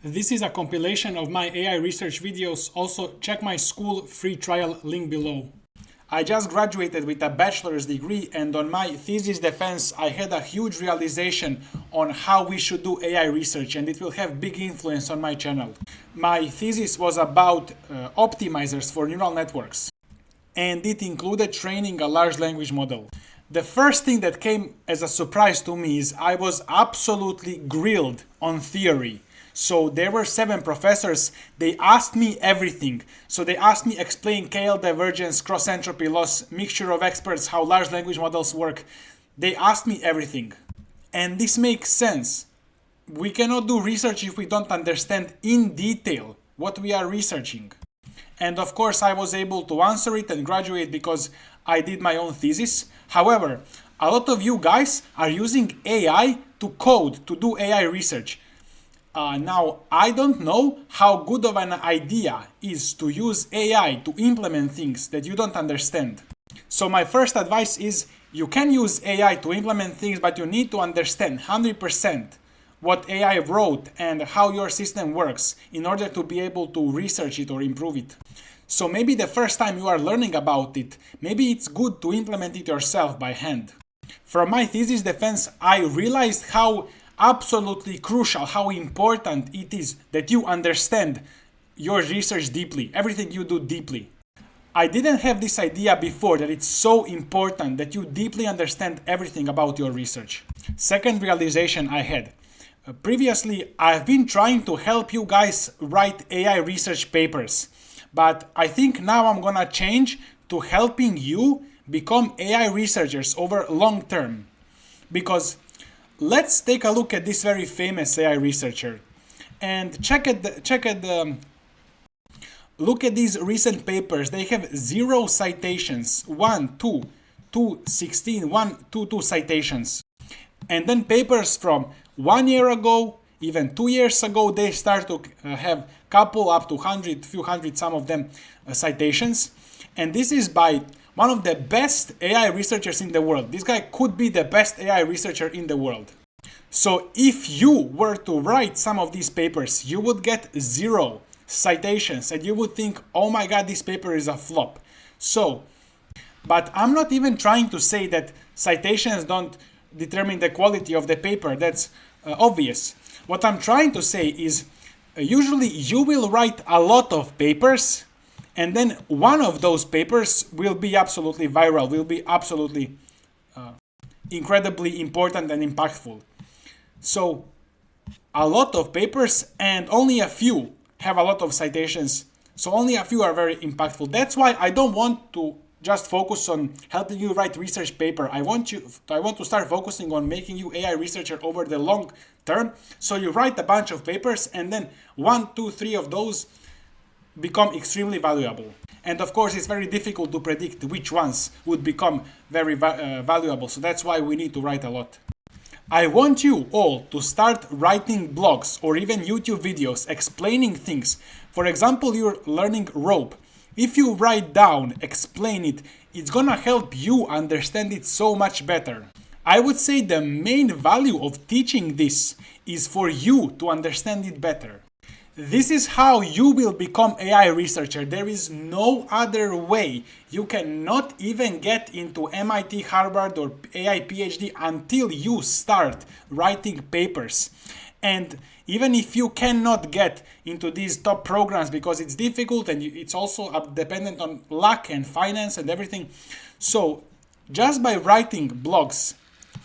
This is a compilation of my AI research videos. Also, check my school free trial link below. I just graduated with a bachelor's degree, and on my thesis defense, I had a huge realization on how we should do AI research, and it will have big influence on my channel. My thesis was about optimizers for neural networks, and it included training a large language model. The first thing that came as a surprise to me is I was absolutely grilled on theory. So there were 7 professors, they asked me everything. So they asked me explain KL divergence, cross entropy loss, mixture of experts, how large language models work. They asked me everything. And this makes sense. We cannot do research if we don't understand in detail what we are researching. And of course I was able to answer it and graduate because I did my own thesis. However, a lot of you guys are using AI to code, to do AI research. Now, I don't know how good of an idea is to use AI to implement things that you don't understand. So my first advice is you can use AI to implement things, but you need to understand 100% what AI wrote and how your system works in order to be able to research it or improve it. So maybe the first time you are learning about it, maybe it's good to implement it yourself by hand. From my thesis defense, I realized how absolutely crucial, how important it is that you understand your research deeply, everything you do deeply. I didn't have this idea before that it's so important that you deeply understand everything about your research. Second realization I had. Previously, I've been trying to help you guys write AI research papers, but I think now I'm gonna change to helping you become AI researchers over long term. Because let's take a look at this very famous AI researcher and look at these recent papers. They have 0 citations, 1, 2, 2, 16, 1, 2, 2 citations. And then papers from 1 year ago, even 2 years ago, they start to have couple up to 100, few hundred, some of them citations. And this is by one of the best AI researchers in the world. This guy could be the best AI researcher in the world. So if you were to write some of these papers, you would get 0 citations and you would think, oh my god, this paper is a flop. So, but I'm not even trying to say that citations don't determine the quality of the paper. That's obvious. What I'm trying to say is usually you will write a lot of papers, and then one of those papers will be absolutely viral, will be absolutely incredibly important and impactful. So a lot of papers and only a few have a lot of citations. So only a few are very impactful. That's why I don't want to just focus on helping you write research paper. I want to start focusing on making you AI researcher over the long term. So you write a bunch of papers and then 1, 2, 3 of those become extremely valuable. And of course, it's very difficult to predict which ones would become very valuable. So that's why we need to write a lot. I want you all to start writing blogs or even YouTube videos explaining things. For example, you're learning rope. If you write down, explain it, it's gonna help you understand it so much better. I would say the main value of teaching this is for you to understand it better. This is how you will become AI researcher. There is no other way. You cannot even get into MIT, Harvard, or AI PhD until you start writing papers. And even if you cannot get into these top programs because it's difficult and it's also dependent on luck and finance and everything. So just by writing blogs,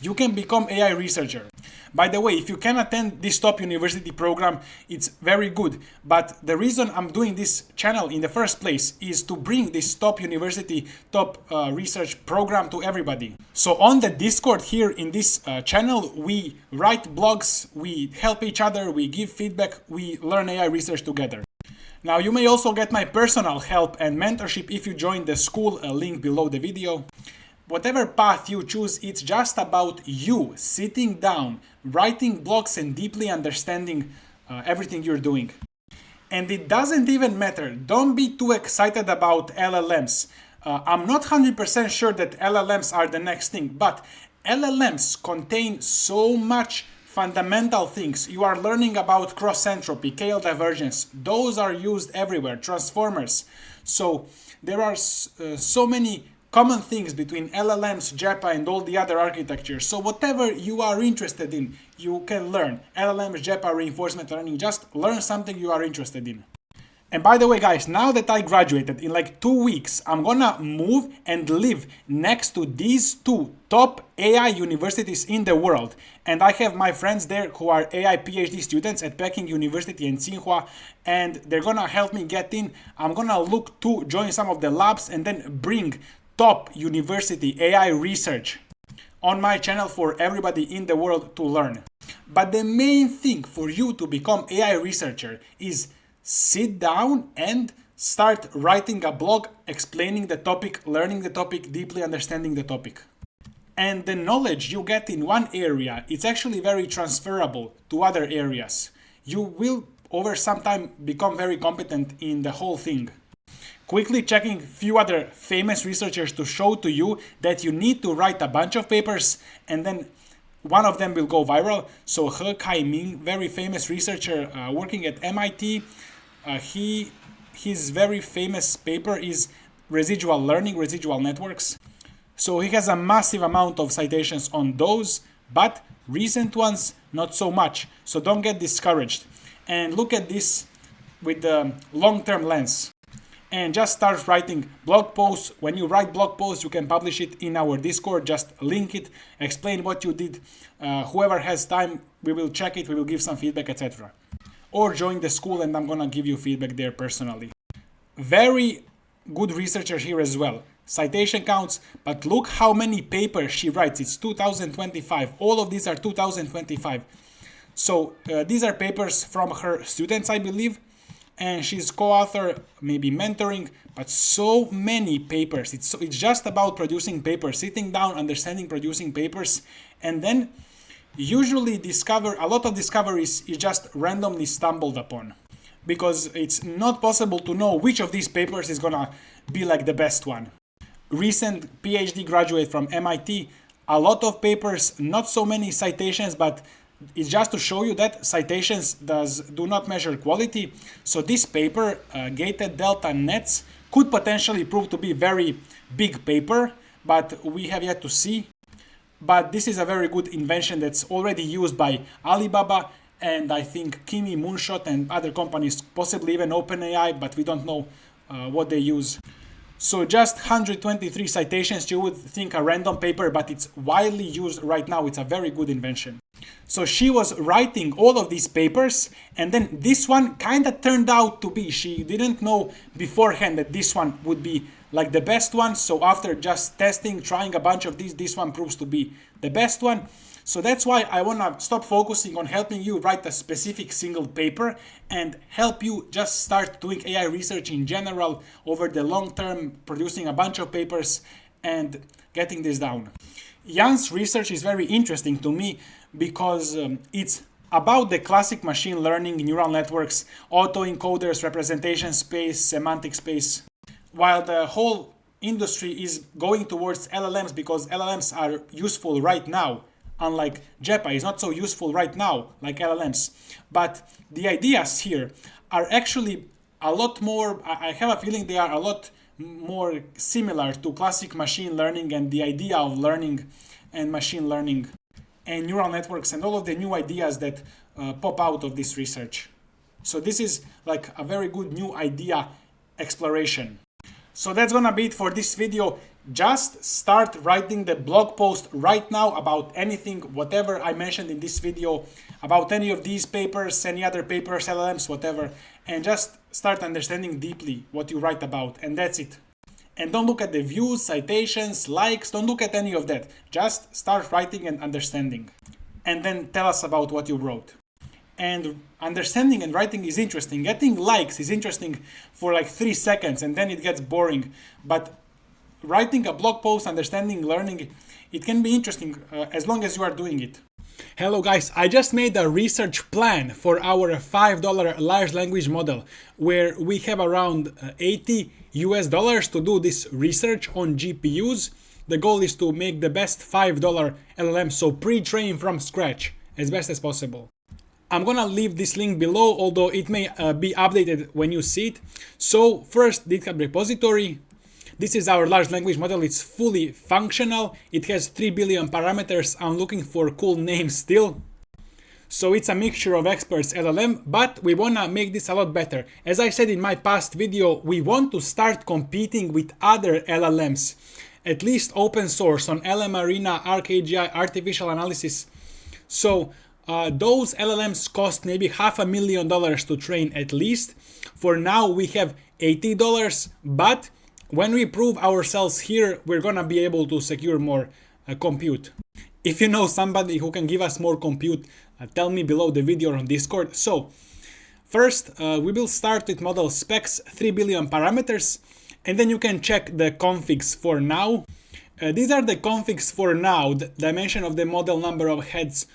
you can become AI researcher. By the way, if you can attend this top university program, it's very good. But the reason I'm doing this channel in the first place is to bring this top university, top research program to everybody. So on the Discord here in this channel, we write blogs, we help each other, we give feedback, we learn AI research together. Now you may also get my personal help and mentorship if you join the school, link below the video. Whatever path you choose, it's just about you sitting down, writing blogs and deeply understanding everything you're doing. And it doesn't even matter. Don't be too excited about LLMs. I'm not 100% sure that LLMs are the next thing, but LLMs contain so much fundamental things. You are learning about cross entropy, KL divergence. Those are used everywhere. Transformers. So there are so many common things between LLMs, JEPA, and all the other architectures. So whatever you are interested in, you can learn. LLMs, JEPA, reinforcement learning. Just learn something you are interested in. And by the way, guys, now that I graduated in like 2 weeks, I'm gonna move and live next to these two top AI universities in the world. And I have my friends there who are AI PhD students at Peking University and Tsinghua, and they're gonna help me get in. I'm gonna look to join some of the labs and then bring top university AI research on my channel for everybody in the world to learn. But the main thing for you to become AI researcher is sit down and start writing a blog explaining the topic, learning the topic, deeply understanding the topic. And the knowledge you get in one area, it's actually very transferable to other areas. You will over some time become very competent in the whole thing. Quickly checking few other famous researchers to show to you that you need to write a bunch of papers and then one of them will go viral. So He Kai-ming, very famous researcher working at MIT. His very famous paper is Residual Learning, Residual Networks. So he has a massive amount of citations on those, but recent ones, not so much. So don't get discouraged. And look at this with the long-term lens. And just start writing blog posts. When you write blog posts, you can publish it in our Discord. Just link it, explain what you did. Whoever has time, we will check it, we will give some feedback, etc. Or join the school and I'm gonna give you feedback there personally. Very good researcher here as well. Citation counts, but look how many papers she writes. It's 2025. All of these are 2025. So these are papers from her students, I believe. And she's co-author, maybe mentoring, but so many papers. It's just about producing papers, sitting down, understanding, producing papers, and then usually a lot of discoveries is just randomly stumbled upon, because it's not possible to know which of these papers is gonna be like the best one. Recent PhD graduate from MIT, a lot of papers, not so many citations, but it's just to show you that citations do not measure quality. So this paper, gated delta nets, could potentially prove to be very big paper, but we have yet to see. But this is a very good invention that's already used by Alibaba and I think Kimi, Moonshot and other companies, possibly even OpenAI, but we don't know what they use. So just 123 citations, you would think a random paper, but it's widely used right now. It's a very good invention. So she was writing all of these papers, and then this one kind of turned out to be, she didn't know beforehand that this one would be like the best one. So after just testing, trying a bunch of these, this one proves to be the best one. So that's why I want to stop focusing on helping you write a specific single paper and help you just start doing AI research in general over the long term, producing a bunch of papers and getting this down. Jan's research is very interesting to me because it's about the classic machine learning, neural networks, autoencoders, representation space, semantic space, while the whole industry is going towards LLMs because LLMs are useful right now. Unlike JEPA is not so useful right now like LLMs. But the ideas here are actually a lot more, I have a feeling they are a lot more similar to classic machine learning and the idea of learning and machine learning and neural networks and all of the new ideas that pop out of this research. So this is like a very good new idea exploration. So that's gonna be it for this video. Just start writing the blog post right now about anything, whatever I mentioned in this video, about any of these papers, any other papers, LLMs, whatever, and just start understanding deeply what you write about, and that's it. And don't look at the views, citations, likes, don't look at any of that. Just start writing and understanding. And then tell us about what you wrote. And understanding and writing is interesting. Getting likes is interesting for like 3 seconds and then it gets boring. But writing a blog post, understanding, learning, it can be interesting as long as you are doing it. Hello guys, I just made a research plan for our $5 large language model where we have around $80 to do this research on GPUs. The goal is to make the best $5 LLM, so pre-train from scratch. as best as possible. I'm gonna leave this link below, although it may be updated when you see it. So first, GitHub repository. This is our large language model. It's fully functional. It has 3 billion parameters. I'm looking for cool names still. So it's a mixture of experts LLM, but we wanna make this a lot better. As I said in my past video, we want to start competing with other LLMs, at least open source on LM Arena, ArcAGI, Artificial Analysis. So those LLMs cost maybe $500,000 to train at least. For now, we have $80, but when we prove ourselves here, we're gonna be able to secure more compute. If you know somebody who can give us more compute, tell me below the video or on Discord. So first, we will start with model specs, 3 billion parameters, and then you can check the configs for now. These are the configs for now, the dimension of the model, number of heads,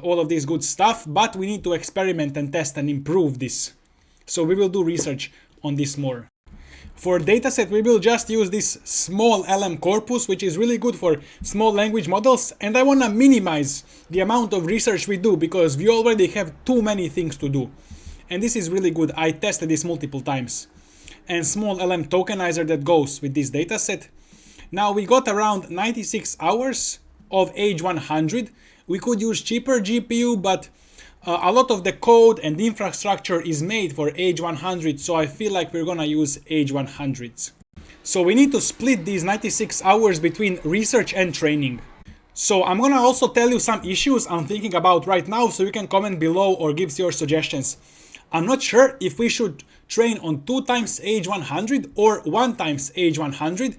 all of this good stuff, but we need to experiment and test and improve this. So we will do research on this more. For dataset, we will just use this small LM corpus, which is really good for small language models, and I want to minimize the amount of research we do because we already have too many things to do. And this is really good. I tested this multiple times. And small LM tokenizer that goes with this dataset. Now we got around 96 hours of H100. We could use cheaper GPU, but a lot of the code and infrastructure is made for H100, so I feel like we're gonna use H100s. So we need to split these 96 hours between research and training. So I'm gonna also tell you some issues I'm thinking about right now, so you can comment below or give your suggestions. I'm not sure if we should train on 2 times H100 or 1 times H100.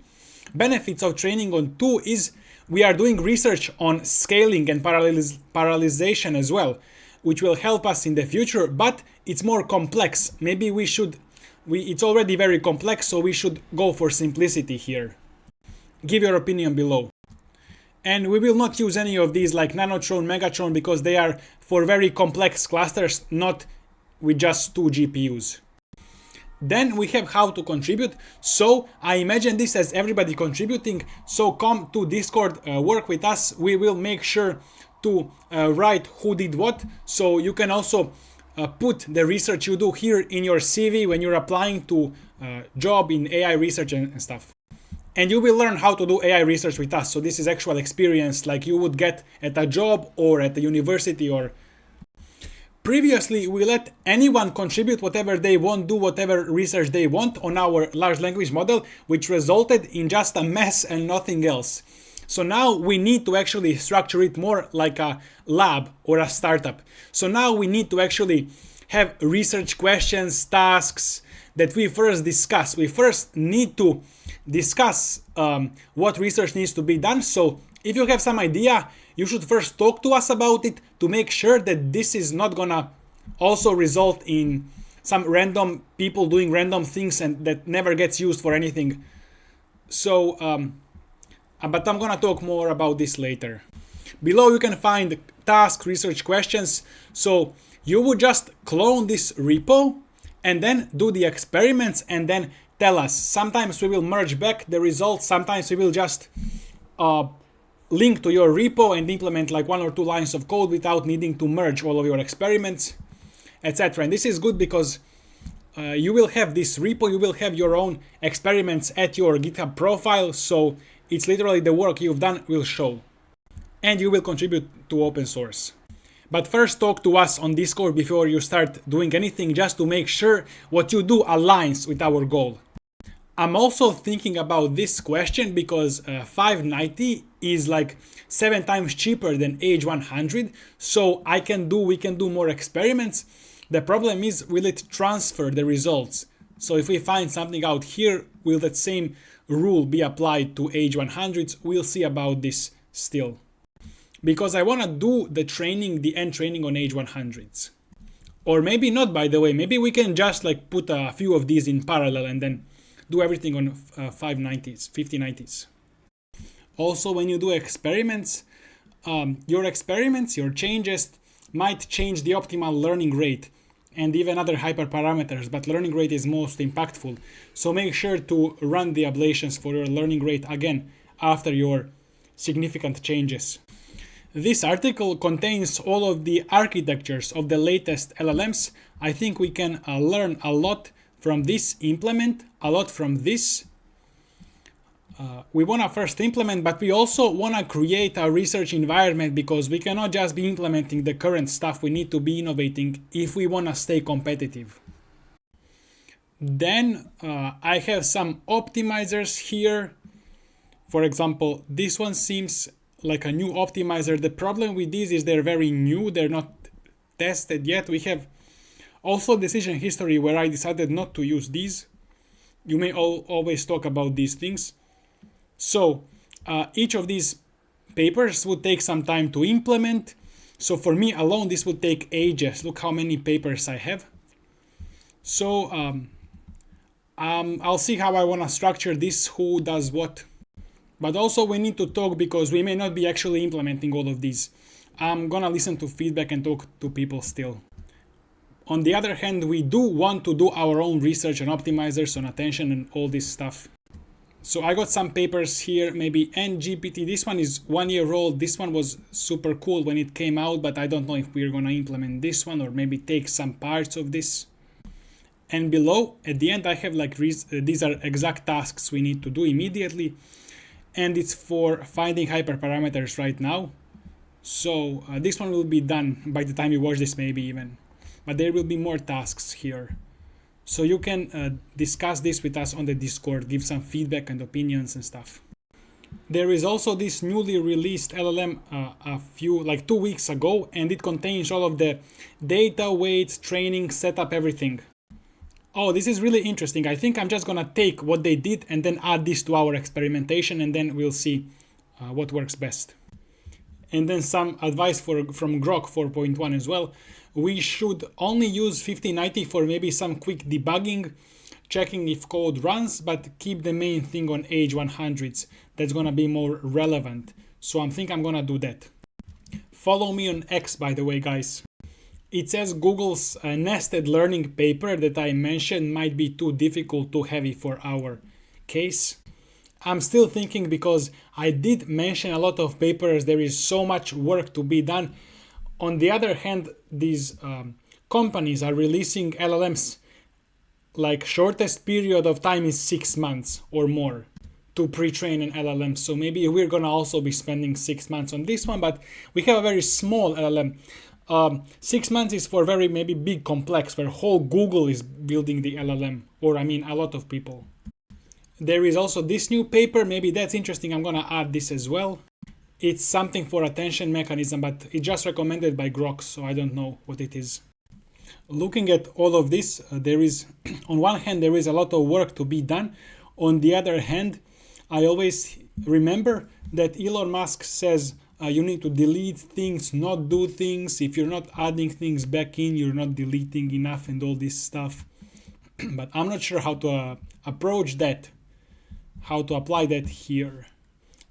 Benefits of training on 2 is we are doing research on scaling and parallelization as well, which will help us in the future, but it's more complex. Maybe it's already very complex, so we should go for simplicity here. Give your opinion below. And we will not use any of these like Nanotron, Megatron, because they are for very complex clusters, not with just 2 GPUs. Then we have how to contribute. So I imagine this as everybody contributing. So come to Discord, work with us. We will make sure to write who did what. So you can also put the research you do here in your CV when you're applying to job in AI research and stuff. And you will learn how to do AI research with us. So this is actual experience like you would get at a job or at the university or... Previously, we let anyone contribute whatever they want, do whatever research they want on our large language model, which resulted in just a mess and nothing else. So now we need to actually structure it more like a lab or a startup. So now we need to actually have research questions, tasks that we first discuss. We first need to discuss what research needs to be done. So if you have some idea, you should first talk to us about it to make sure that this is not gonna also result in some random people doing random things and that never gets used for anything. So, but I'm gonna talk more about this later. Below you can find task research questions. So you would just clone this repo and then do the experiments and then tell us. Sometimes we will merge back the results. Sometimes we will just link to your repo and implement like 1 or 2 lines of code without needing to merge all of your experiments, etc. And this is good because you will have this repo, you will have your own experiments at your GitHub profile, so it's literally the work you've done will show. And you will contribute to open source. But first talk to us on Discord before you start doing anything, just to make sure what you do aligns with our goal. I'm also thinking about this question because 590 is like 7 times cheaper than H100, so we can do more experiments. The problem is, will it transfer the results? So if we find something out here, will that same rule be applied to H100s? We'll see about this still. Because I want to do the end training on H100s. Or maybe not, by the way. Maybe we can just like put a few of these in parallel and then do everything on 590s, 5090s. Also, when you do experiments, your changes might change the optimal learning rate and even other hyperparameters, but learning rate is most impactful. So make sure to run the ablations for your learning rate again after your significant changes. This article contains all of the architectures of the latest LLMs. I think we can learn a lot from this, implement a lot from this. We want to first implement, but we also want to create a research environment, because we cannot just be implementing the current stuff. We need to be innovating if we want to stay competitive. Then I have some optimizers here. For example, this one seems like a new optimizer. The problem with these is they're very new. They're not tested yet. We have also decision history where I decided not to use these. You may always talk about these things. So each of these papers would take some time to implement. So for me alone, this would take ages. Look how many papers I have. So I'll see how I want to structure this, who does what. But also we need to talk, because we may not be actually implementing all of these. I'm gonna listen to feedback and talk to people still. On the other hand, we do want to do our own research on optimizers, on attention and all this stuff. So I got some papers here, maybe NGPT. This one is 1 year old. This one was super cool when it came out, but I don't know if we're gonna implement this one or maybe take some parts of this. And below, at the end, I have like these are exact tasks we need to do immediately. And it's for finding hyperparameters right now. So this one will be done by the time you watch this, maybe even. But there will be more tasks here. So you can discuss this with us on the Discord, give some feedback and opinions and stuff. There is also this newly released LLM like 2 weeks ago, and it contains all of the data, weights, training, setup, everything. Oh, this is really interesting. I think I'm just gonna take what they did and then add this to our experimentation, and then we'll see what works best. And then some advice from Grok 4.1 as well. We should only use 5090 for maybe some quick debugging, checking if code runs, but keep the main thing on H100s. That's gonna be more relevant. So I think I'm gonna do that. Follow me on X, by the way, guys. It says Google's nested learning paper that I mentioned might be too difficult, too heavy for our case. I'm still thinking, because I did mention a lot of papers. There is so much work to be done. On the other hand, these companies are releasing LLMs like shortest period of time is 6 months or more to pre-train an LLM. So maybe we're gonna also be spending 6 months on this one, but we have a very small LLM. 6 months is for very maybe big complex where whole Google is building the LLM, or I mean a lot of people. There is also this new paper, maybe that's interesting. I'm gonna add this as well. It's something for attention mechanism, but it's just recommended by Grok, so I don't know what it is. Looking at all of this, there is, on one hand, there is a lot of work to be done. On the other hand, I always remember that Elon Musk says you need to delete things, not do things. If you're not adding things back in, you're not deleting enough and all this stuff. But I'm not sure how to approach that, how to apply that here.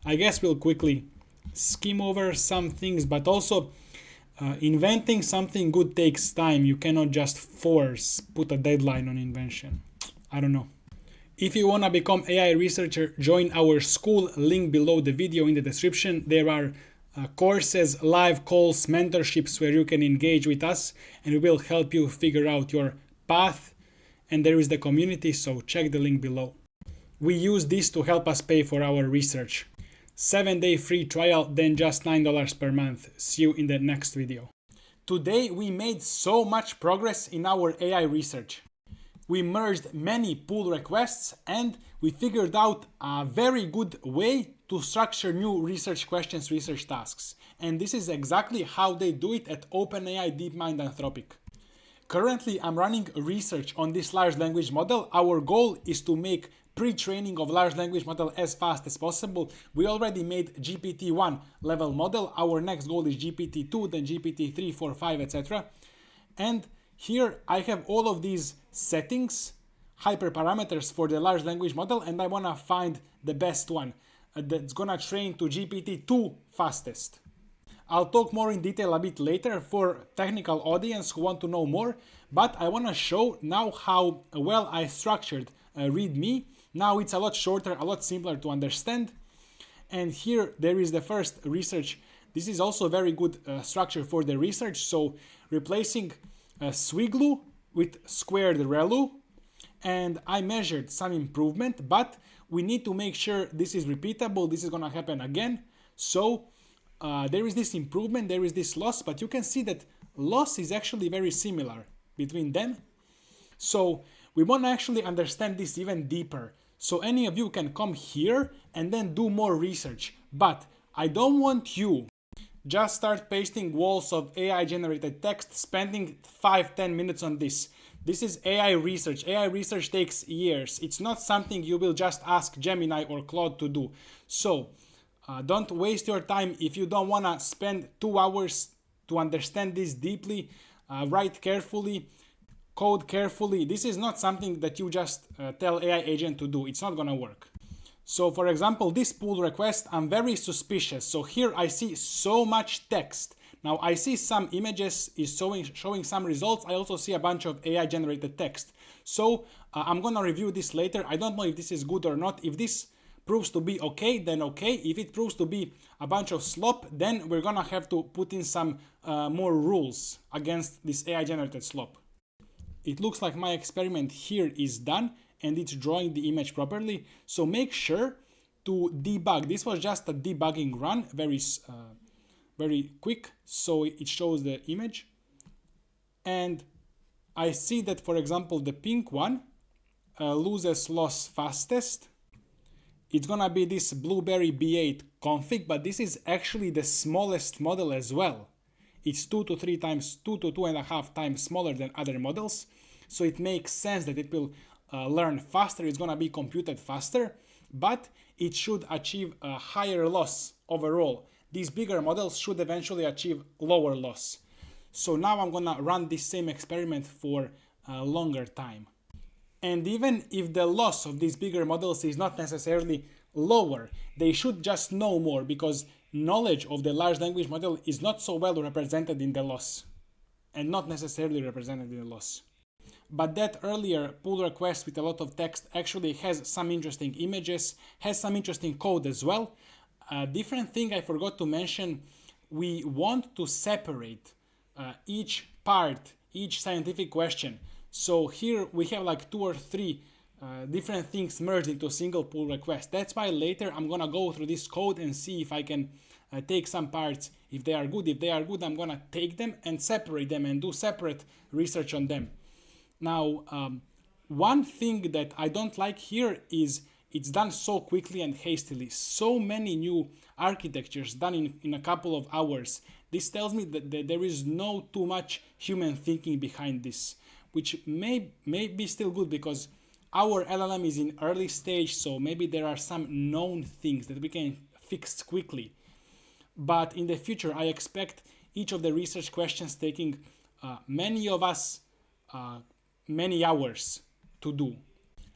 I guess we'll quickly skim over some things, but also inventing something good takes time. You cannot just put a deadline on invention. I don't know. If you want to become AI researcher, join our school, link below the video in the description. There are courses, live calls, mentorships where you can engage with us, and we will help you figure out your path. And there is the community, so check the link below. We use this to help us pay for our research. 7-day free trial, then just $9 per month. See you in the next video. Today we made so much progress in our AI research. We merged many pull requests, and we figured out a very good way to structure new research questions, research tasks. And this is exactly how they do it at OpenAI, DeepMind, Anthropic. Currently, I'm running research on this large language model. Our goal is to make pre-training of large language model as fast as possible. We already made GPT-1 level model. Our next goal is GPT-2, then GPT-3, 4, 5, etc. And here I have all of these settings, hyperparameters for the large language model, and I want to find the best one that's gonna train to GPT-2 fastest. I'll talk more in detail a bit later for technical audience who want to know more, but I want to show now how well I structured README. Now it's a lot shorter, a lot simpler to understand. And here there is the first research This is also a very good structure for the research. So replacing swiglu with squared relu, and I measured some improvement, but we need to make sure this is repeatable. This is going to happen again. So there is this improvement, there is this loss, but you can see that loss is actually very similar between them. So we want to actually understand this even deeper. So any of you can come here and then do more research, but I don't want you just start pasting walls of AI generated text, spending 5-10 minutes on this. This is AI research. AI research takes years. It's not something you will just ask Gemini or Claude to do. So don't waste your time. If you don't want to spend 2 hours to understand this deeply, write carefully, code carefully. This is not something that you just tell AI agent to do. It's not going to work. So for example, this pull request, I'm very suspicious. So here I see so much text. Now I see some images is showing some results. I also see a bunch of AI generated text. So I'm going to review this later. I don't know if this is good or not. If this proves to be okay, then okay. If it proves to be a bunch of slop, then we're going to have to put in some more rules against this AI generated slop. It looks like my experiment here is done and it's drawing the image properly. So make sure to debug. This was just a debugging run, very quick. So it shows the image. And I see that, for example, the pink one loses loss fastest. It's gonna be this Blueberry B8 config, but this is actually the smallest model as well. It's 2 to 2.5 times smaller than other models. So it makes sense that it will learn faster. It's going to be computed faster, but it should achieve a higher loss overall. These bigger models should eventually achieve lower loss. So now I'm going to run this same experiment for a longer time. And even if the loss of these bigger models is not necessarily lower, they should just know more, because knowledge of the large language model is not so well represented in the loss and not necessarily represented in the loss. But that earlier pull request with a lot of text actually has some interesting images, has some interesting code as well. A different thing I forgot to mention, we want to separate each part, each scientific question. So here we have like 2 or 3 different things merged into a single pull request. That's why later I'm gonna go through this code and see if I can take some parts. If they are good, I'm gonna take them and separate them and do separate research on them. Now, one thing that I don't like here is it's done so quickly and hastily. So many new architectures done in a couple of hours. This tells me that there is no too much human thinking behind this, which may be still good because our LLM is in early stage, so maybe there are some known things that we can fix quickly. But in the future, I expect each of the research questions taking many of us many hours to do.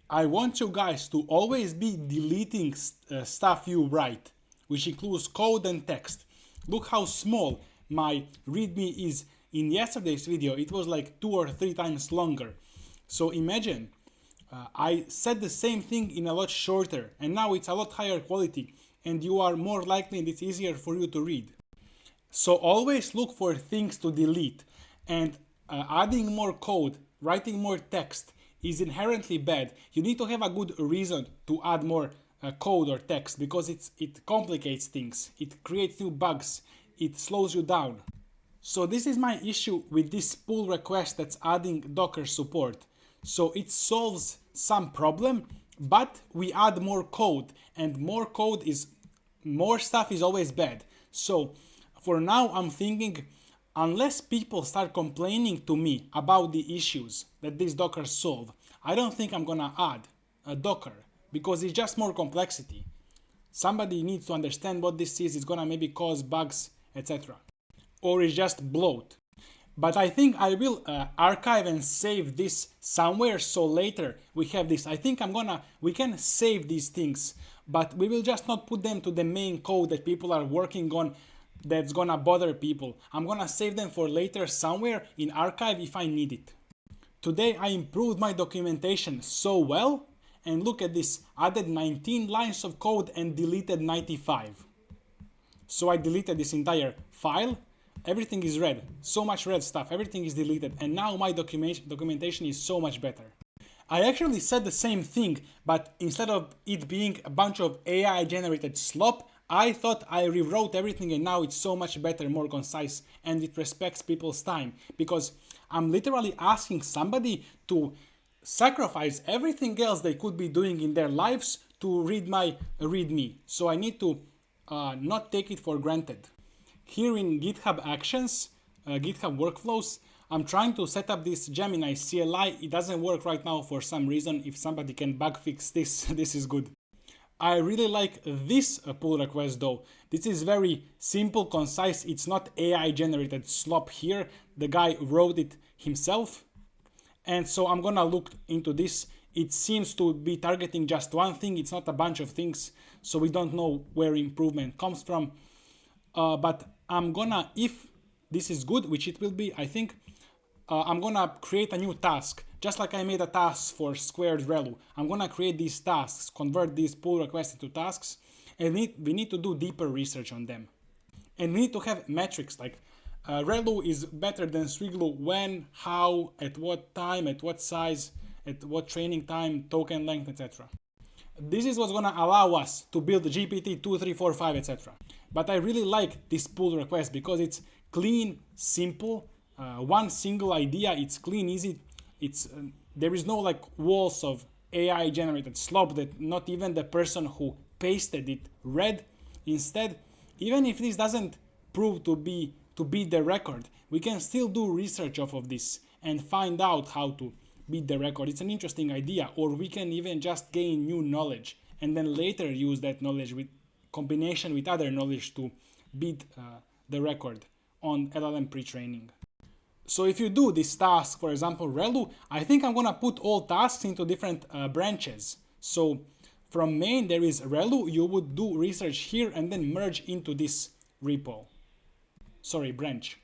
I want you guys to always be deleting stuff you write, which includes code and text. Look how small my README is. In yesterday's video, it was like 2 or 3 times longer. So imagine, I said the same thing in a lot shorter, and now it's a lot higher quality, and you are more likely and it's easier for you to read. So always look for things to delete, and adding more code, writing more text is inherently bad. You need to have a good reason to add more code or text, because it complicates things, it creates new bugs, it slows you down. So this is my issue with this pull request that's adding Docker support. So it solves some problem, but we add more code, and more stuff is always bad. So for now, I'm thinking, unless people start complaining to me about the issues that this Docker solve, I don't think I'm gonna add a Docker, because it's just more complexity. Somebody needs to understand what this is. It's gonna maybe cause bugs, etc. Or it's just bloat. But I think I will archive and save this somewhere, so later we have this. I think we can save these things, but we will just not put them to the main code that people are working on that's gonna bother people. I'm gonna save them for later somewhere in archive if I need it. Today I improved my documentation so well, and look at this, added 19 lines of code and deleted 95. So I deleted this entire file. Everything is red, so much red stuff, everything is deleted, and now my documentation is so much better. I actually said the same thing, but instead of it being a bunch of AI generated slop, I thought I rewrote everything and now it's so much better, more concise, and it respects people's time, because I'm literally asking somebody to sacrifice everything else they could be doing in their lives to read my README. So I need to not take it for granted. Here in GitHub Actions, GitHub Workflows, I'm trying to set up this Gemini CLI. It doesn't work right now for some reason. If somebody can bug fix this, this is good. I really like this pull request though. This is very simple, concise. It's not AI generated slop here. The guy wrote it himself. And so I'm gonna look into this. It seems to be targeting just one thing. It's not a bunch of things. So we don't know where improvement comes from. But I'm gonna, if this is good, which it will be, I think, I'm gonna create a new task. Just like I made a task for squared ReLU. I'm gonna create these tasks, convert these pull requests into tasks, and we need to do deeper research on them. And we need to have metrics like ReLU is better than Swiglu when, how, at what time, at what size, at what training time, token length, etc. This is what's gonna allow us to build GPT 2, 3, 4, 5, etc. But I really like this pull request because it's clean, simple, one single idea. It's clean, easy. It's there is no like walls of AI generated slop that not even the person who pasted it read. Instead, even if this doesn't prove to beat the record, we can still do research off of this and find out how to beat the record. It's an interesting idea, or we can even just gain new knowledge and then later use that knowledge with combination with other knowledge to beat the record on LLM pre-training. So if you do this task, for example, ReLU, I think I'm gonna put all tasks into different branches. So from main there is ReLU, you would do research here and then merge into this repo. Sorry, branch.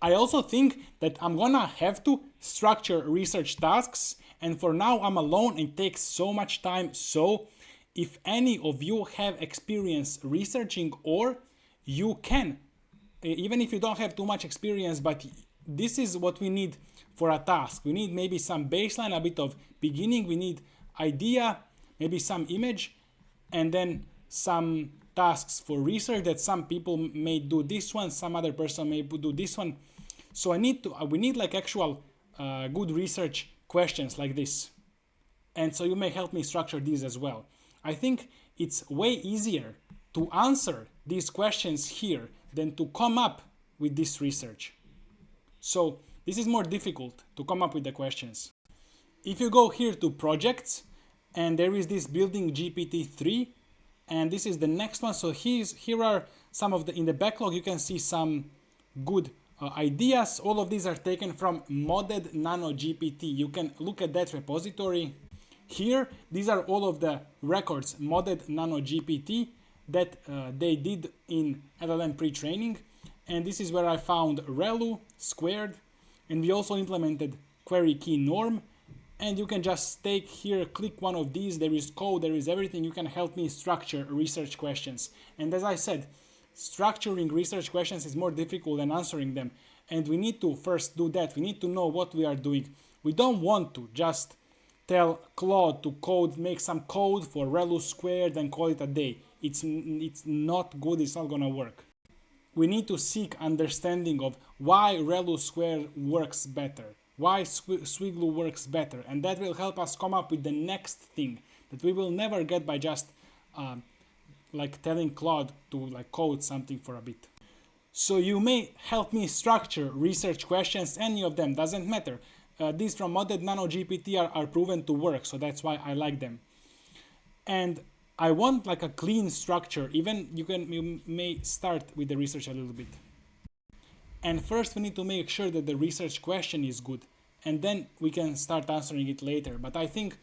I also think that I'm gonna have to structure research tasks, and for now I'm alone. It takes so much time. So if any of you have experience researching, or you can, even if you don't have too much experience, but this is what we need for a task. We need maybe some baseline, a bit of beginning. We need idea, maybe some image, and then some tasks for research that some people may do this one, some other person may do this one. So we need like actual good research questions like this. And so you may help me structure these as well. I think it's way easier to answer these questions here than to come up with this research. So this is more difficult to come up with the questions. If you go here to projects, and there is this building GPT-3, and this is the next one. So here are some of in the backlog, you can see some good ideas. All of these are taken from modded nano GPT. You can look at that repository. Here, these are all of the records, modded nano GPT, that they did in LLM pre-training. And this is where I found ReLU squared, and we also implemented query key norm. And you can just take here, click one of these, there is code, there is everything. You can help me structure research questions. And as I said, structuring research questions is more difficult than answering them. And we need to first do that. We need to know what we are doing. We don't want to just tell Claude to make some code for ReLU squared and call it a day. It's not good, it's not gonna work. We need to seek understanding of why ReLU squared works better, why Swiglu works better, and that will help us come up with the next thing that we will never get by just like telling Claude to like code something for a bit. So you may help me structure research questions, any of them, doesn't matter. These from modded nano GPT are proven to work, so that's why I like them. And I want like a clean structure. Even you may start with the research a little bit. And first we need to make sure that the research question is good, and then we can start answering it later. But I think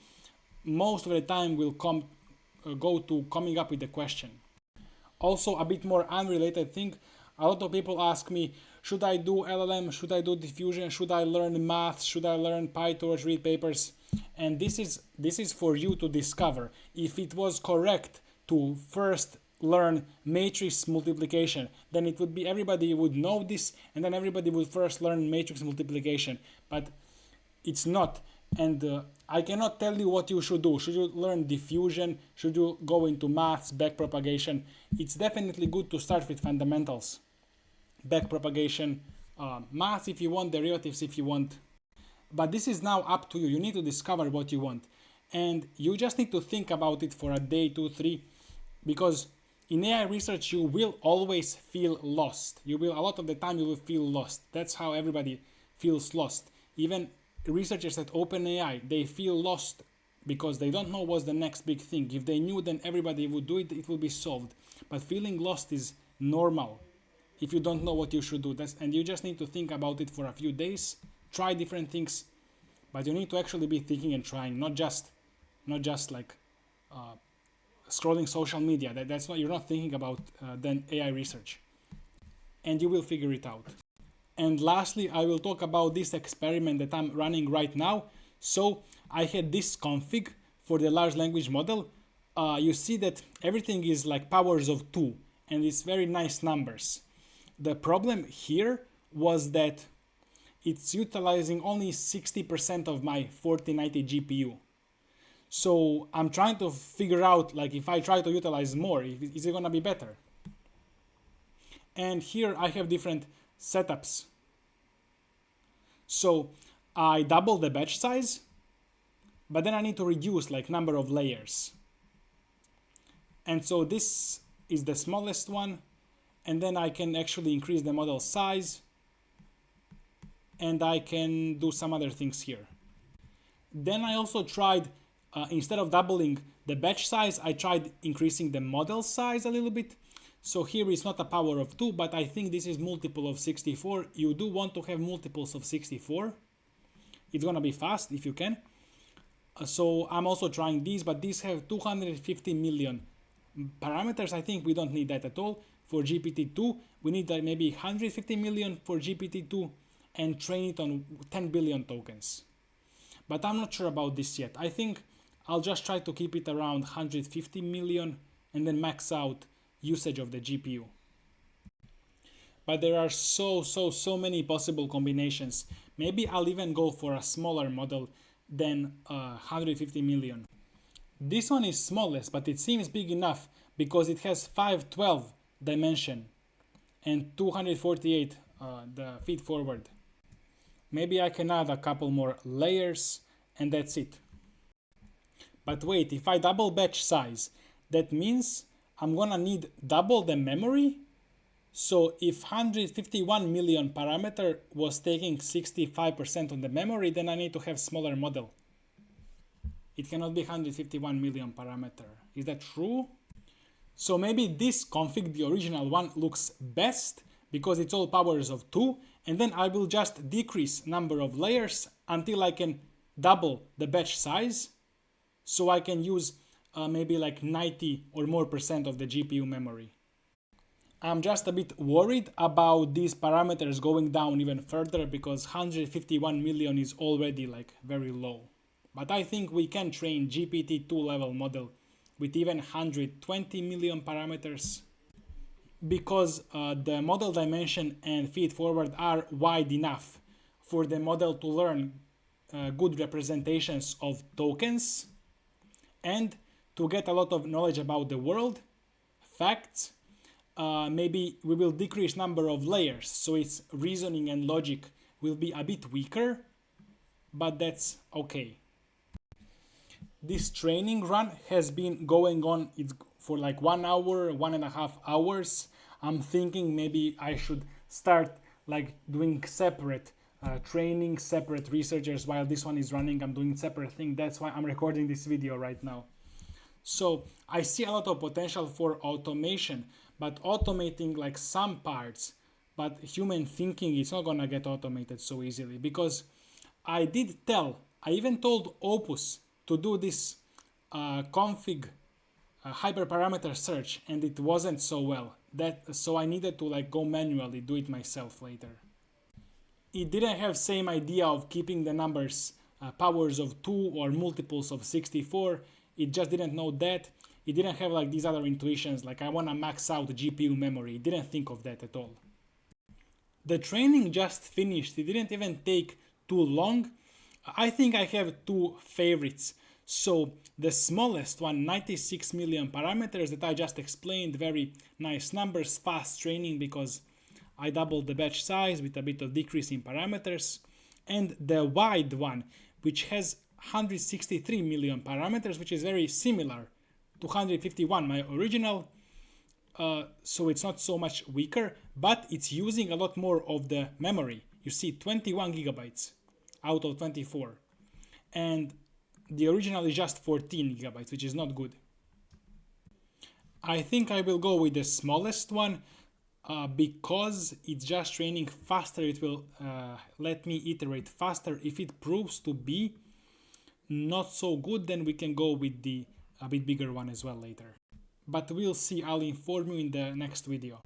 most of the time will go to coming up with the question. Also, a bit more unrelated thing. A lot of people ask me, should I do LLM? Should I do diffusion? Should I learn math? Should I learn PyTorch, read papers? And this is for you to discover if it was correct to first learn matrix multiplication, then it would be everybody would know this, and then everybody would first learn matrix multiplication. But it's not. And I cannot tell you what you should do. Should you learn diffusion? Should you go into maths, backpropagation? It's definitely good to start with fundamentals. Backpropagation, math if you want, derivatives if you want. But this is now up to you. You need to discover what you want. And you just need to think about it for a day, 2, 3, because in AI research you will always feel lost. A lot of the time you will feel lost. That's how everybody feels lost. Even researchers at OpenAI, they feel lost because they don't know what's the next big thing. If they knew, then everybody would do it, it will be solved. But feeling lost is normal if you don't know what you should do. And you just need to think about it for a few days, try different things, but you need to actually be thinking and trying, not just like scrolling social media. That's not, you're not thinking about then AI research, and you will figure it out. And lastly, I will talk about this experiment that I'm running right now. So I had this config for the large language model. You see that everything is like powers of 2, and it's very nice numbers. The problem here was that it's utilizing only 60% of my 4090 GPU. So I'm trying to figure out, like, if I try to utilize more, is it gonna be better? And here I have different setups. So I double the batch size, but then I need to reduce like number of layers. And so this is the smallest one, and then I can actually increase the model size, and I can do some other things here. Then I also tried, instead of doubling the batch size, I tried increasing the model size a little bit. So here it's not a power of 2, but I think this is multiple of 64. You do want to have multiples of 64. It's gonna be fast if you can. So I'm also trying these, but these have 250 million parameters. I think we don't need that at all. For GPT-2, we need like maybe 150 million for GPT-2 and train it on 10 billion tokens. But I'm not sure about this yet. I think I'll just try to keep it around 150 million and then max out usage of the GPU. But there are so many possible combinations. Maybe I'll even go for a smaller model than 150 million. This one is smallest, but it seems big enough because it has 512 dimension and 248 the feed forward. Maybe I can add a couple more layers and that's it. But wait, if I double batch size, that means I'm gonna need double the memory. So if 151 million parameter was taking 65% of the memory, then I need to have smaller model. It cannot be 151 million parameter. Is that true? So maybe this config, the original one, looks best because it's all powers of 2, and then I will just decrease number of layers until I can double the batch size, so I can use maybe like 90 or more % of the GPU memory. I'm just a bit worried about these parameters going down even further because 151 million is already like very low. But I think we can train GPT-2 level model with even 120 million parameters because the model dimension and feed forward are wide enough for the model to learn good representations of tokens and to get a lot of knowledge about the world, facts. Maybe we will decrease number of layers, so its reasoning and logic will be a bit weaker, but that's okay. This training run has been going on for like 1 hour, 1.5 hours. I'm thinking maybe I should start like doing separate training, separate researchers while this one is running. I'm doing separate thing. That's why I'm recording this video right now. So I see a lot of potential for automation, but automating like some parts, but human thinking is not gonna get automated so easily because I even told Opus to do this config hyperparameter search, and it wasn't so well. So I needed to like go manually do it myself later. It didn't have same idea of keeping the numbers powers of 2 or multiples of 64. It just didn't know that. It didn't have like these other intuitions, like I want to max out GPU memory. It didn't think of that at all. The training just finished. It didn't even take too long. I think I have two favorites. So the smallest one, 96 million parameters that I just explained, very nice numbers, fast training because I doubled the batch size with a bit of decrease in parameters. And the wide one, which has 163 million parameters, which is very similar to 151, my original. So it's not so much weaker, but it's using a lot more of the memory. You see 21 gigabytes out of 24. And the original is just 14 gigabytes, which is not good. I think I will go with the smallest one because it's just training faster. It will let me iterate faster. If it proves to be not so good, then we can go with the a bit bigger one as well later. But we'll see. I'll inform you in the next video.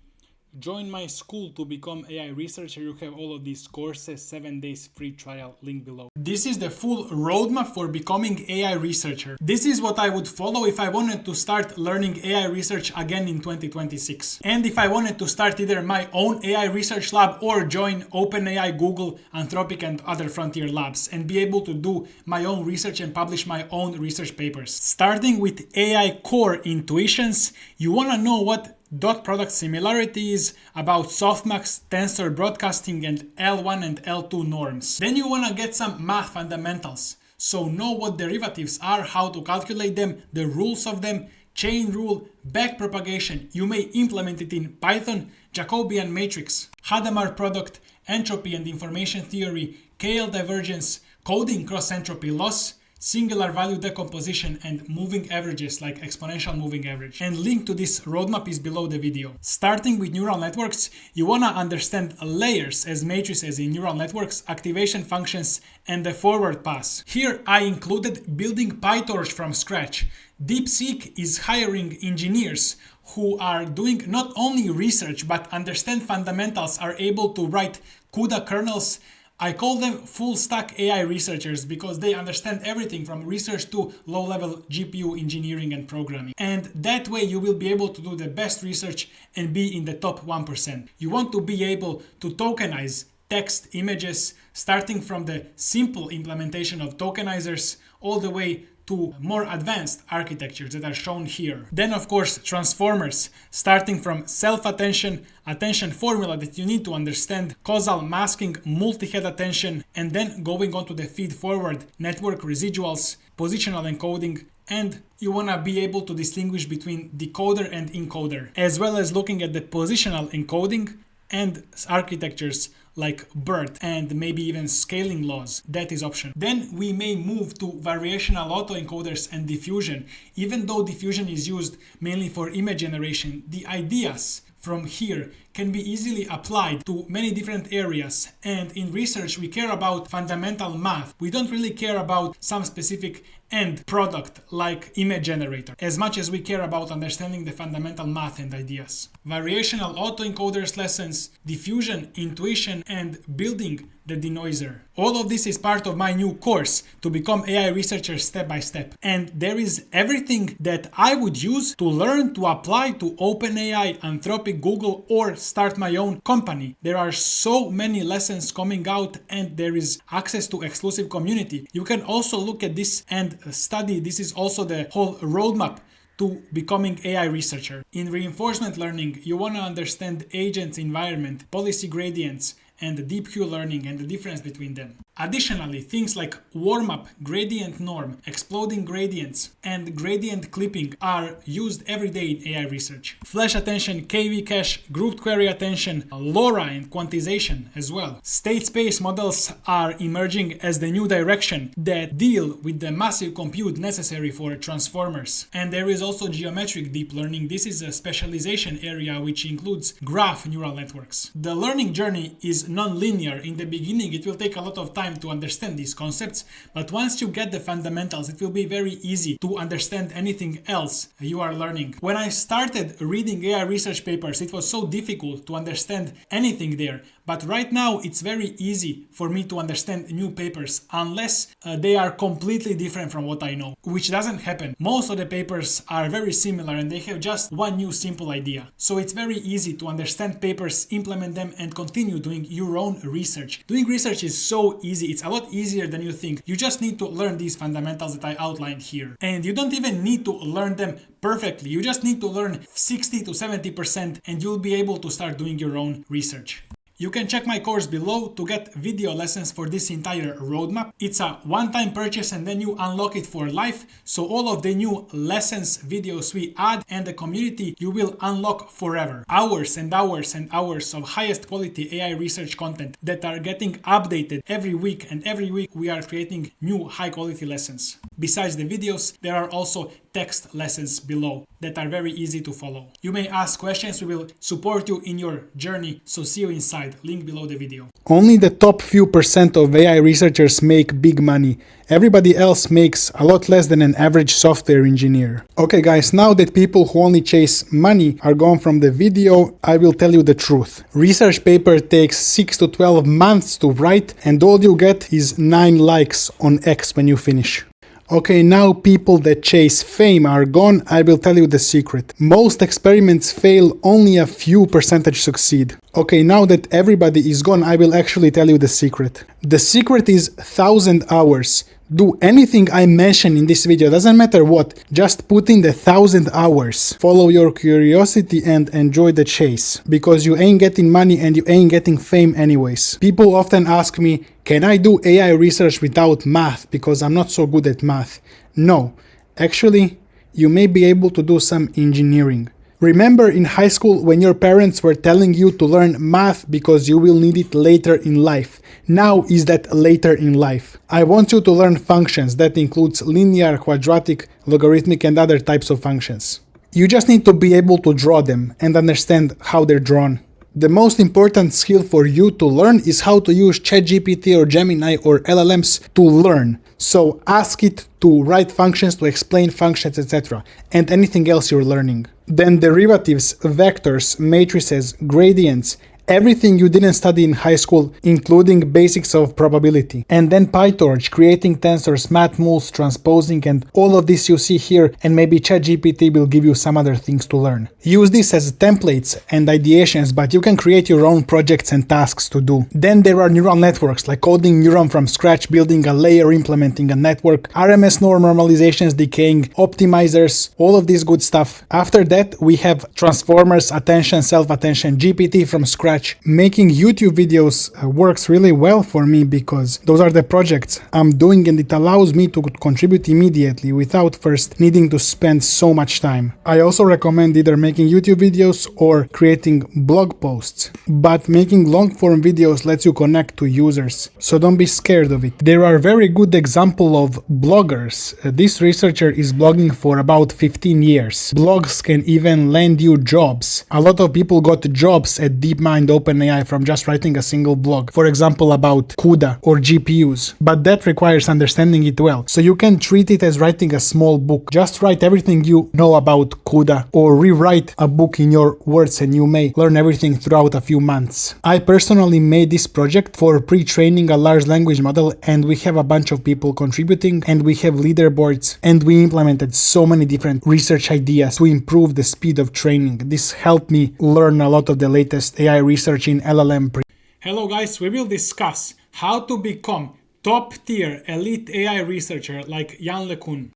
Join my school to become AI researcher. You have all of these courses, 7 days free trial, link below. This is the full roadmap for becoming AI researcher. This is what I would follow if I wanted to start learning AI research again in 2026. And if I wanted to start either my own AI research lab or join OpenAI, Google, Anthropic and other frontier labs and be able to do my own research and publish my own research papers. Starting with AI core intuitions, you want to know what dot product similarities, about softmax, tensor broadcasting, and L1 and L2 norms. Then you want to get some math fundamentals. So know what derivatives are, how to calculate them, the rules of them, chain rule, backpropagation. You may implement it in Python, Jacobian matrix, Hadamard product, entropy and information theory, KL divergence, coding cross-entropy loss, singular value decomposition, and moving averages like exponential moving average. And link to this roadmap is below the video. Starting with neural networks, you want to understand layers as matrices in neural networks, activation functions, and the forward pass. Here I included building PyTorch from scratch. Deepseek is hiring engineers who are doing not only research but understand fundamentals, are able to write CUDA kernels. I call them full stack AI researchers because they understand everything from research to low-level GPU engineering and programming. And that way you will be able to do the best research and be in the top 1%. You want to be able to tokenize text, images, starting from the simple implementation of tokenizers all the way to more advanced architectures that are shown here. Then of course transformers, starting from self-attention, attention formula that you need to understand, causal masking, multi-head attention, and then going on to the feed-forward network residuals, positional encoding, and you want to be able to distinguish between decoder and encoder, as well as looking at the positional encoding and architectures like BERT and maybe even scaling laws. That is optional. Then we may move to variational autoencoders and diffusion. Even though diffusion is used mainly for image generation, the ideas from here can be easily applied to many different areas. And in research, we care about fundamental math. We don't really care about some specific end product like image generator, as much as we care about understanding the fundamental math and ideas. Variational autoencoders lessons, diffusion, intuition, and building the denoiser. All of this is part of my new course to become AI researcher step by step. And there is everything that I would use to learn to apply to OpenAI, Anthropic, Google, or start my own company. There are so many lessons coming out and there is access to exclusive community. You can also look at this and study. This is also the whole roadmap to becoming AI researcher. In reinforcement learning, you want to understand agents, environment, policy gradients, and deep Q learning and the difference between them. Additionally, things like warm-up, gradient norm, exploding gradients, and gradient clipping are used every day in AI research. Flash attention, KV cache, grouped query attention, LoRa and quantization as well. State space models are emerging as the new direction that deal with the massive compute necessary for transformers. And there is also geometric deep learning. This is a specialization area which includes graph neural networks. The learning journey is non-linear. In the beginning, it will take a lot of time time to understand these concepts, but once you get the fundamentals, it will be very easy to understand anything else you are learning. When I started reading AI research papers, it was so difficult to understand anything there, but right now it's very easy for me to understand new papers unless they are completely different from what I know, which doesn't happen. Most of the papers are very similar and they have just one new simple idea. So it's very easy to understand papers, implement them, and continue doing your own research. Doing research is so easy. It's a lot easier than you think. You just need to learn these fundamentals that I outlined here. And you don't even need to learn them perfectly. You just need to learn 60 to 70% and you'll be able to start doing your own research. You can check my course below to get video lessons for this entire roadmap. It's a one-time purchase and then you unlock it for life. So all of the new lessons, videos we add, and the community you will unlock forever. Hours and hours and hours of highest quality AI research content that are getting updated every week, and every week we are creating new high quality lessons. Besides the videos, there are also text lessons below that are very easy to follow. You may ask questions, we will support you in your journey, so see you inside, link below the video. Only the top few percent of AI researchers make big money. Everybody else makes a lot less than an average software engineer. Okay guys, now that people who only chase money are gone from the video, I will tell you the truth. Research paper takes 6 to 12 months to write and all you get is 9 likes on X when you finish. Okay, now people that chase fame are gone, I will tell you the secret. Most experiments fail, only a few percentage succeed. Okay, now that everybody is gone, I will actually tell you the secret. The secret is 1,000 hours. Do anything I mention in this video, doesn't matter what, just put in the 1,000 hours. Follow your curiosity and enjoy the chase, because you ain't getting money and you ain't getting fame anyways. People often ask me, can I do AI research without math because I'm not so good at math? No, actually, you may be able to do some engineering. Remember in high school when your parents were telling you to learn math because you will need it later in life. Now is that later in life. I want you to learn functions. That includes linear, quadratic, logarithmic, and other types of functions. You just need to be able to draw them and understand how they're drawn. The most important skill for you to learn is how to use ChatGPT or Gemini or LLMs to learn. So ask it to write functions, to explain functions, etc. and anything else you're learning. Then derivatives, vectors, matrices, gradients, everything you didn't study in high school, including basics of probability. And then PyTorch, creating tensors, matmulls, transposing, and all of this you see here, and maybe ChatGPT will give you some other things to learn. Use this as templates and ideations, but you can create your own projects and tasks to do. Then there are neural networks, like coding neuron from scratch, building a layer, implementing a network, RMS normalizations, decaying, optimizers, all of this good stuff. After that, we have transformers, attention, self-attention, GPT from scratch. Making YouTube videos works really well for me because those are the projects I'm doing and it allows me to contribute immediately without first needing to spend so much time. I also recommend either making YouTube videos or creating blog posts, but making long form videos lets you connect to users, so don't be scared of it. There are very good examples of bloggers. This researcher is blogging for about 15 years. Blogs can even land you jobs. A lot of people got jobs at DeepMind OpenAI from just writing a single blog, for example about CUDA or GPUs, but that requires understanding it well. So you can treat it as writing a small book. Just write everything you know about CUDA or rewrite a book in your words and you may learn everything throughout a few months. I personally made this project for pre-training a large language model and we have a bunch of people contributing and we have leaderboards and we implemented so many different research ideas to improve the speed of training. This helped me learn a lot of the latest AI research in LLM. Hello guys, we will discuss how to become top tier elite AI researcher like Yann LeCun.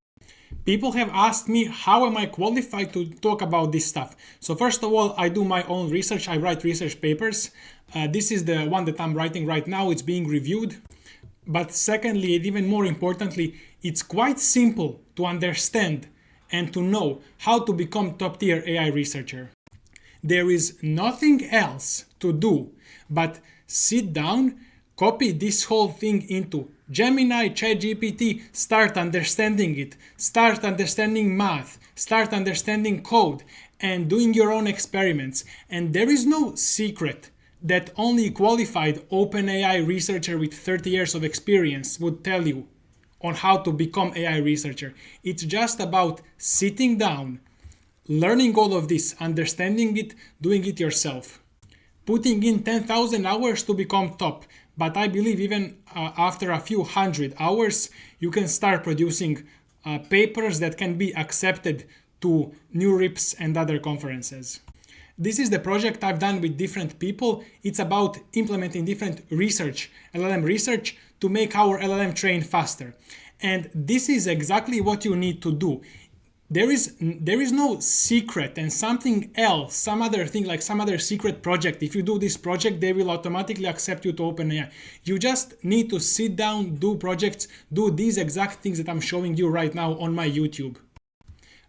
People have asked me how am I qualified to talk about this stuff. So first of all, I do my own research. I write research papers. This is the one that I'm writing right now. It's being reviewed. But secondly, and even more importantly, it's quite simple to understand and to know how to become top tier AI researcher. There is nothing else to do but sit down, copy this whole thing into Gemini, ChatGPT, start understanding it, start understanding math, start understanding code, and doing your own experiments. And there is no secret. that only qualified OpenAI researcher with 30 years of experience would tell you on how to become AI researcher. It's just about sitting down, learning all of this, understanding it, doing it yourself. Putting in 10,000 hours to become top. But I believe even after a few hundred hours, you can start producing papers that can be accepted to new RIPs and other conferences. This is the project I've done with different people. It's about implementing different research, LLM research, to make our LLM train faster. And this is exactly what you need to do. There is no secret and something else, some other thing, like some other secret project. If you do this project, they will automatically accept you to OpenAI. You just need to sit down, do projects, do these exact things that I'm showing you right now on my YouTube.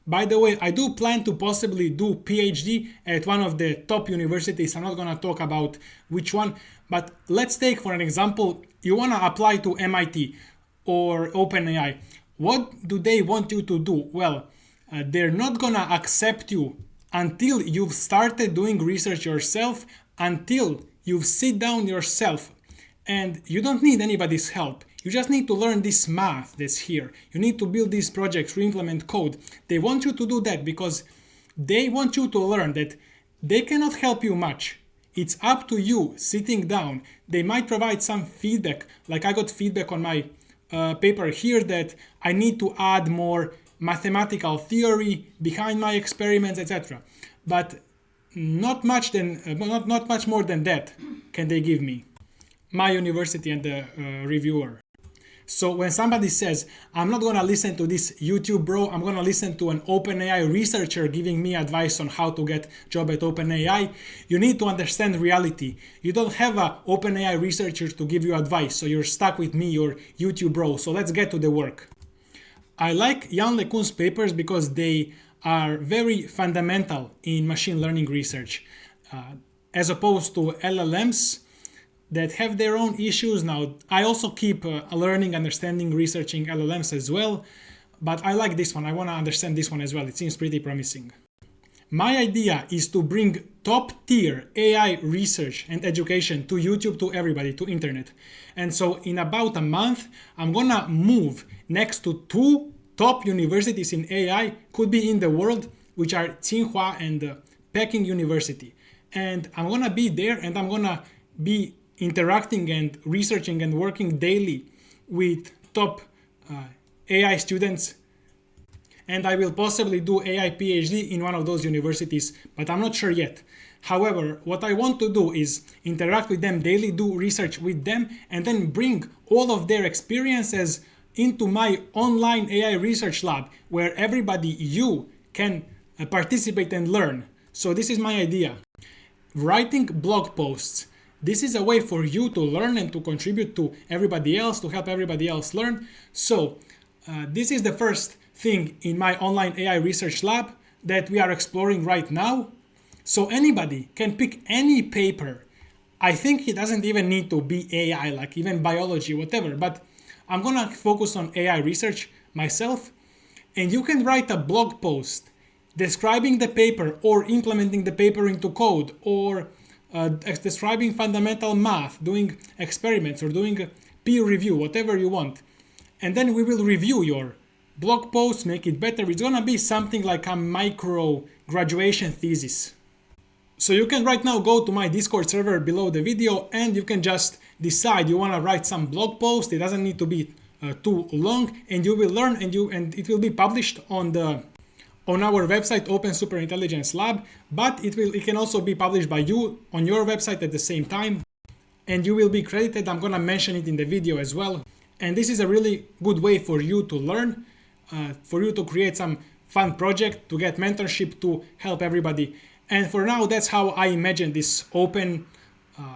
By the way, I do plan to possibly do PhD at one of the top universities. I'm not going to talk about which one, but let's take for an example, you want to apply to MIT or OpenAI. What do they want you to do? Well, they're not going to accept you until you've started doing research yourself, until you've sit down yourself. And you don't need anybody's help. You just need to learn this math that's here. You need to build these projects, re-implement code. They want you to do that because they want you to learn that they cannot help you much. It's up to you sitting down. They might provide some feedback. Like I got feedback on my paper here that I need to add more mathematical theory behind my experiments, etc. But not much more than that can they give me, my university and the reviewer. So when somebody says, I'm not going to listen to this YouTube bro, I'm going to listen to an OpenAI researcher giving me advice on how to get job at OpenAI, you need to understand reality. You don't have an OpenAI researcher to give you advice, so you're stuck with me, your YouTube bro. So let's get to the work. I like Yann LeCun's papers because they are very fundamental in machine learning research, as opposed to LLMs that have their own issues. Now, I also keep learning, understanding, researching LLMs as well, but I like this one. I want to understand this one as well. It seems pretty promising. My idea is to bring top-tier AI research and education to YouTube, to everybody, to internet. And so in about a month, I'm gonna move next to two top universities in AI, could be in the world, which are Tsinghua and Peking University. And I'm gonna be there and I'm gonna be interacting and researching and working daily with top AI students, and I will possibly do AI PhD in one of those universities, but I'm not sure yet. However, what I want to do is interact with them daily, do research with them, and then bring all of their experiences into my online AI research lab, where everybody, you, can participate and learn. So this is my idea. Writing blog posts. This is a way for you to learn and to contribute to everybody else, to help everybody else learn. So this is the first thing in my online AI research lab that we are exploring right now. So anybody can pick any paper. I think it doesn't even need to be AI, like even biology, whatever, but I'm gonna focus on AI research myself. And you can write a blog post describing the paper or implementing the paper into code, or describing fundamental math, doing experiments or doing peer review, whatever you want. And then we will review your blog post, make it better. It's gonna be something like a micro graduation thesis. So you can right now go to my Discord server below the video and you can just decide you wanna write some blog post. It doesn't need to be too long, and you will learn and it will be published on our website, Open Superintelligence Lab, but it can also be published by you on your website at the same time, and you will be credited. I'm gonna mention it in the video as well. And this is a really good way for you to learn, for you to create some fun project, to get mentorship, to help everybody. And for now, that's how I imagine this open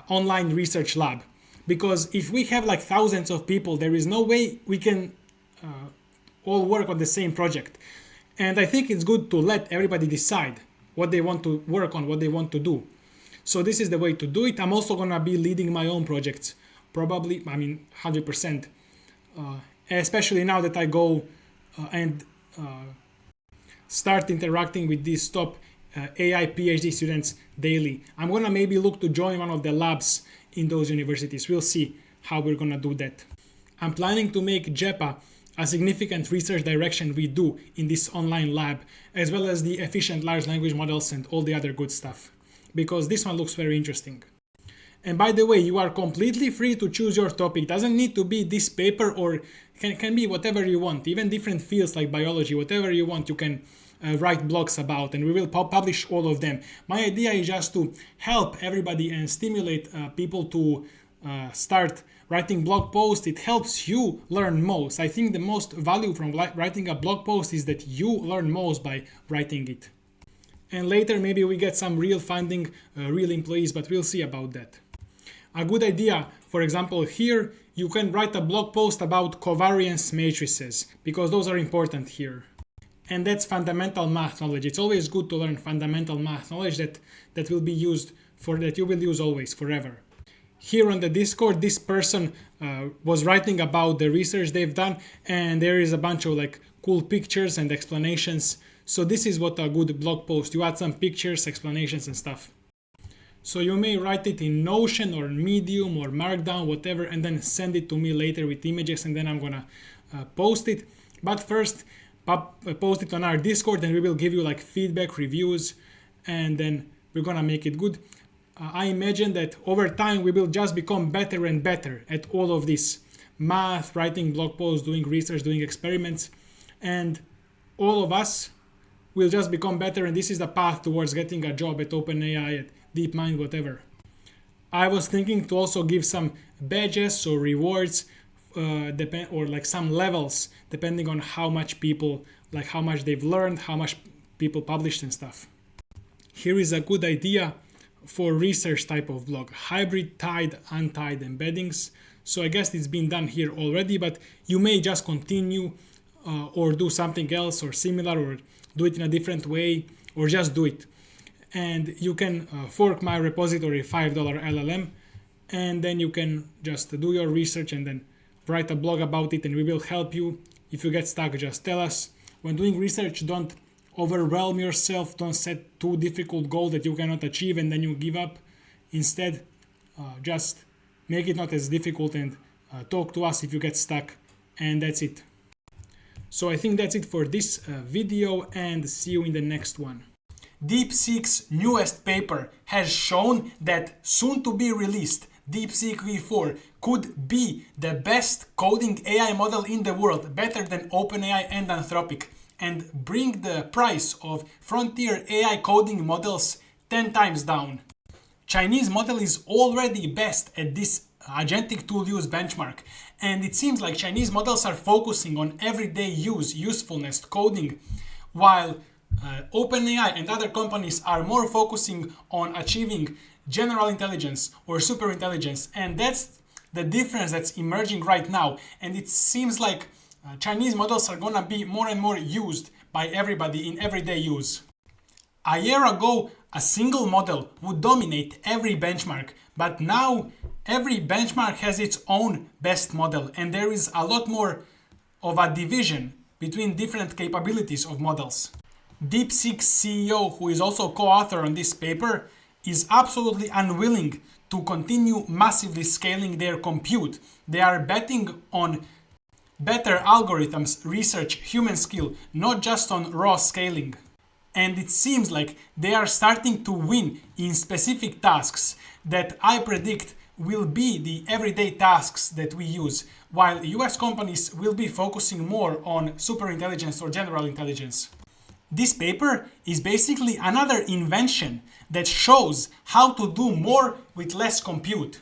online research lab. Because if we have like thousands of people, there is no way we can all work on the same project. And I think it's good to let everybody decide what they want to work on, what they want to do. So this is the way to do it. I'm also gonna be leading my own projects, probably, 100%. Especially now that I go and start interacting with these top AI PhD students daily. I'm gonna maybe look to join one of the labs in those universities. We'll see how we're gonna do that. I'm planning to make JEPA a significant research direction we do in this online lab, as well as the efficient large language models and all the other good stuff, because this one looks very interesting. And by the way, you are completely free to choose your topic. It doesn't need to be this paper, or can be whatever you want, even different fields like biology, whatever you want, you can write blogs about, and we will publish all of them. My idea is just to help everybody and stimulate people to start writing blog posts. It helps you learn most. I think the most value from writing a blog post is that you learn most by writing it. And later maybe we get some real funding, real employees, but we'll see about that. A good idea, for example, here you can write a blog post about covariance matrices, because those are important here. And that's fundamental math knowledge. It's always good to learn fundamental math knowledge that will be used that you will use always, forever. Here on the Discord, this person was writing about the research they've done, and there is a bunch of like cool pictures and explanations. So this is what a good blog post. You add some pictures, explanations and stuff. So you may write it in Notion or Medium or Markdown, whatever, and then send it to me later with images, and then I'm gonna post it. But first, post it on our Discord, and we will give you like feedback, reviews, and then we're gonna make it good. I imagine that over time we will just become better and better at all of this math, writing blog posts, doing research, doing experiments, and all of us will just become better, and this is the path towards getting a job at OpenAI, at DeepMind, whatever. I was thinking to also give some badges or rewards, or like some levels, depending on how much people, like how much they've learned, how much people published and stuff. Here is a good idea for research type of blog: hybrid tied, untied embeddings. So I guess it's been done here already, but you may just continue or do something else or similar, or do it in a different way, or just do it. And you can fork my repository $5 LLM, and then you can just do your research and then write a blog about it, and we will help you. If you get stuck, just tell us. When doing research, don't overwhelm yourself. Don't set too difficult goals that you cannot achieve and then you give up. Instead, just make it not as difficult, and talk to us if you get stuck, and that's it. So I think that's it for this video, and see you in the next one. Deepseek's newest paper has shown that soon to be released Deepseek V4 could be the best coding AI model in the world, better than OpenAI and Anthropic, and bring the price of frontier AI coding models 10 times down. Chinese model is already best at this agentic tool use benchmark, and it seems like Chinese models are focusing on everyday use, usefulness, coding, while OpenAI and other companies are more focusing on achieving general intelligence or super intelligence, and that's the difference that's emerging right now. And it seems like Chinese models are gonna be more and more used by everybody in everyday use. A year ago, a single model would dominate every benchmark, but now every benchmark has its own best model, and there is a lot more of a division between different capabilities of models. Deepseek's CEO, who is also co-author on this paper, is absolutely unwilling to continue massively scaling their compute. They are betting on better algorithms, research, human skill, not just on raw scaling. And it seems like they are starting to win in specific tasks that I predict will be the everyday tasks that we use, while US companies will be focusing more on superintelligence or general intelligence. This paper is basically another invention that shows how to do more with less compute.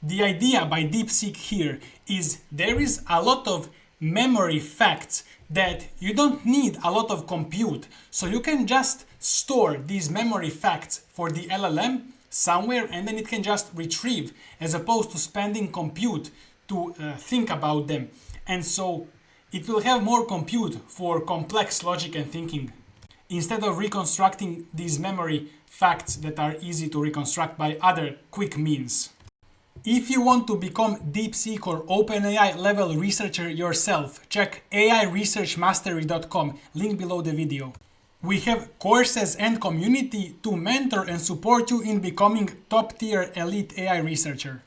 The idea by Deepseek here is there is a lot of memory facts that you don't need a lot of compute, so you can just store these memory facts for the LLM somewhere, and then it can just retrieve, as opposed to spending compute to think about them. And so it will have more compute for complex logic and thinking, instead of reconstructing these memory facts that are easy to reconstruct by other quick means. If you want to become Deepseek or OpenAI level researcher yourself, check airesearchmastery.com, link below the video. We have courses and community to mentor and support you in becoming top-tier elite AI researcher.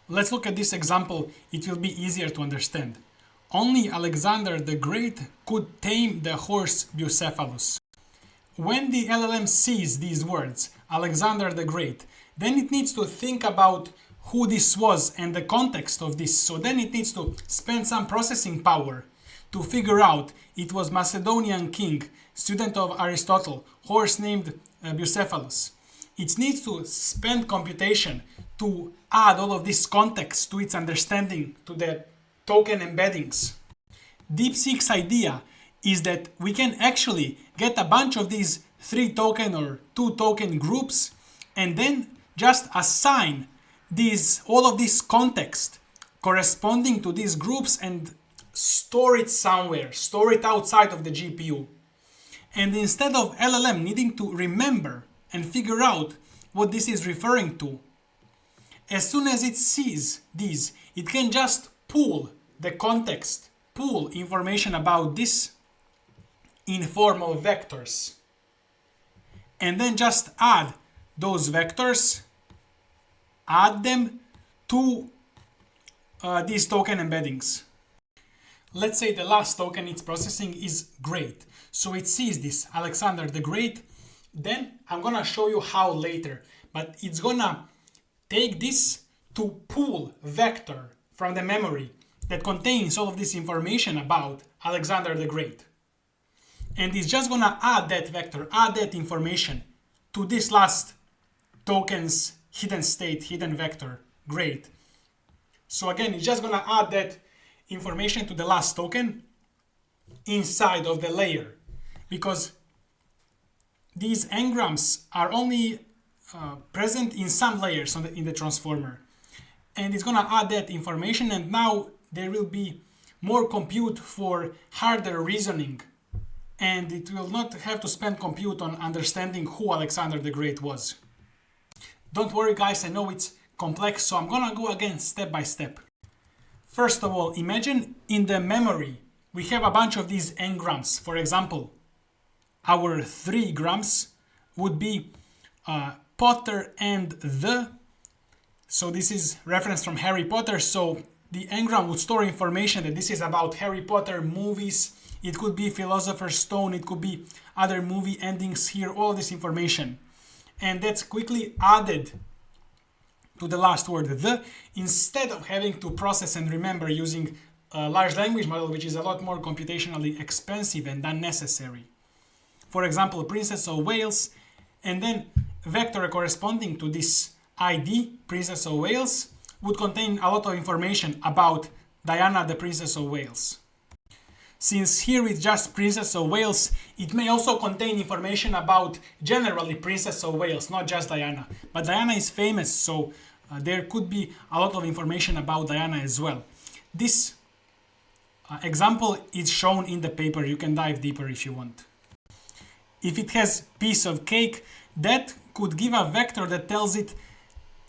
Let's look at this example, it will be easier to understand. Only Alexander the Great could tame the horse Bucephalus. When the LLM sees these words, Alexander the Great, then it needs to think about who this was and the context of this. So then it needs to spend some processing power to figure out it was Macedonian king, student of Aristotle, horse named Bucephalus. It needs to spend computation to add all of this context to its understanding, to the token embeddings. Deepseek's idea is that we can actually get a bunch of these 3 token or 2 token groups and then just assign all of this context corresponding to these groups and store it somewhere, store it outside of the GPU. And instead of LLM needing to remember and figure out what this is referring to, as soon as it sees these, it can just pull the context, pull information about this in form of vectors, and then just add those vectors, add them to these token embeddings. Let's say the last token it's processing is great. So it sees this, Alexander the Great. Then I'm gonna show you how later, but it's gonna take this to pull vector from the memory that contains all of this information about Alexander the Great. And it's just gonna add that vector, add that information to this last token's hidden state, hidden vector, great. So again, it's just gonna add that information to the last token inside of the layer, because these engrams are only present in some layers in the transformer. And it's gonna add that information, and now there will be more compute for harder reasoning, and it will not have to spend compute on understanding who Alexander the Great was. Don't worry guys, I know it's complex, so I'm gonna go again step by step. First of all, imagine in the memory we have a bunch of these engrams. For example, our 3 grams would be Potter and the. So this is reference from Harry Potter, so the engram would store information that this is about Harry Potter movies. It could be Philosopher's Stone, it could be other movie endings here, all this information. And that's quickly added to the last word, the, instead of having to process and remember using a large language model, which is a lot more computationally expensive and unnecessary. For example, Princess of Wales, and then vector corresponding to this ID, Princess of Wales, would contain a lot of information about Diana, the Princess of Wales. Since here it's just Princess of Wales, it may also contain information about generally Princess of Wales, not just Diana. But Diana is famous, so there could be a lot of information about Diana as well. This example is shown in the paper, you can dive deeper if you want. If it has piece of cake, that could give a vector that tells it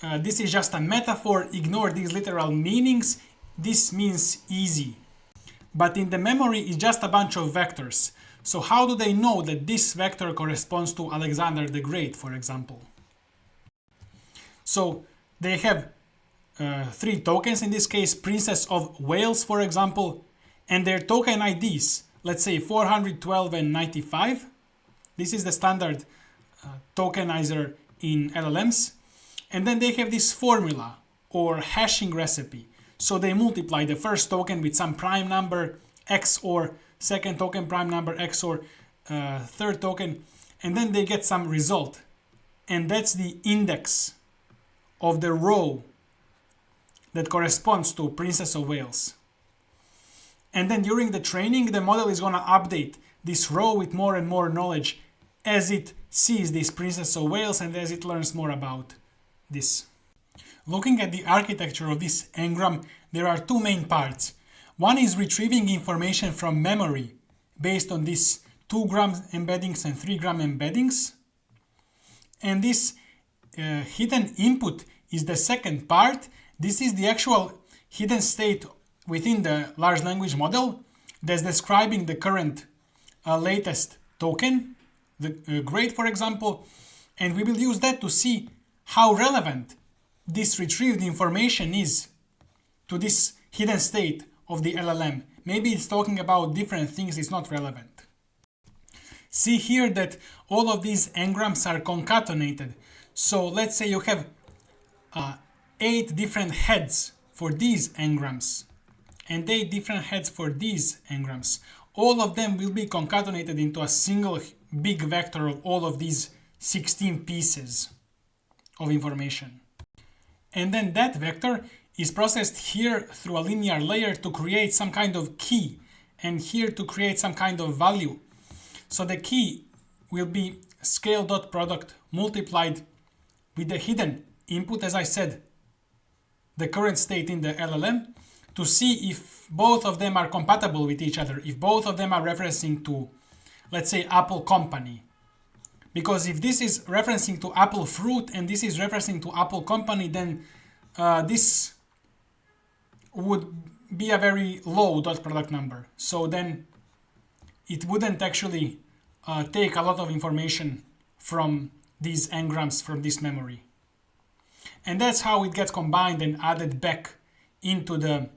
this is just a metaphor, ignore these literal meanings, this means easy. But in the memory it's just a bunch of vectors. So how do they know that this vector corresponds to Alexander the Great, for example? So they have 3 tokens, in this case Princess of Wales, for example, and their token IDs, let's say 412 and 95. This is the standard tokenizer in LLMs. And then they have this formula or hashing recipe. So they multiply the first token with some prime number XOR second token prime number XOR third token, and then they get some result. And that's the index of the row that corresponds to Princess of Wales. And then during the training, the model is going to update this row with more and more knowledge as it sees this Princess of Wales and as it learns more about this. Looking at the architecture of this engram, there are 2 main parts. One is retrieving information from memory based on these 2 gram embeddings and 3 gram embeddings. And this hidden input is the second part. This is the actual hidden state within the large language model that's describing the current latest token the grade, for example, and we will use that to see how relevant this retrieved information is to this hidden state of the LLM. Maybe it's talking about different things, it's not relevant. See here that all of these engrams are concatenated. So let's say you have 8 different heads for these engrams and 8 different heads for these engrams. All of them will be concatenated into a single big vector of all of these 16 pieces of information. And then that vector is processed here through a linear layer to create some kind of key, and here to create some kind of value. So the key will be scale.product multiplied with the hidden input, as I said, the current state in the LLM, to see if both of them are compatible with each other, if both of them are referencing to, let's say, Apple company. Because if this is referencing to Apple fruit and this is referencing to Apple company, then this would be a very low dot product number. So then it wouldn't actually take a lot of information from these engrams, from this memory. And that's how it gets combined and added back into the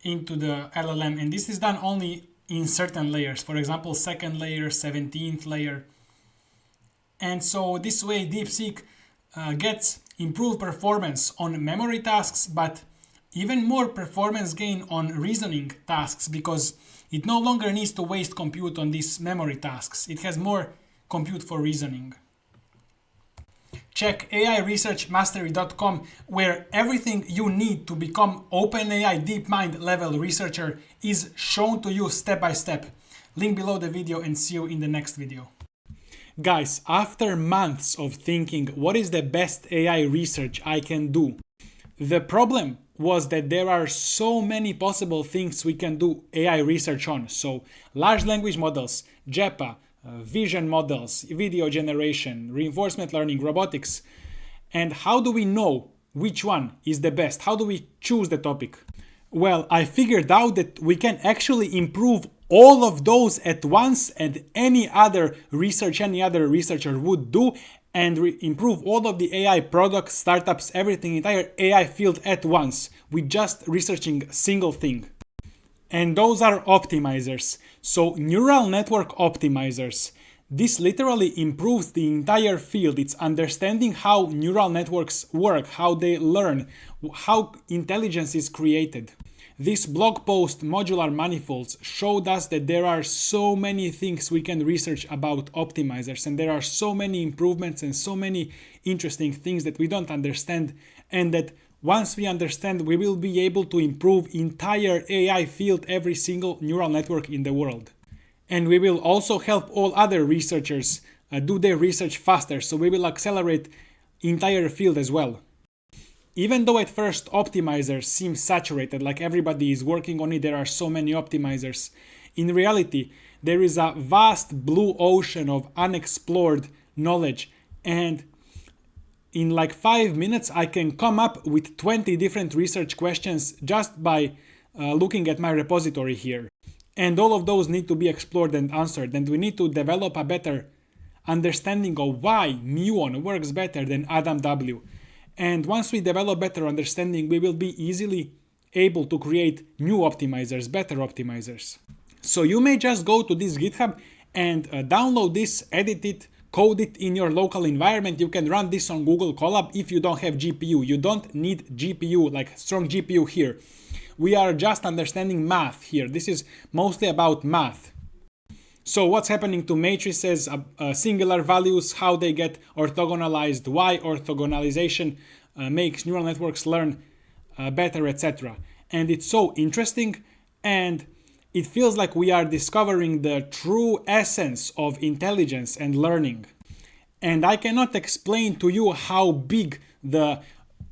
LLM. And this is done only in certain layers. For example, second layer, 17th layer. And so this way DeepSeek gets improved performance on memory tasks, but even more performance gain on reasoning tasks, because it no longer needs to waste compute on these memory tasks. It has more compute for reasoning. Check airesearchmastery.com, where everything you need to become OpenAI DeepMind level researcher is shown to you step by step. Link below the video, and see you in the next video. Guys, after months of thinking what is the best AI research I can do, the problem was that there are so many possible things we can do AI research on. So large language models, JEPA, vision models, video generation, reinforcement learning, robotics. And how do we know which one is the best? How do we choose the topic? Well, I figured out that we can actually improve all of those at once, and any other researcher would do, and improve all of the AI products, startups, everything, entire AI field at once with just researching a single thing. And those are optimizers. So neural network optimizers. This literally improves the entire field. It's understanding how neural networks work, how they learn, how intelligence is created. This blog post, Modular Manifolds, showed us that there are so many things we can research about optimizers, and there are so many improvements and so many interesting things that we don't understand, and that once we understand, we will be able to improve entire AI field, every single neural network in the world. And we will also help all other researchers do their research faster, so we will accelerate entire field as well. Even though at first optimizers seem saturated, like everybody is working on it, there are so many optimizers. In reality, there is a vast blue ocean of unexplored knowledge, and in like 5 minutes I can come up with 20 different research questions just by looking at my repository here. And all of those need to be explored and answered, and we need to develop a better understanding of why Muon works better than AdamW. And once we develop better understanding, we will be easily able to create new optimizers, better optimizers. So you may just go to this GitHub and download this, edit it, code it in your local environment. You can run this on Google Colab if you don't have GPU. You don't need GPU, like strong GPU here. We are just understanding math here. This is mostly about math. So what's happening to matrices, singular values, how they get orthogonalized, why orthogonalization makes neural networks learn better, etc. And it's so interesting, and it feels like we are discovering the true essence of intelligence and learning. And I cannot explain to you how big the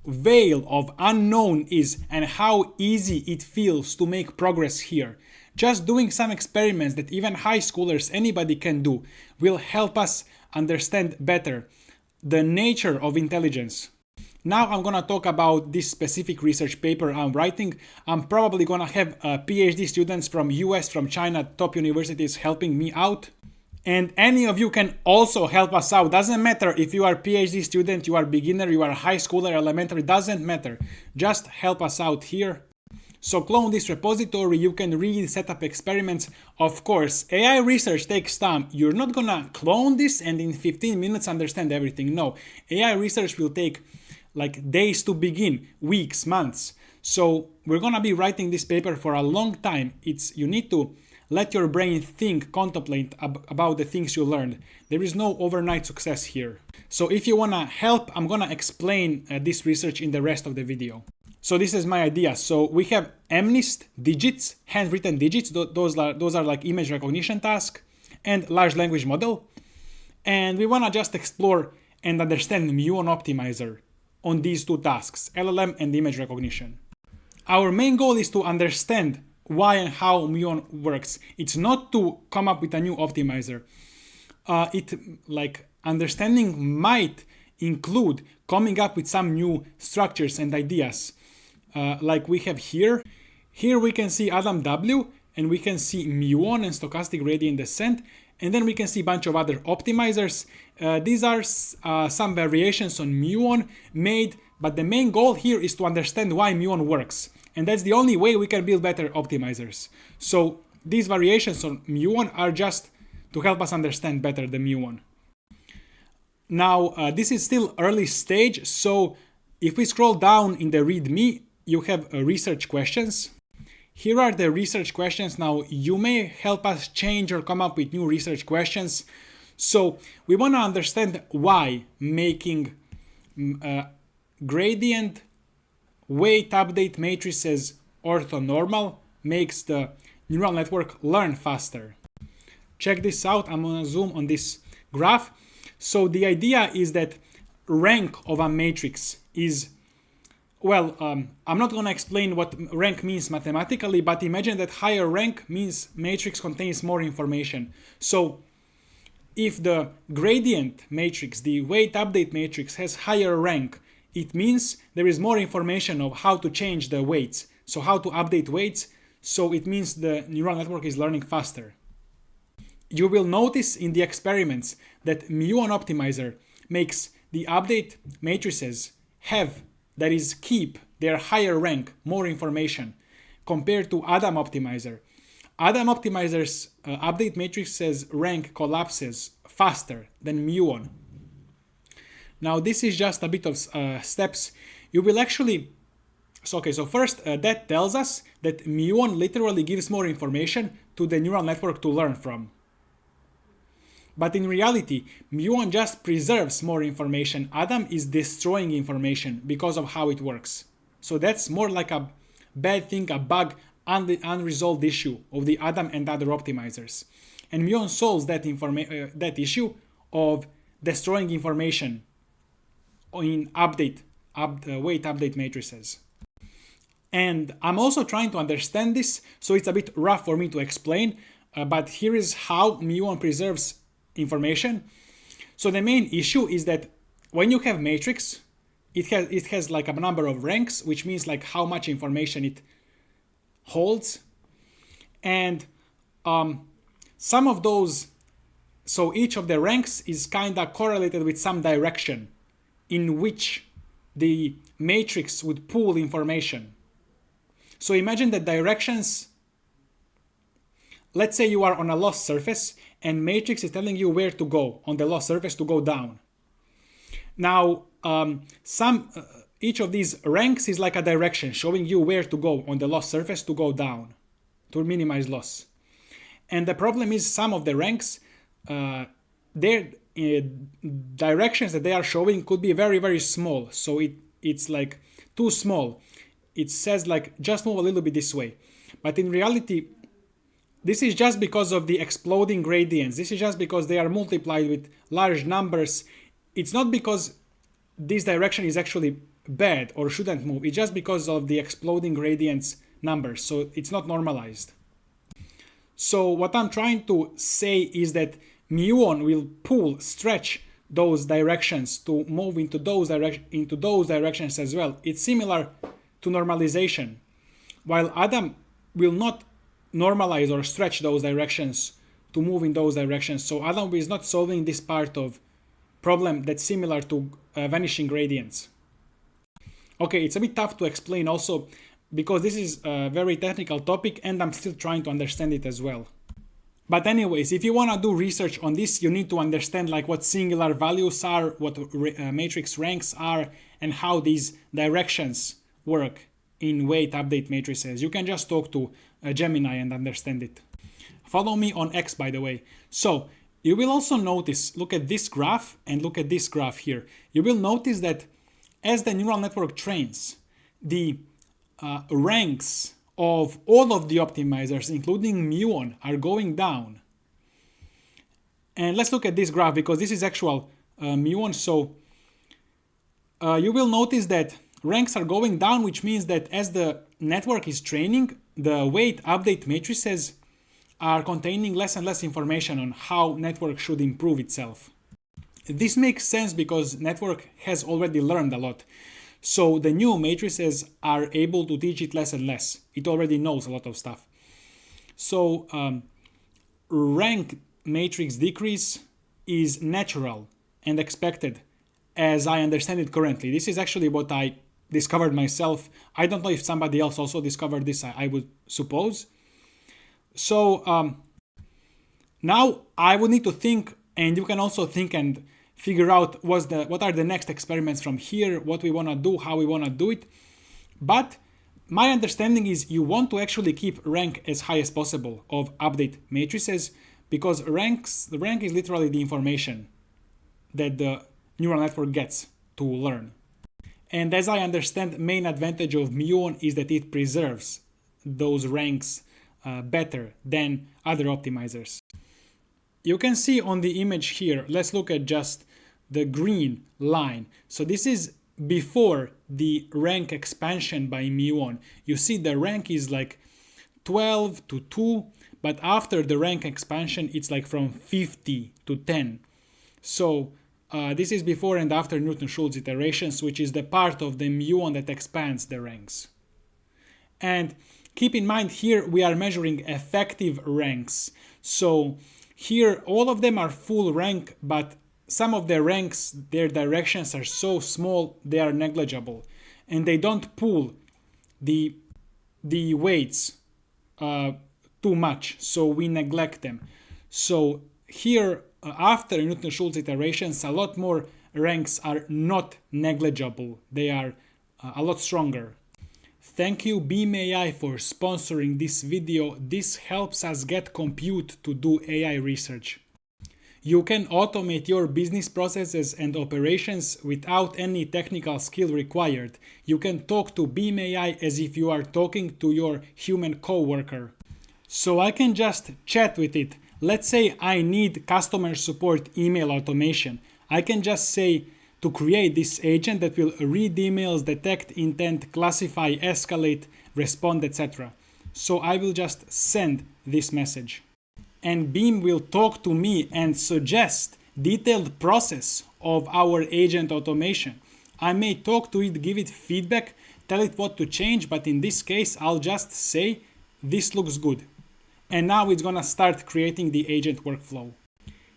veil of unknown is and how easy it feels to make progress here. Just doing some experiments that even high schoolers, anybody can do, will help us understand better the nature of intelligence. Now I'm gonna talk about this specific research paper I'm writing. I'm probably gonna have PhD students from US, from China, top universities helping me out. And any of you can also help us out. Doesn't matter if you are a PhD student, you are a beginner, you are a high schooler, elementary, doesn't matter. Just help us out here. So clone this repository, you can read, set up experiments. Of course, AI research takes time. You're not gonna clone this and in 15 minutes understand everything. No, AI research will take like days to begin, weeks, months. So we're gonna be writing this paper for a long time. You need to let your brain think, contemplate about the things you learned. There is no overnight success here. So if you wanna help, I'm gonna explain this research in the rest of the video. So this is my idea. So we have MNIST digits, handwritten digits. Those are like image recognition task and large language model. And we wanna just explore and understand Muon optimizer on these two tasks, LLM and image recognition. Our main goal is to understand why and how Muon works. It's not to come up with a new optimizer. Understanding might include coming up with some new structures and ideas. Like we have here. Here we can see Adam W, and we can see Muon and stochastic gradient descent, and then we can see a bunch of other optimizers. These are some variations on Muon made, but the main goal here is to understand why Muon works. And that's the only way we can build better optimizers. So these variations on Muon are just to help us understand better the Muon. Now, this is still early stage, so if we scroll down in the README, you have research questions. Here are the research questions. Now, you may help us change or come up with new research questions. So we want to understand why making gradient weight update matrices orthonormal makes the neural network learn faster. Check this out. I'm going to zoom on this graph. So the idea is that rank of a matrix is, well, I'm not going to explain what rank means mathematically, but imagine that higher rank means matrix contains more information. So if the gradient matrix, the weight update matrix, has higher rank, it means there is more information of how to change the weights. So how to update weights. So it means the neural network is learning faster. You will notice in the experiments that Muon optimizer makes the update matrices keep their higher rank, more information, compared to Adam optimizer. Adam optimizer's update matrices rank collapses faster than Muon. Now this is just a bit of steps. You will actually, so first that tells us that Muon literally gives more information to the neural network to learn from. But in reality, Muon just preserves more information. Adam is destroying information because of how it works. So that's more like a bad thing, a bug, unresolved issue of the Adam and other optimizers. And Muon solves that issue of destroying information in weight update matrices. And I'm also trying to understand this, so it's a bit rough for me to explain, but here is how Muon preserves information. So the main issue is that when you have matrix, it has like a number of ranks, which means like how much information it holds. And some of those, so each of the ranks is kind of correlated with some direction in which the matrix would pull information. So imagine the directions. Let's say you are on a lost surface and matrix is telling you where to go on the lost surface to go down. Now, each of these ranks is like a direction showing you where to go on the lost surface to go down to minimize loss. And the problem is some of the ranks, their directions that they are showing could be very, very small. So it's like too small. It says like just move a little bit this way. But in reality, this is just because of the exploding gradients. This is just because they are multiplied with large numbers. It's not because this direction is actually bad or shouldn't move. It's just because of the exploding gradients numbers. So it's not normalized. So what I'm trying to say is that Muon will stretch those directions to move into those directions as well. It's similar to normalization. While Adam will not normalize or stretch those directions to move in those directions. So Adobe is not solving this part of problem that's similar to vanishing gradients. Okay, it's a bit tough to explain also because this is a very technical topic and I'm still trying to understand it as well. But anyways, if you want to do research on this, you need to understand like what singular values are, what matrix ranks are, and how these directions work in weight update matrices. You can just talk to Gemini and understand it. Follow me on X, by the way. So you will also notice, look at this graph and look at this graph here. You will notice that as the neural network trains, the ranks of all of the optimizers, including Muon, are going down. And let's look at this graph because this is actual Muon. So you will notice that ranks are going down, which means that as the network is training, the weight update matrices are containing less and less information on how network should improve itself. This makes sense because network has already learned a lot. So the new matrices are able to teach it less and less. It already knows a lot of stuff. So rank matrix decrease is natural and expected as I understand it currently. This is actually what I discovered myself. I don't know if somebody else also discovered this, I would suppose. So now I would need to think, and you can also think and figure out what are the next experiments from here, what we want to do, how we want to do it. But my understanding is you want to actually keep rank as high as possible of update matrices because the rank is literally the information that the neural network gets to learn. And as I understand, main advantage of Muon is that it preserves those ranks better than other optimizers. You can see on the image here, let's look at just the green line. So this is before the rank expansion by Muon. You see the rank is like 12 to 2, but after the rank expansion, it's like from 50 to 10. So this is before and after Newton-Schultz iterations, which is the part of the Muon that expands the ranks. And keep in mind here, we are measuring effective ranks. So here, all of them are full rank, but some of the ranks, their directions are so small, they are negligible. And they don't pull the weights too much, so we neglect them. So here, after Newton-Schultz iterations, a lot more ranks are not negligible. They are a lot stronger. Thank you Beam AI for sponsoring this video. This helps us get compute to do AI research. You can automate your business processes and operations without any technical skill required. You can talk to Beam AI as if you are talking to your human coworker. So I can just chat with it. Let's say I need customer support email automation. I can just say to create this agent that will read emails, detect intent, classify, escalate, respond, etc. So I will just send this message. And Beam will talk to me and suggest detailed process of our agent automation. I may talk to it, give it feedback, tell it what to change, but in this case, I'll just say, this looks good. And now it's gonna start creating the agent workflow.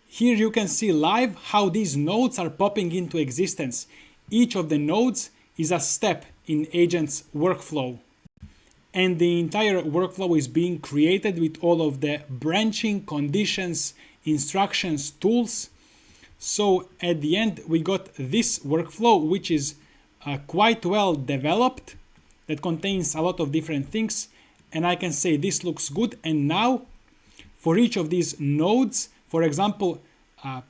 Here you can see live how these nodes are popping into existence. Each of the nodes is a step in agent's workflow. And the entire workflow is being created with all of the branching, conditions, instructions, tools. So at the end, we got this workflow, which is quite well developed, that contains a lot of different things. And I can say this looks good. And now for each of these nodes, for example,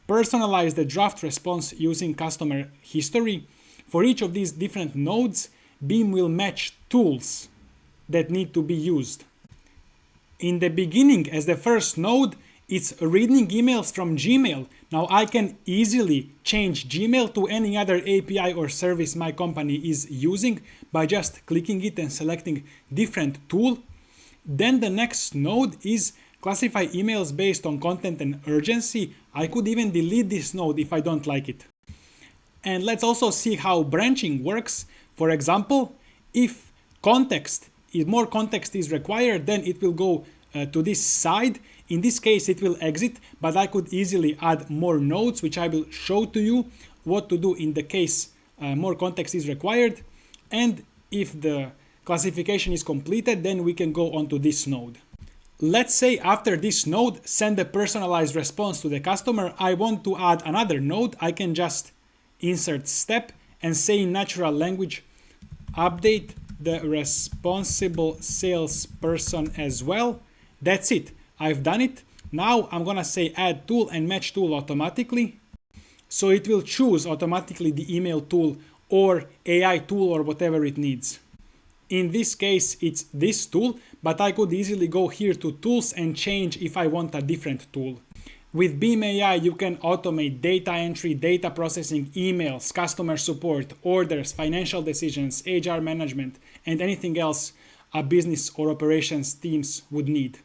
personalize the draft response using customer history. For each of these different nodes, Beam will match tools that need to be used. In the beginning, as the first node, it's reading emails from Gmail. Now I can easily change Gmail to any other API or service my company is using by just clicking it and selecting different tool. Then the next node is classify emails based on content and urgency. I could even delete this node if I don't like it. And let's also see how branching works. For example, if more context is required, then it will go to this side. In this case, it will exit, but I could easily add more nodes, which I will show to you what to do in the case more context is required. And if the classification is completed, then we can go on to this node. Let's say after this node, send a personalized response to the customer. I want to add another node. I can just insert step and say in natural language, update the responsible salesperson as well. That's it. I've done it. Now I'm gonna say add tool and match tool automatically. So it will choose automatically the email tool or AI tool or whatever it needs. In this case, it's this tool, but I could easily go here to tools and change if I want a different tool. With Beam AI, you can automate data entry, data processing, emails, customer support, orders, financial decisions, HR management, and anything else a business or operations teams would need.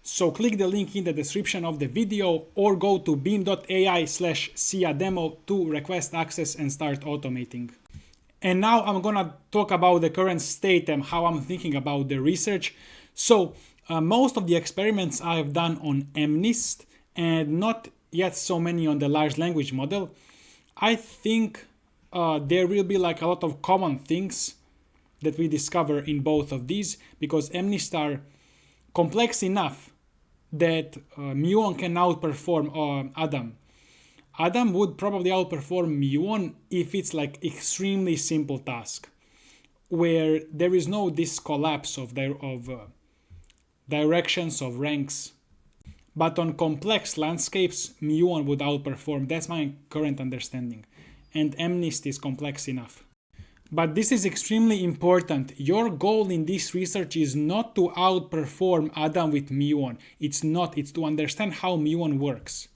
So click the link in the description of the video or go to beam.ai/sia-demo to request access and start automating. And now I'm gonna talk about the current state and how I'm thinking about the research. So most of the experiments I have done on MNIST and not yet so many on the large language model. I think there will be like a lot of common things that we discover in both of these, because MNIST are complex enough that Muon can outperform Adam. Adam would probably outperform Muon if it's like extremely simple task, where there is no this collapse of directions of ranks. But on complex landscapes, Muon would outperform. That's my current understanding. And MNIST is complex enough. But this is extremely important. Your goal in this research is not to outperform Adam with Muon. It's not. It's to understand how Muon works.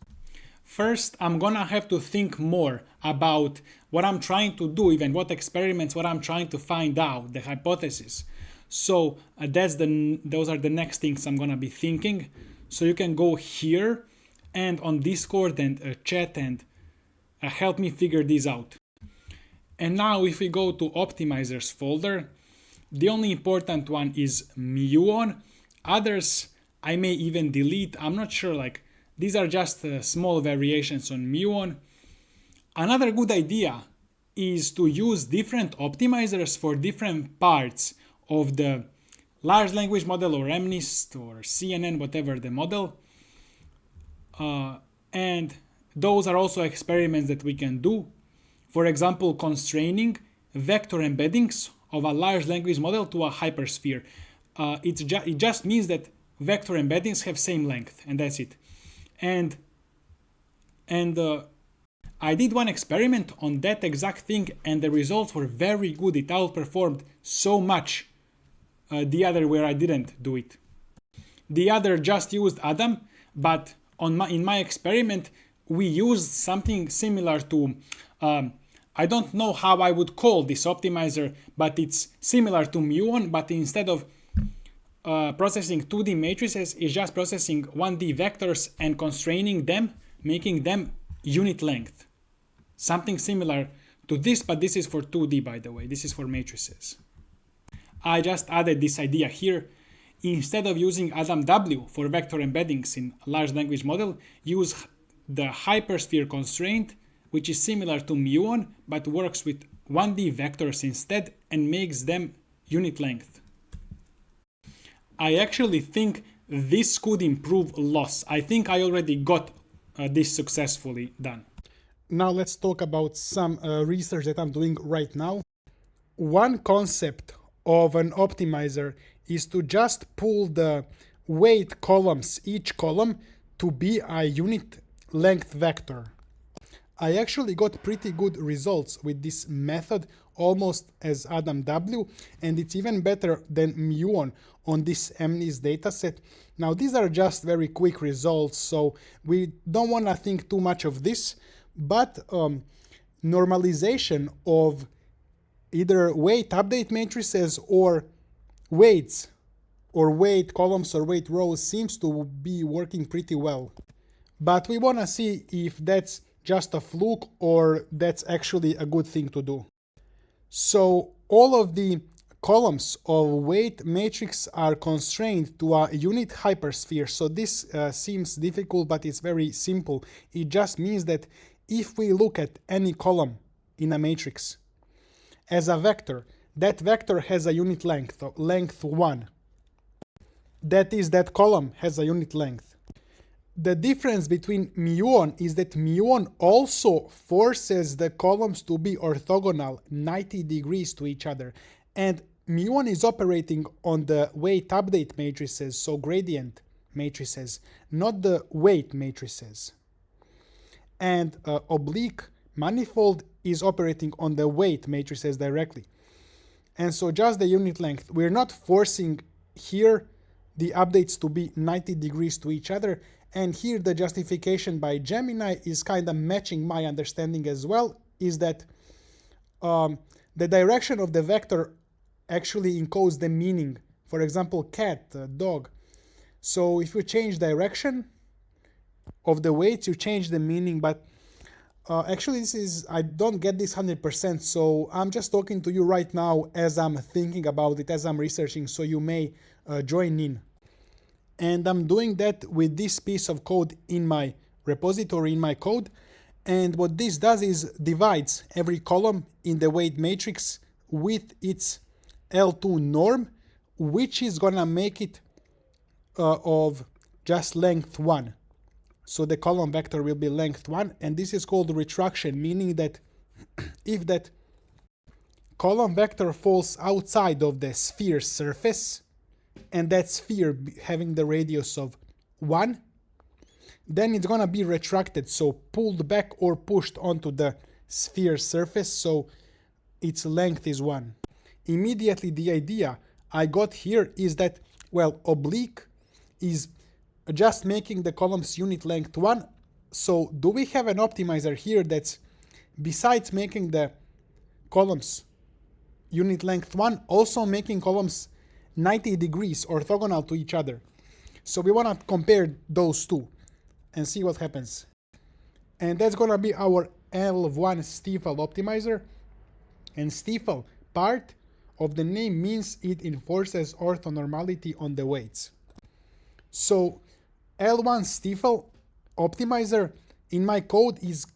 First, I'm gonna have to think more about what I'm trying to do, even what experiments, what I'm trying to find out, the hypothesis. So those are the next things I'm gonna be thinking. So you can go here and on Discord and chat and help me figure this out. And now if we go to optimizers folder, the only important one is Muon. Others I may even delete. I'm not sure, like these are just small variations on Muon. Another good idea is to use different optimizers for different parts of the large language model or MNIST or CNN, whatever the model. And those are also experiments that we can do. For example, constraining vector embeddings of a large language model to a hypersphere. It just means that vector embeddings have same length, and that's it. And I did one experiment on that exact thing, and the results were very good. It outperformed so much the other where I didn't do it. The other just used Adam, but in my experiment, we used something similar to, I don't know how I would call this optimizer, but it's similar to Muon, but instead of processing 2D matrices, it's just processing 1D vectors and constraining them, making them unit length. Something similar to this, but this is for 2D, by the way. This is for matrices. I just added this idea here. Instead of using AdamW for vector embeddings in a large language model, use the hypersphere constraint, which is similar to Muon, but works with 1D vectors instead and makes them unit length. I actually think this could improve loss. I think I already got this successfully done. Now let's talk about some research that I'm doing right now. One concept of an optimizer is to just pull the weight columns, each column, to be a unit length vector. I actually got pretty good results with this method, almost as AdamW, and it's even better than Muon on this MNIST dataset. Now these are just very quick results, so we don't want to think too much of this, but normalization of either weight update matrices or weights or weight columns or weight rows seems to be working pretty well. But we want to see if that's just a fluke or that's actually a good thing to do. So all of the columns of weight matrix are constrained to a unit hypersphere. So this seems difficult, but it's very simple. It just means that if we look at any column in a matrix as a vector, that vector has a unit length, length 1. That is, that column has a unit length. The difference between Muon is that Muon also forces the columns to be orthogonal 90 degrees to each other. And Muon is operating on the weight update matrices, so gradient matrices, not the weight matrices. And oblique manifold is operating on the weight matrices directly. And so just the unit length. We're not forcing here the updates to be 90 degrees to each other. And here the justification by Gemini is kind of matching my understanding as well, is that the direction of the vector actually encodes the meaning. For example, cat, dog. So if you change direction of the weights, you change the meaning, but actually this is, I don't get this 100%, so I'm just talking to you right now as I'm thinking about it, as I'm researching, so you may join in. And I'm doing that with this piece of code in my repository, in my code. And what this does is divides every column in the weight matrix with its L2 norm, which is gonna make it of just length 1. So the column vector will be length 1, and this is called retraction, meaning that if that column vector falls outside of the sphere surface, and that sphere having the radius of 1, then it's gonna be retracted, so pulled back or pushed onto the sphere surface, so its length is 1. Immediately the idea I got here is that, well, oblique is just making the columns unit length 1. So do we have an optimizer here that's, besides making the columns unit length 1, also making columns 90 degrees orthogonal to each other? So we want to compare those two and see what happens. And that's going to be our L1 Stiefel optimizer. And Stiefel, part of the name means it enforces orthonormality on the weights. So L1 Stiefel optimizer in my code is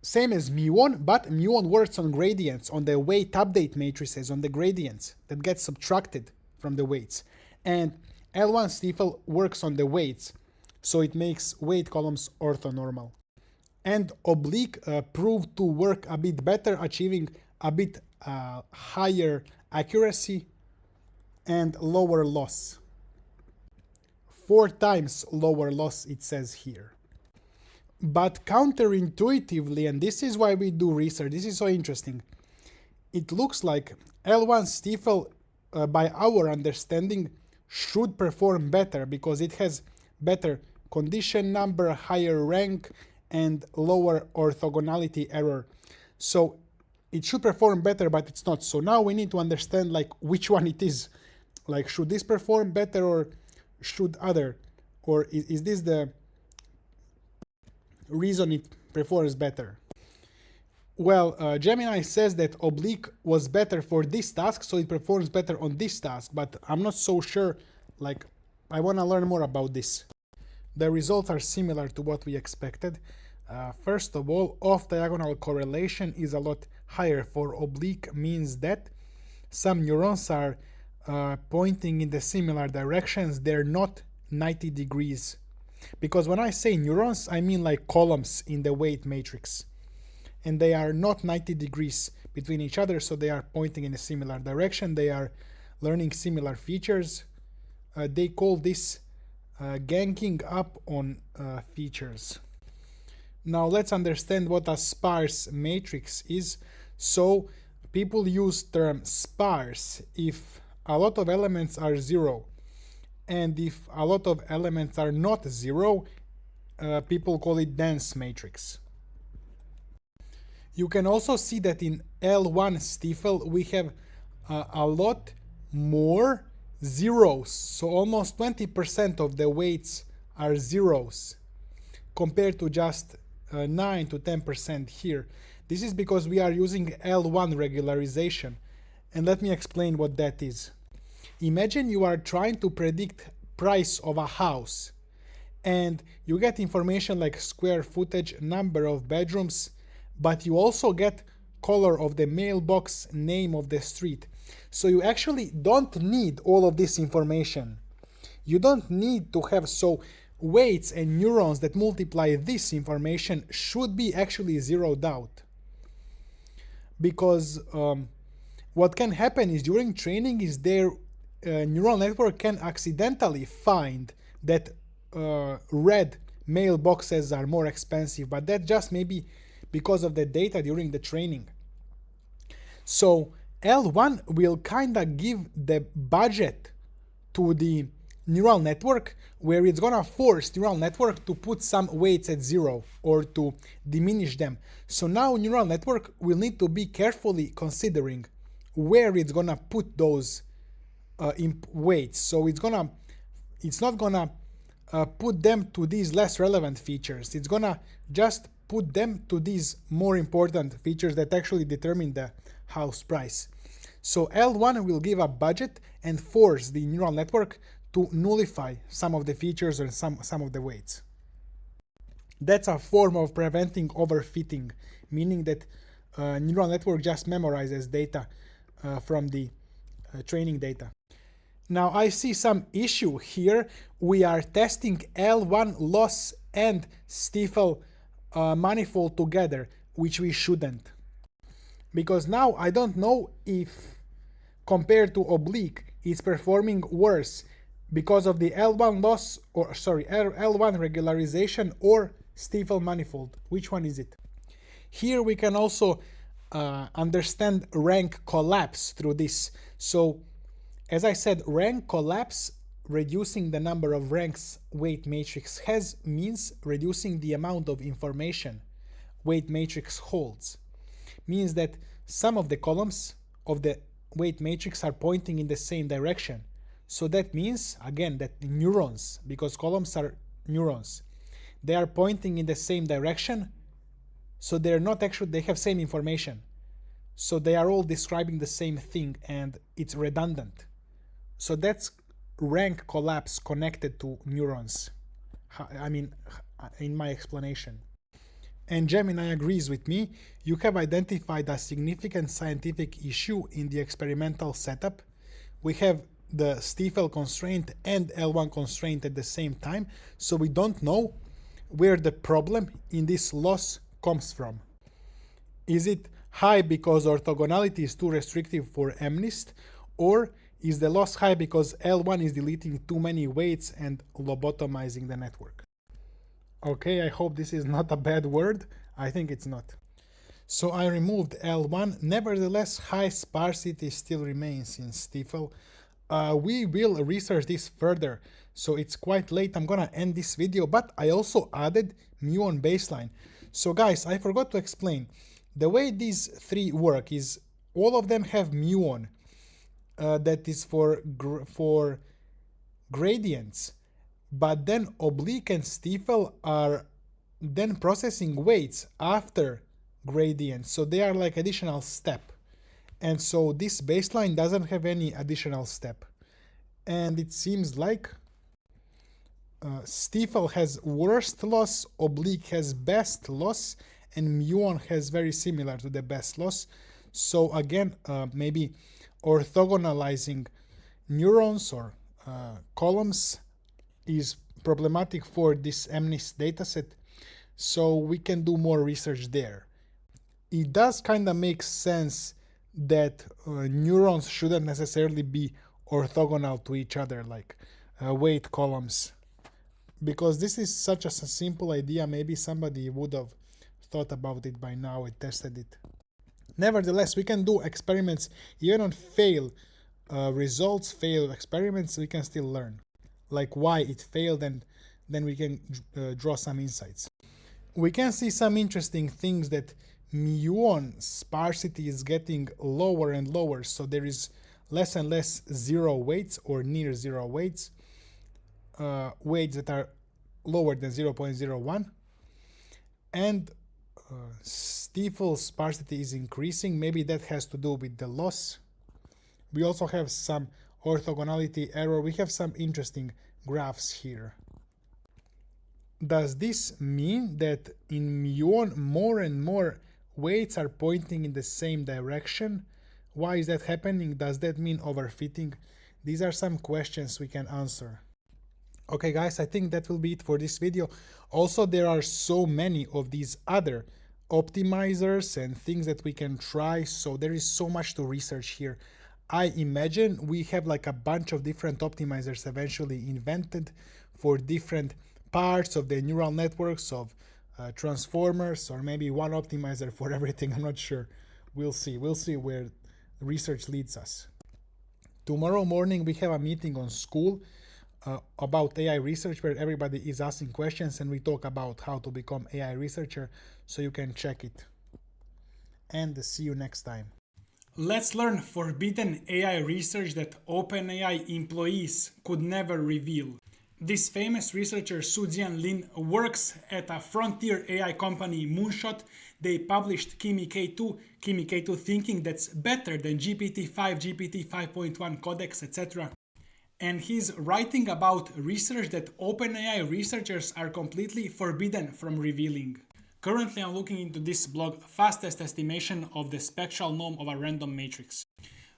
same as Muon, but Muon works on gradients, on the weight update matrices, on the gradients that get subtracted from the weights. And L1 Stiefel works on the weights, so it makes weight columns orthonormal. And oblique proved to work a bit better, achieving a bit higher accuracy and lower loss. 4 times lower loss, it says here. But counterintuitively, and this is why we do research, this is so interesting, it looks like L1 Stiefel, by our understanding, should perform better because it has better condition number, higher rank, and lower orthogonality error. So it should perform better, but it's not. So now we need to understand like which one it is. Like, should this perform better or should other? Or is this the reason it performs better? Well, Gemini says that oblique was better for this task, so it performs better on this task, but I'm not so sure. Like, I want to learn more about this. The results are similar to what we expected. First of all, off-diagonal correlation is a lot higher for oblique, means that some neurons are pointing in the similar directions. They're not 90 degrees. Because when I say neurons, I mean like columns in the weight matrix. And they are not 90 degrees between each other, so they are pointing in a similar direction. They are learning similar features. They call this ganking up on features. Now let's understand what a sparse matrix is. So people use term sparse if a lot of elements are 0. And if a lot of elements are not 0, people call it dense matrix. You can also see that in L1 Stiefel we have a lot more zeros. So almost 20% of the weights are zeros compared to just 9 to 10% here. This is because we are using L1 regularization. And let me explain what that is. Imagine you are trying to predict price of a house, and you get information like square footage, number of bedrooms, but you also get color of the mailbox, name of the street. So you actually don't need all of this information. You don't need to have, so weights and neurons that multiply this information should be actually zeroed out. Because what can happen is during training is their neural network can accidentally find that red mailboxes are more expensive, but that just maybe because of the data during the training. So L1 will kind of give the budget to the neural network, where it's gonna force neural network to put some weights at 0 or to diminish them. So now neural network will need to be carefully considering where it's gonna put those weights. So it's not gonna put them to these less relevant features. It's gonna just put them to these more important features that actually determine the house price. So L1 will give a budget and force the neural network to nullify some of the features or some of the weights. That's a form of preventing overfitting, meaning that neural network just memorizes data from the training data. Now I see some issue here. We are testing L1 loss and Stifel manifold together, which we shouldn't. Because now I don't know if compared to oblique it's performing worse because of the L1 loss, or sorry, L1 regularization or Stifel manifold. Which one is it? Here we can also understand rank collapse through this. So as I said, rank collapse, reducing the number of ranks weight matrix has, means reducing the amount of information weight matrix holds. Means that some of the columns of the weight matrix are pointing in the same direction. So that means, again, that neurons, because columns are neurons, they are pointing in the same direction. So they're not actually, they have same information. So they are all describing the same thing and it's redundant. So that's rank collapse connected to neurons. I mean, in my explanation. And Gemini agrees with me. You have identified a significant scientific issue in the experimental setup. We have the Stifel constraint and L1 constraint at the same time, so we don't know where the problem in this loss comes from. Is it high because orthogonality is too restrictive for MNIST, or is the loss high because L1 is deleting too many weights and lobotomizing the network? Okay, I hope this is not a bad word. I think it's not. So I removed L1. Nevertheless, high sparsity still remains in Stifel. We will research this further. So it's quite late. I'm gonna end this video, but I also added Muon baseline. So guys, I forgot to explain. The way these three work is all of them have Muon. That is for gradients. But then oblique and Stifel are then processing weights after gradients. So they are like additional step. And so this baseline doesn't have any additional step. And it seems like Stifel has worst loss, oblique has best loss, and Muon has very similar to the best loss. So again, maybe orthogonalizing neurons or columns is problematic for this MNIST dataset, so we can do more research there. It does kind of make sense that neurons shouldn't necessarily be orthogonal to each other, like weight columns, because this is such a simple idea. Maybe somebody would have thought about it by now and tested it. Nevertheless, we can do experiments even on fail results, fail experiments. We can still learn like why it failed, and then we can draw some insights. We can see some interesting things, that Muon sparsity is getting lower and lower, so there is less and less zero weights or near zero weights, weights that are lower than 0.01, and Stifel sparsity is increasing. Maybe that has to do with the loss. We also have some orthogonality error. We have some interesting graphs here. Does this mean that in Muon more and more weights are pointing in the same direction? Why is that happening? Does that mean overfitting? These are some questions we can answer. Okay guys, I think that will be it for this video. Also, there are so many of these other optimizers and things that we can try, so there is so much to research here. I imagine we have like a bunch of different optimizers eventually invented for different parts of the neural networks, of transformers, or maybe one optimizer for everything. I'm not sure. We'll see where research leads us. Tomorrow morning we have a meeting on school about AI research, where everybody is asking questions and we talk about how to become AI researcher, so you can check it. And see you next time. Let's learn forbidden AI research that OpenAI employees could never reveal. This famous researcher Sujian Lin works at a frontier AI company, Moonshot. They published Kimi K2 thinking that's better than GPT-5, GPT 5.1 codex, etc. And he's writing about research that OpenAI researchers are completely forbidden from revealing. Currently, I'm looking into this blog, fastest estimation of the spectral norm of a random matrix.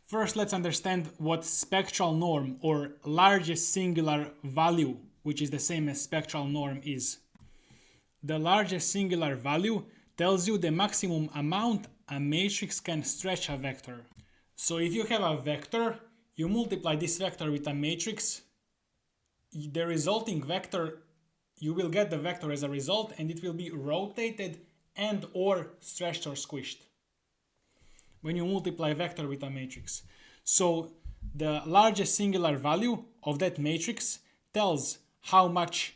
First, let's understand what spectral norm, or largest singular value, which is the same as spectral norm, is. The largest singular value tells you the maximum amount a matrix can stretch a vector. So if you have a vector, you multiply this vector with a matrix, the resulting vector, you will get the vector as a result, and it will be rotated and or stretched or squished when you multiply vector with a matrix. So the largest singular value of that matrix tells how much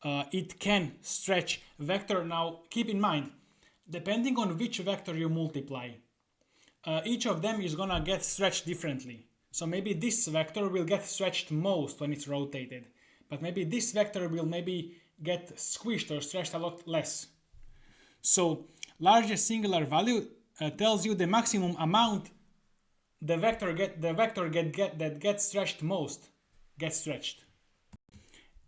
it can stretch vector. Now keep in mind, depending on which vector you multiply, each of them is gonna get stretched differently. So maybe this vector will get stretched most when it's rotated, but maybe this vector will maybe get squished or stretched a lot less. So largest singular value tells you the maximum amount the vector that gets stretched most gets stretched.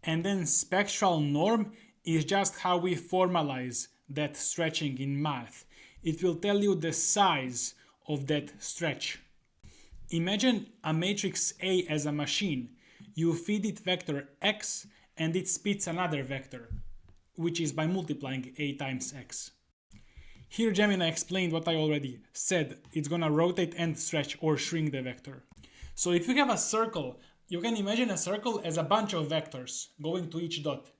And then spectral norm is just how we formalize that stretching in math. It will tell you the size of that stretch. Imagine a matrix A as a machine. You feed it vector x and it spits another vector, which is by multiplying A times x. Here Gemini explained what I already said. It's gonna rotate and stretch or shrink the vector. So if you have a circle, you can imagine a circle as a bunch of vectors going to each dot.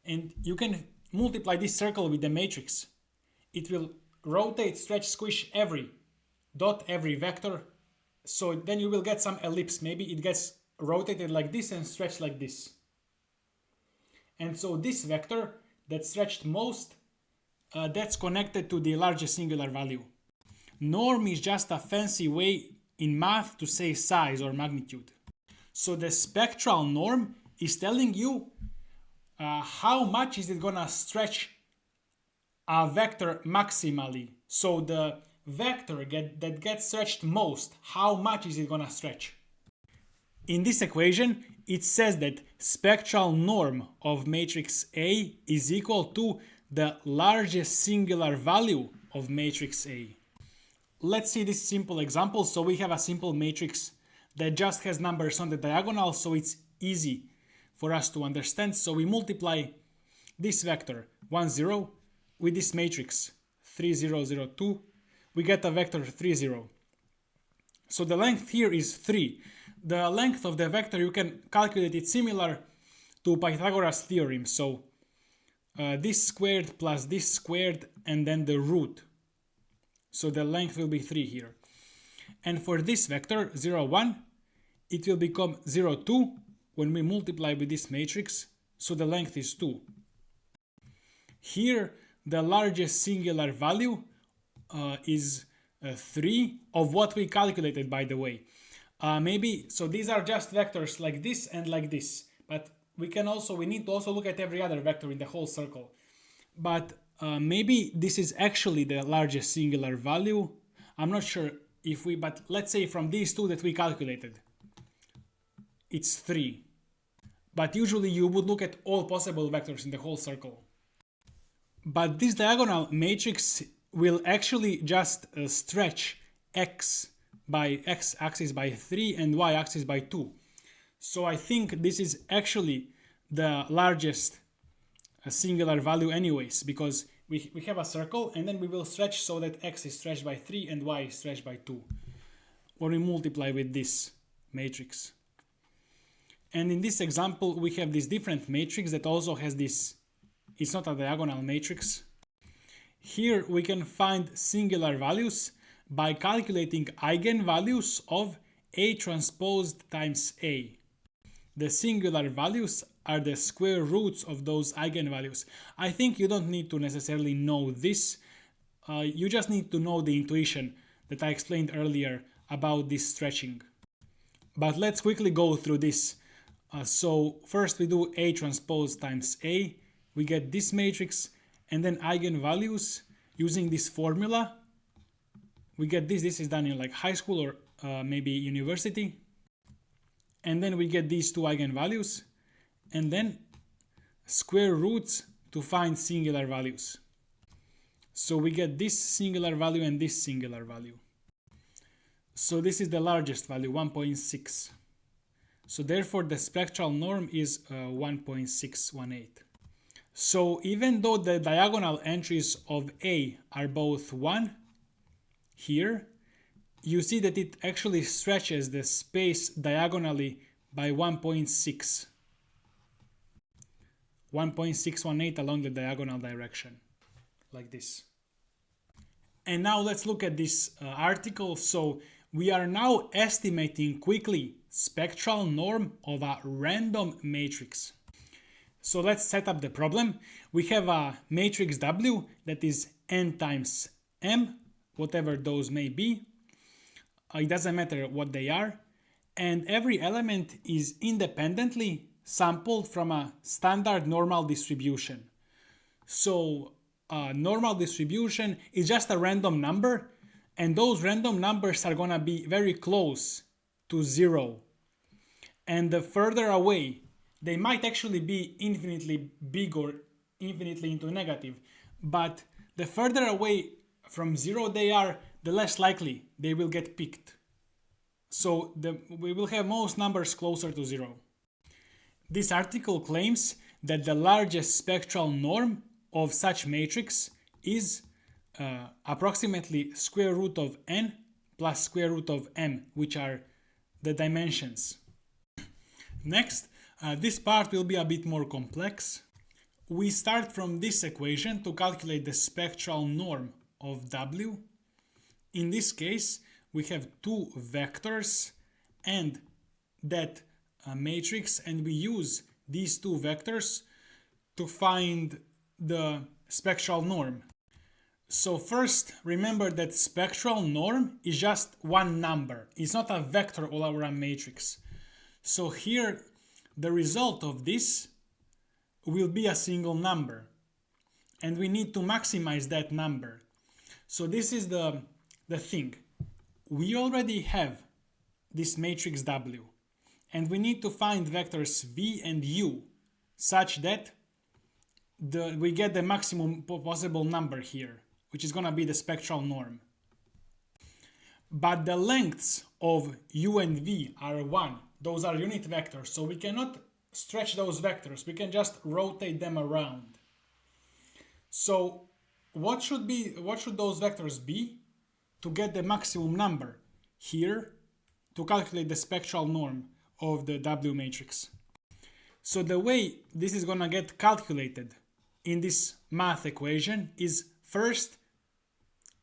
And you can multiply this circle with the matrix. It will rotate, stretch, squish every dot, every vector. So then you will get some ellipse. Maybe it gets rotated like this and stretched like this. And so this vector that stretched most, that's connected to the largest singular value. Norm is just a fancy way in math to say size or magnitude. So the spectral norm is telling you how much is it gonna stretch a vector maximally. So the vector that gets stretched most, how much is it gonna stretch? In this equation, it says that spectral norm of matrix A is equal to the largest singular value of matrix A. Let's see this simple example. So we have a simple matrix that just has numbers on the diagonal, so it's easy for us to understand. So we multiply this vector 1, 0 with this matrix 3, 0, 0, 2. We get a vector 3, 0. So the length here is 3. The length of the vector, you can calculate it similar to Pythagoras theorem. So this squared plus this squared and then the root. So the length will be 3 here. And for this vector 0, 1, it will become 0, 2 when we multiply with this matrix. So the length is 2. Here the largest singular value is 3 of what we calculated, by the way. Maybe, so these are just vectors like this and like this, but we need to also look at every other vector in the whole circle. But maybe this is actually the largest singular value. I'm not sure but let's say from these two that we calculated, it's 3. But usually you would look at all possible vectors in the whole circle. But this diagonal matrix will actually just stretch x axis by 3 and y axis by 2. So I think this is actually the largest singular value anyways, because we have a circle and then we will stretch so that x is stretched by 3 and y is stretched by 2 when we multiply with this matrix. And in this example we have this different matrix that also has this, it's not a diagonal matrix. Here we can find singular values by calculating eigenvalues of A transposed times A. The singular values are the square roots of those eigenvalues. I think you don't need to necessarily know this. You just need to know the intuition that I explained earlier about this stretching. But let's quickly go through this. So first we do A transpose times A. We get this matrix and then eigenvalues using this formula. We get this. This is done in like high school or maybe university. And then we get these two eigenvalues and then square roots to find singular values. So we get this singular value and this singular value. So this is the largest value, 1.6. So therefore the spectral norm is 1.618. So even though the diagonal entries of A are both 1 here, you see that it actually stretches the space diagonally by 1.6. 1.618 along the diagonal direction, like this. And now let's look at this article. So we are now estimating quickly spectral norm of a random matrix. So let's set up the problem. We have a matrix W that is n times m, whatever those may be. It doesn't matter what they are. And every element is independently sampled from a standard normal distribution. So normal distribution is just a random number, and those random numbers are gonna be very close to 0. And the further away, they might actually be infinitely big or infinitely into negative, but the further away from 0 they are, the less likely they will get picked. So we will have most numbers closer to 0. This article claims that the largest spectral norm of such matrix is approximately square root of n plus square root of m, which are the dimensions. Next, this part will be a bit more complex. We start from this equation to calculate the spectral norm of W. In this case, we have two vectors and that matrix, and we use these two vectors to find the spectral norm. So first, remember that spectral norm is just one number. It's not a vector all over a matrix. So here, the result of this will be a single number, and we need to maximize that number. So this is the thing. We already have this matrix W, and we need to find vectors v and u such that we get the maximum possible number here, which is going to be the spectral norm. But the lengths of u and v are 1. Those are unit vectors, so we cannot stretch those vectors. We can just rotate them around. So what should those vectors be to get the maximum number here to calculate the spectral norm of the W matrix? So the way this is going to get calculated in this math equation is first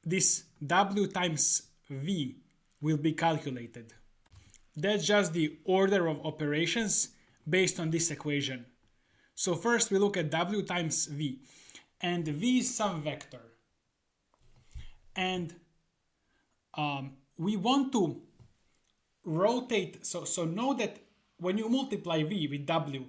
this W times V will be calculated. That's just the order of operations based on this equation. So first we look at W times V, and V is some vector. And we want to rotate, so know that when you multiply V with W,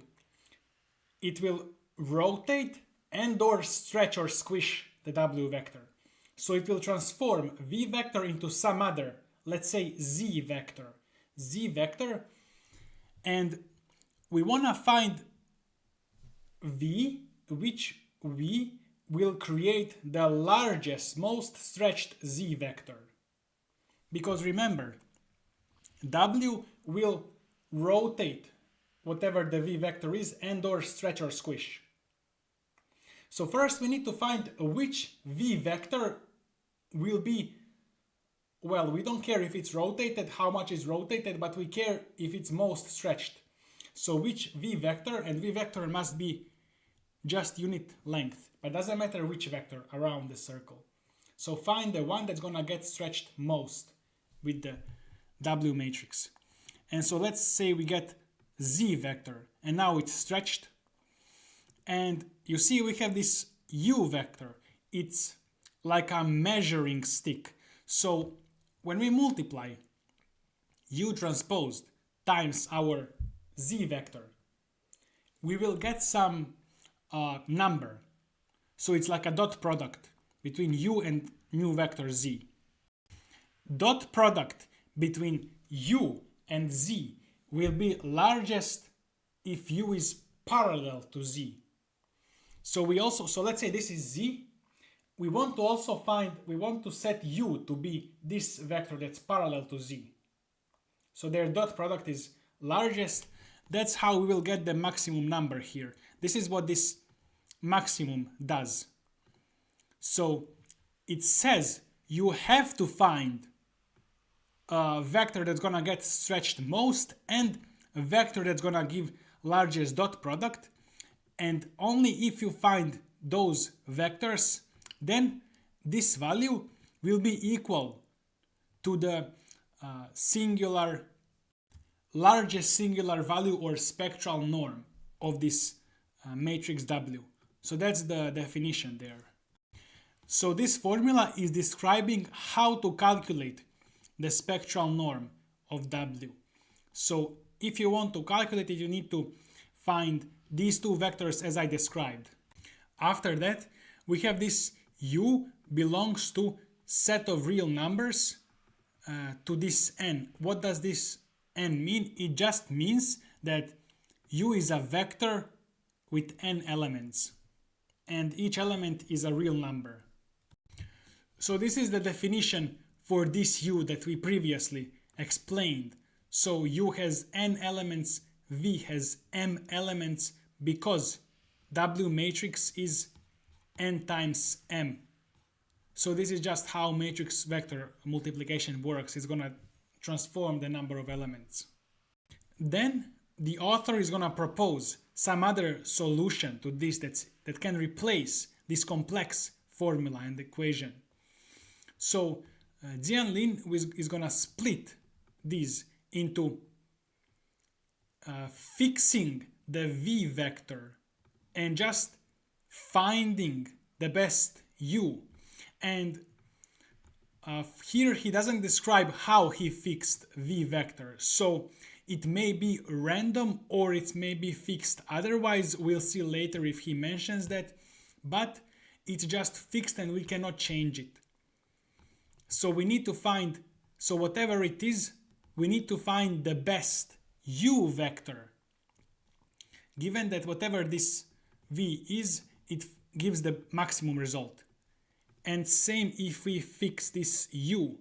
it will rotate and or stretch or squish the W vector. So it will transform V vector into some other let's say z vector, and we want to find v, which v will create the largest, most stretched z vector. Because remember, w will rotate whatever the v vector is and or stretch or squish. So first we need to find which v vector will be, well, we don't care if it's rotated, how much is rotated, but we care if it's most stretched. So which v vector, and v vector must be just unit length, but doesn't matter which vector around the circle. So find the one that's gonna get stretched most with the W matrix. And so let's say we get z vector, and now it's stretched. And you see we have this u vector. It's like a measuring stick. So when we multiply u transposed times our z vector, we will get some number. So it's like a dot product between u and new vector z. Dot product between u and z will be largest if u is parallel to z. So let's say this is z. We want to set u to be this vector that's parallel to z. So their dot product is largest. That's how we will get the maximum number here. This is what this maximum does. So it says you have to find a vector that's gonna get stretched most and a vector that's gonna give largest dot product, and only if you find those vectors, then this value will be equal to the largest singular value or spectral norm of this matrix W. So that's the definition there. So this formula is describing how to calculate the spectral norm of W. So if you want to calculate it, you need to find these two vectors as I described. After that, we have this u belongs to set of real numbers to this n. What does this n mean? It just means that u is a vector with n elements, and each element is a real number. So this is the definition for this u that we previously explained. So u has n elements, v has m elements, because W matrix is n times m. So this is just how matrix vector multiplication works. It's gonna transform the number of elements. Then the author is gonna propose some other solution to this that can replace this complex formula and equation. So Jian Lin is gonna split these into fixing the v vector and just finding the best u. And here he doesn't describe how he fixed v vector. So it may be random or it may be fixed otherwise. We'll see later if he mentions that. But it's just fixed and we cannot change it. So we need to find, so whatever it is, we need to find the best u vector. Given that whatever this v is, it gives the maximum result. And same if we fix this u.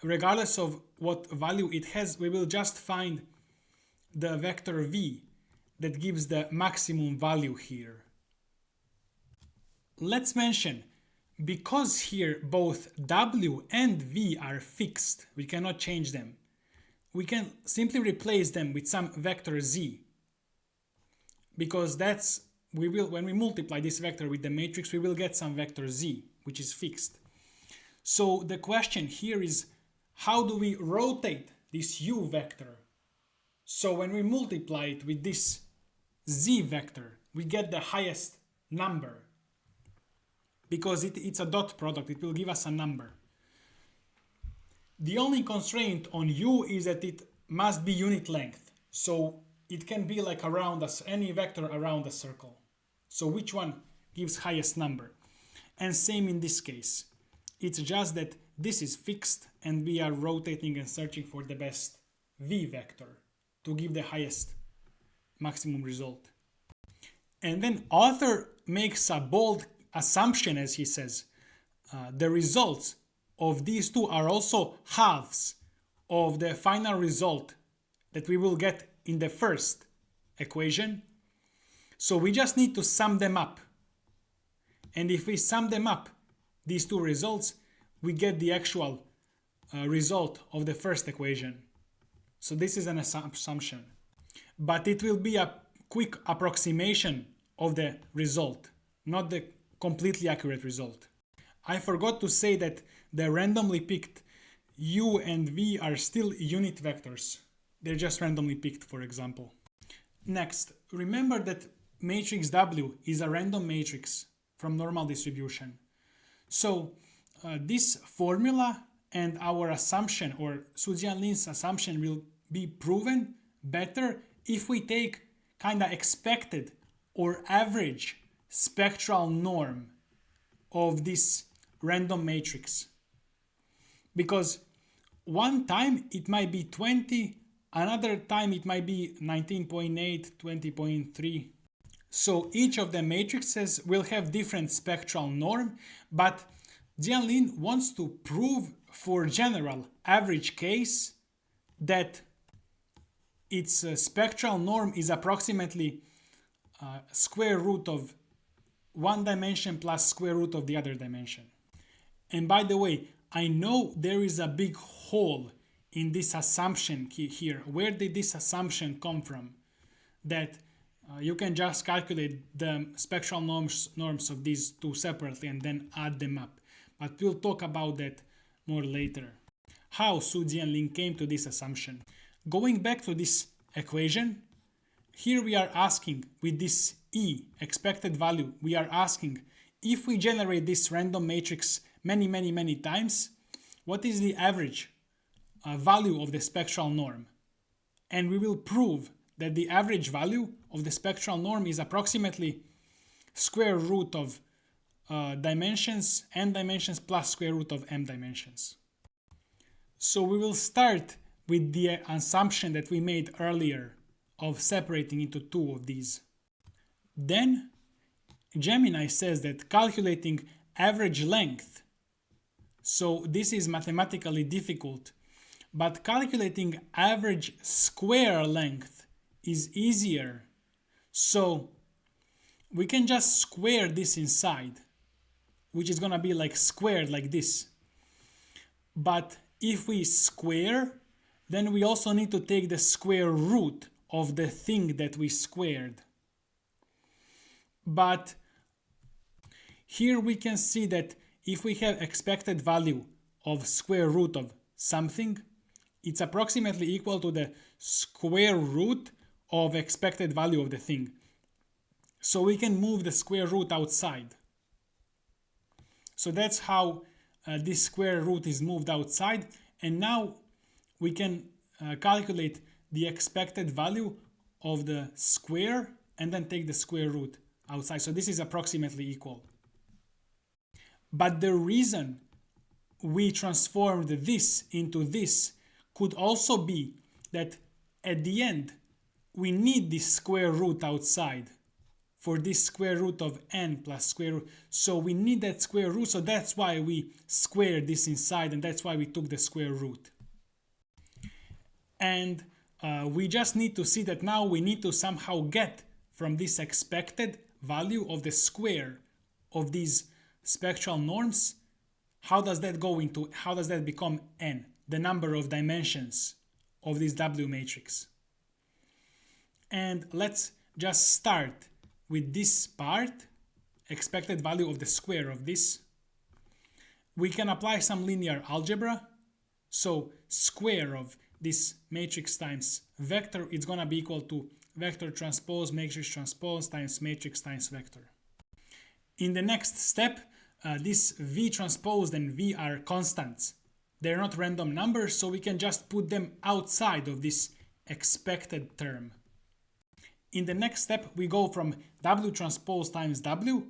Regardless of what value it has, we will just find the vector v that gives the maximum value here. Let's mention, because here both w and v are fixed, we cannot change them, we can simply replace them with some vector z. Because that's, when we multiply this vector with the matrix, we will get some vector z, which is fixed. So the question here is, how do we rotate this u vector? So when we multiply it with this z vector, we get the highest number. Because it's a dot product, it will give us a number. The only constraint on u is that it must be unit length. So it can be like around us, any vector around a circle. So which one gives highest number? And same in this case. It's just that this is fixed and we are rotating and searching for the best V vector to give the highest maximum result. And then author makes a bold assumption, as he says, the results of these two are also halves of the final result that we will get in the first equation. So we just need to sum them up. And if we sum them up, these two results, we get the actual result of the first equation. So this is an assumption. But it will be a quick approximation of the result, not the completely accurate result. I forgot to say that the randomly picked u and v are still unit vectors. They're just randomly picked, for example. Next, remember that matrix W is a random matrix from normal distribution. So this formula and our assumption, or Su-Jian Lin's assumption, will be proven better if we take kind of expected or average spectral norm of this random matrix. Because one time it might be 20, another time it might be 19.8, 20.3. So each of the matrices will have different spectral norm, but Jian Lin wants to prove for general average case that its spectral norm is approximately square root of one dimension plus square root of the other dimension. And by the way, I know there is a big hole in this assumption here. Where did this assumption come from? That you can just calculate the spectral norms of these two separately and then add them up. But we'll talk about that more later. How Su-Jian Lin came to this assumption. Going back to this equation, here we are asking with this E, expected value, we are asking if we generate this random matrix many times, what is the average value of the spectral norm? And we will prove that the average value of the spectral norm is approximately square root of dimensions, n dimensions plus square root of m dimensions. So we will start with the assumption that we made earlier of separating into two of these. Then Gemini says that calculating average length, so this is mathematically difficult, but calculating average square length is easier. So we can just square this inside, which is gonna be like squared like this. But if we square, then we also need to take the square root of the thing that we squared. But here we can see that if we have expected value of square root of something, it's approximately equal to the square root of expected value of the thing. So we can move the square root outside. So that's how this square root is moved outside. And now we can calculate the expected value of the square and then take the square root outside. So this is approximately equal. But the reason we transformed this into this could also be that at the end we need this square root outside for this square root of n plus square root. So we need that square root, so that's why we squared this inside, and that's why we took the square root. And we just need to see that now we need to somehow get from this expected value of the square of these spectral norms, how does that become n, the number of dimensions of this W matrix. And let's just start with this part, expected value of the square of this. We can apply some linear algebra. So square of this matrix times vector, it's gonna be equal to vector transpose matrix transpose times matrix times vector. In the next step, this V transposed and V are constants. They're not random numbers, so we can just put them outside of this expected term. In the next step, we go from W transpose times W,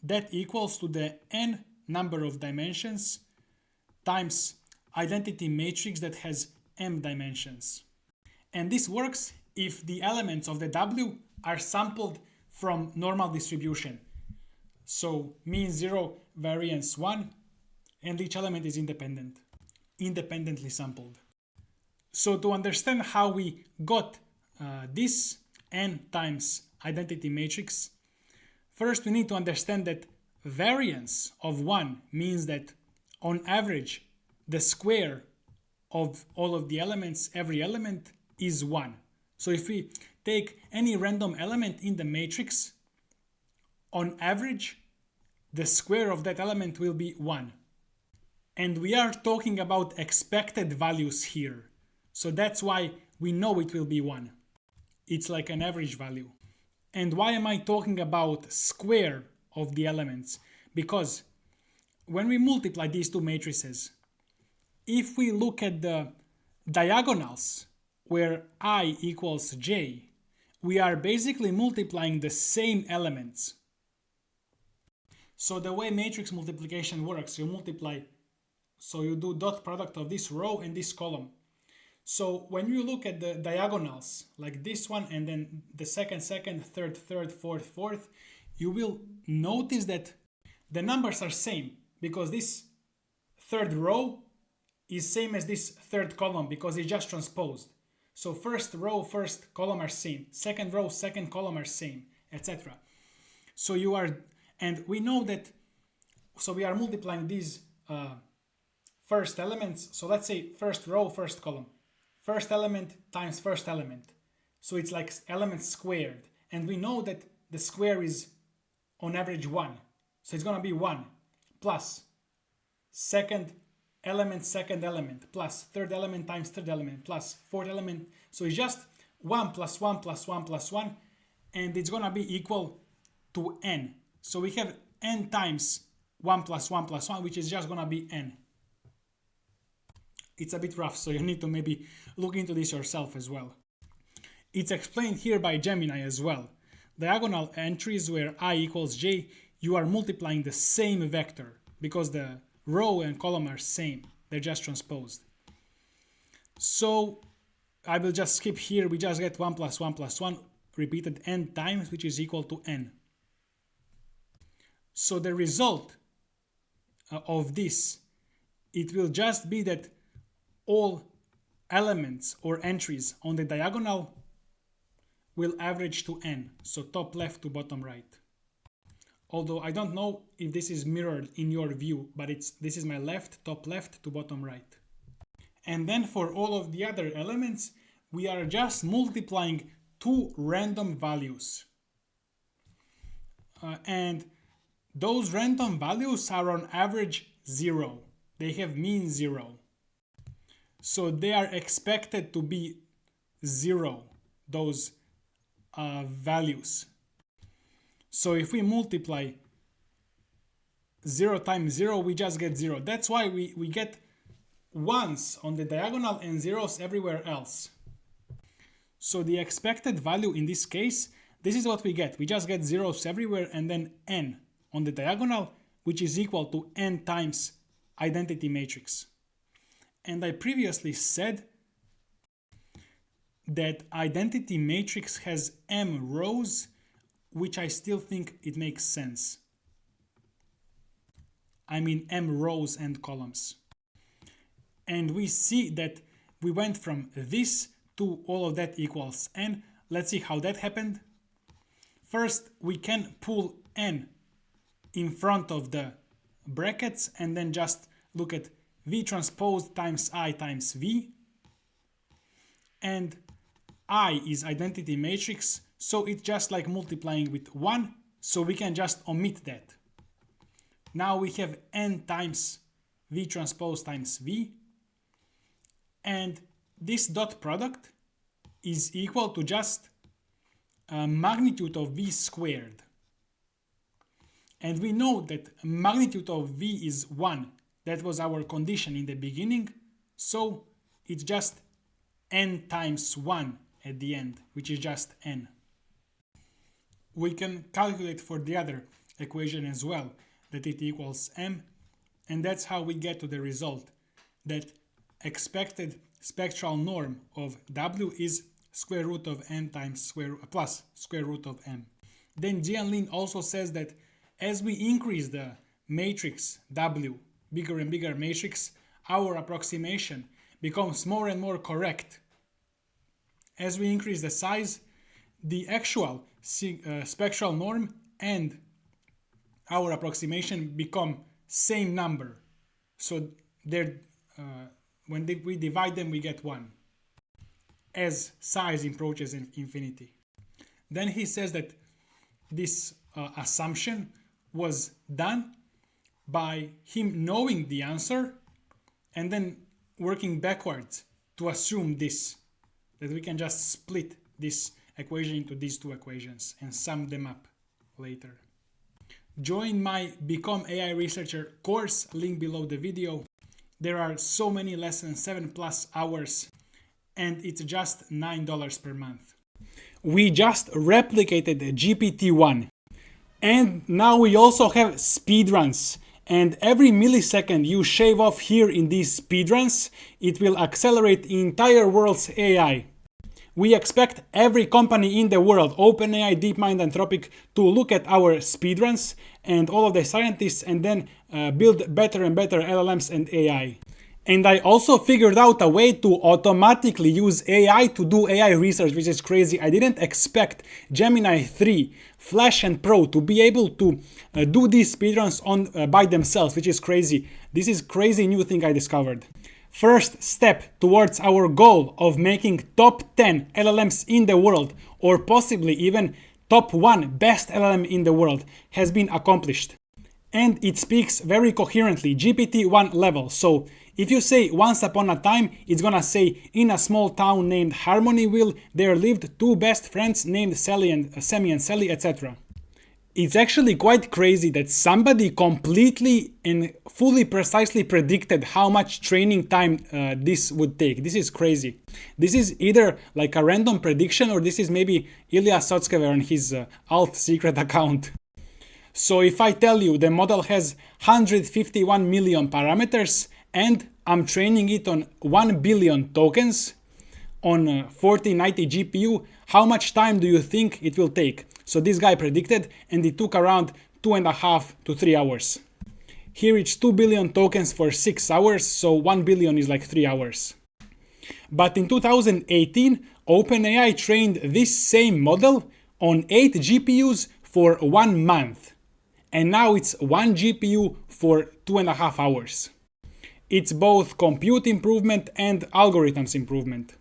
that equals to the n number of dimensions times identity matrix that has m dimensions. And this works if the elements of the W are sampled from normal distribution. So mean 0, variance 1, and each element is independently sampled. So to understand how we got this n times identity matrix, first we need to understand that variance of 1 means that on average the square of all of the elements, every element, is 1. So if we take any random element in the matrix, on average the square of that element will be 1. And we are talking about expected values here. So that's why we know it will be 1. It's like an average value. And why am I talking about square of the elements? Because when we multiply these two matrices, if we look at the diagonals where I equals j, we are basically multiplying the same elements. So the way matrix multiplication works, you multiply, so you do dot product of this row and this column. So when you look at the diagonals, like this one, and then the second, third, fourth, you will notice that the numbers are same because this third row is same as this third column because it's just transposed. So first row, first column are same, second row, second column are same, etc. So you are, and we know that, so we are multiplying these first elements. So let's say first row, first column. First element times first element. So it's like elements squared. And we know that the square is on average 1. So it's going to be 1 plus second element plus third element times third element plus fourth element. So it's just 1 plus 1 plus 1 plus 1. And it's going to be equal to n. So we have n times 1 plus 1 plus 1, which is just going to be n. It's a bit rough, so you need to maybe look into this yourself as well. It's explained here by Gemini as well. Diagonal entries where I equals j, you are multiplying the same vector because the row and column are same. They're just transposed. So I will just skip here. We just get 1 plus 1 plus 1 repeated n times, which is equal to n. So the result of this, it will just be that all elements or entries on the diagonal will average to n, so top left to bottom right. Although I don't know if this is mirrored in your view, but this is my top left to bottom right. And then for all of the other elements, we are just multiplying two random values. And those random values are on average 0. They have mean 0. So they are expected to be 0, those values. So if we multiply 0 times 0, we just get 0. That's why we get 1s on the diagonal and 0s everywhere else. So the expected value in this case, this is what we get. We just get 0s everywhere and then n on the diagonal, which is equal to n times identity matrix. And I previously said that identity matrix has m rows, which I still think it makes sense. I mean m rows and columns. And we see that we went from this to all of that equals n. Let's see how that happened. First, we can pull n in front of the brackets and then just look at v transpose times I times v. And I is identity matrix, so it's just like multiplying with 1, so we can just omit that. Now we have n times v transpose times v, and this dot product is equal to just magnitude of v squared. And we know that magnitude of v is 1. That was our condition in the beginning, so it's just n times 1 at the end, which is just n. We can calculate for the other equation as well, that it equals m And that's how we get to the result that expected spectral norm of W is square root of n times plus square root of m. Then Jian Lin also says that as we increase the matrix W, bigger and bigger matrix, our approximation becomes more and more correct. As we increase the size, the actual spectral norm and our approximation become same number. So they're, when we divide them, we get 1 as size approaches infinity. Then he says that this assumption was done by him knowing the answer and then working backwards to assume this, that we can just split this equation into these two equations and sum them up later. Join my Become AI Researcher course, link below the video. There are so many lessons, 7+ hours, and it's just $9 per month. We just replicated GPT-1, and now we also have speedruns. And every millisecond you shave off here in these speedruns, it will accelerate the entire world's AI. We expect every company in the world, OpenAI, DeepMind, Anthropic, to look at our speedruns and all of the scientists and then build better and better LLMs and AI. And I also figured out a way to automatically use AI to do AI research, which is crazy. I didn't expect Gemini 3, Flash and Pro to be able to do these speedruns on by themselves, which is crazy. This is crazy new thing I discovered. First step towards our goal of making top 10 LLMs in the world, or possibly even top 1 best LLM in the world, has been accomplished. And it speaks very coherently, GPT-1 level. So if you say once upon a time, it's gonna say in a small town named Harmonyville, there lived 2 best friends named Sally and Sammy and Sally, etc. It's actually quite crazy that somebody completely and fully precisely predicted how much training time this would take. This is crazy. This is either like a random prediction, or this is maybe Ilya Sutskever on his alt secret account. So if I tell you the model has 151 million parameters and I'm training it on 1 billion tokens on 4090 GPU, how much time do you think it will take? So this guy predicted, and it took around 2.5 to 3 hours. Here it's 2 billion tokens for 6 hours, so 1 billion is like 3 hours. But in 2018, OpenAI trained this same model on 8 GPUs for 1 month. And now it's 1 GPU for 2.5 hours. It's both compute improvement and algorithms improvement.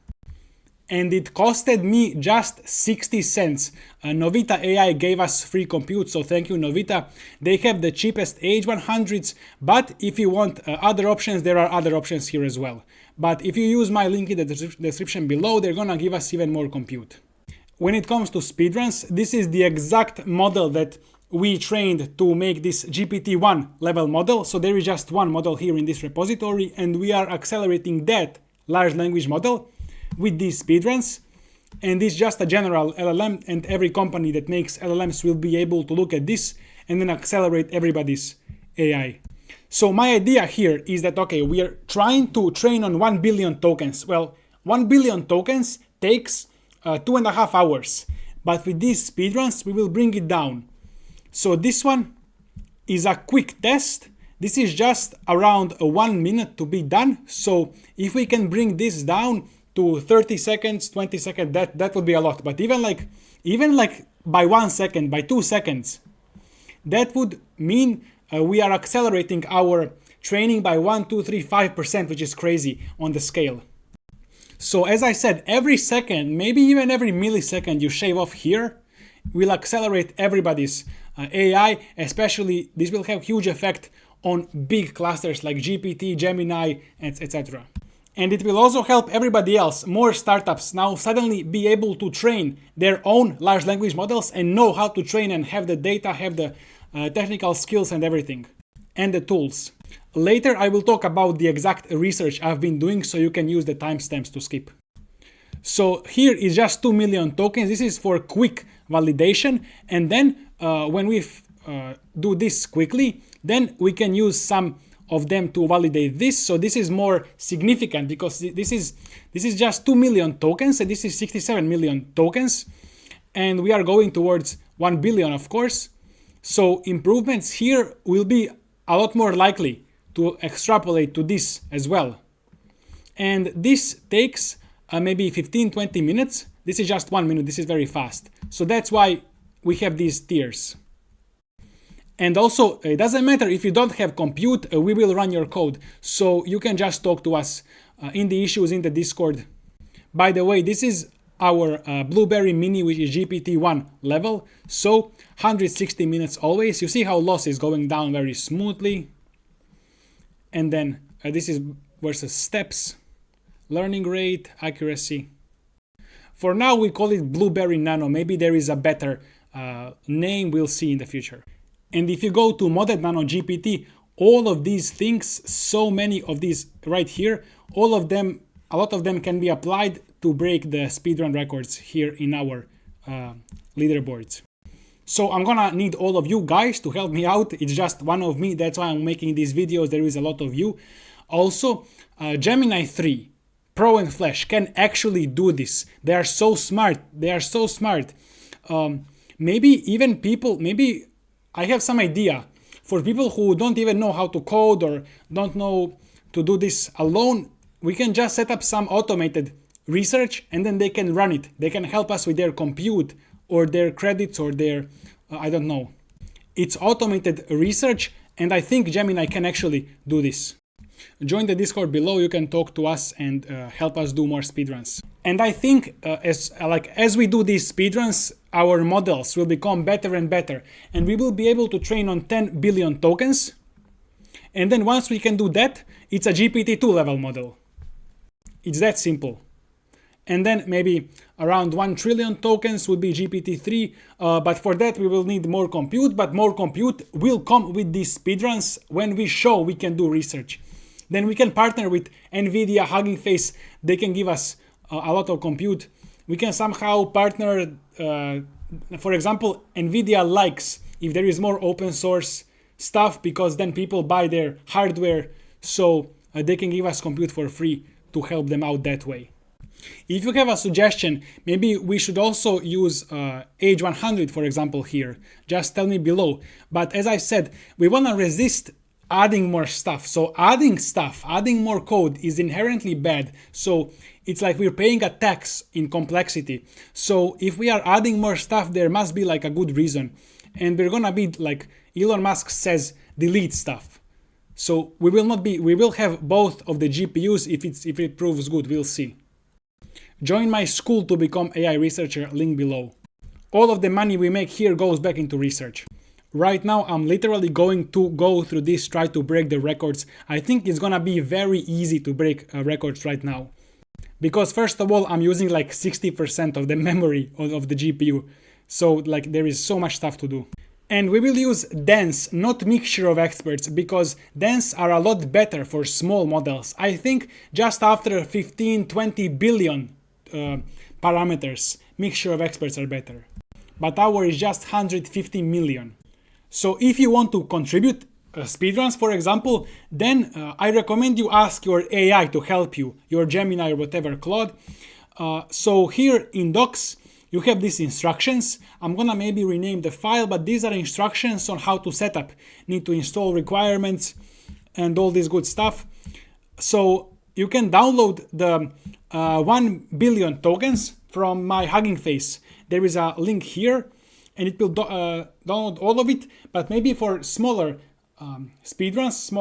And it costed me just 60 cents. Novita AI gave us free compute, so thank you Novita. They have the cheapest H100s, but if you want other options, there are other options here as well. But if you use my link in the description below, they're gonna give us even more compute. When it comes to speedruns, this is the exact model that we trained to make this GPT-1 level model. So there is just one model here in this repository, and we are accelerating that large language model with these speedruns. And it's just a general LLM, and every company that makes LLMs will be able to look at this and then accelerate everybody's AI. So my idea here is that, okay, we are trying to train on 1 billion tokens. Well, 1 billion tokens takes 2.5 hours, but with these speedruns, we will bring it down. So this one is a quick test. This is just around 1 minute to be done. So if we can bring this down to 30 seconds, 20 seconds, that would be a lot. But even like by 1 second, by 2 seconds, that would mean we are accelerating our training by 1, 2, 3, 5%, which is crazy on the scale. So as I said, every second, maybe even every millisecond you shave off here will accelerate everybody's AI, especially this will have huge effect on big clusters like GPT, Gemini, etc. And it will also help everybody else, more startups now suddenly be able to train their own large language models and know how to train and have the data, have the technical skills and everything, and the tools. Later I will talk about the exact research I've been doing, so you can use the timestamps to skip. So here is just 2 million tokens. This is for quick validation. And then when we do this quickly, then we can use some of them to validate this. So this is more significant because this is just 2 million tokens and this is 67 million tokens. And we are going towards 1 billion, of course. So improvements here will be a lot more likely to extrapolate to this as well. And this takes maybe 15-20 minutes. This is just 1 minute. This is very fast. So that's why we have these tiers. And also, it doesn't matter if you don't have compute, we will run your code. So you can just talk to us in the issues in the Discord. By the way, this is our Blueberry Mini, which is GPT-1 level. So 160 minutes always. You see how loss is going down very smoothly. And then this is versus steps, learning rate, accuracy. For now, we call it Blueberry Nano. Maybe there is a better name we'll see in the future. And if you go to Modded Nano GPT, all of these things, so many of these right here, all of them, a lot of them can be applied to break the speedrun records here in our leaderboards. So I'm gonna need all of you guys to help me out. It's just one of me, that's why I'm making these videos. There is a lot of you. Also, Gemini 3 Pro and Flash can actually do this. They are so smart. They are so smart. Maybe even people, maybe I have some idea for people who don't even know how to code or don't know to do this alone. We can just set up some automated research and then they can run it. They can help us with their compute or their credits or their, I don't know. It's automated research and I think Gemini can actually do this. Join the Discord below, you can talk to us and help us do more speedruns. And I think as we do these speedruns, our models will become better and better. And we will be able to train on 10 billion tokens. And then once we can do that, it's a GPT-2 level model. It's that simple. And then maybe around 1 trillion tokens would be GPT-3. But for that, we will need more compute. But more compute will come with these speedruns when we show we can do research. Then we can partner with NVIDIA, Hugging Face. They can give us a lot of compute. We can somehow partner, for example, NVIDIA likes if there is more open source stuff because then people buy their hardware. So they can give us compute for free to help them out that way. If you have a suggestion, maybe we should also use age 100, for example, here. Just tell me below. But as I said, we want to resist adding more stuff. So adding more code is inherently bad. So it's like we're paying a tax in complexity. So if we are adding more stuff, there must be like a good reason. And we're gonna be like Elon Musk says, delete stuff. So we will have both of the GPUs if it proves good, we'll see. Join my school to become AI researcher, link below. All of the money we make here goes back into research. Right now, I'm literally going to go through this, try to break the records. I think it's gonna be very easy to break records right now. Because first of all, I'm using like 60% of the memory of the GPU. So like there is so much stuff to do. And we will use dense, not mixture of experts, because dense are a lot better for small models. I think just after 15-20 billion parameters, mixture of experts are better. But our is just 150 million. So if you want to contribute speedruns, for example, then I recommend you ask your AI to help you, your Gemini or whatever, Claude. So here in docs, you have these instructions. I'm gonna maybe rename the file, but these are instructions on how to set up. Need to install requirements and all this good stuff. So you can download the 1 billion tokens from my Hugging Face. There is a link here. And it will download all of it, but maybe for smaller speedruns,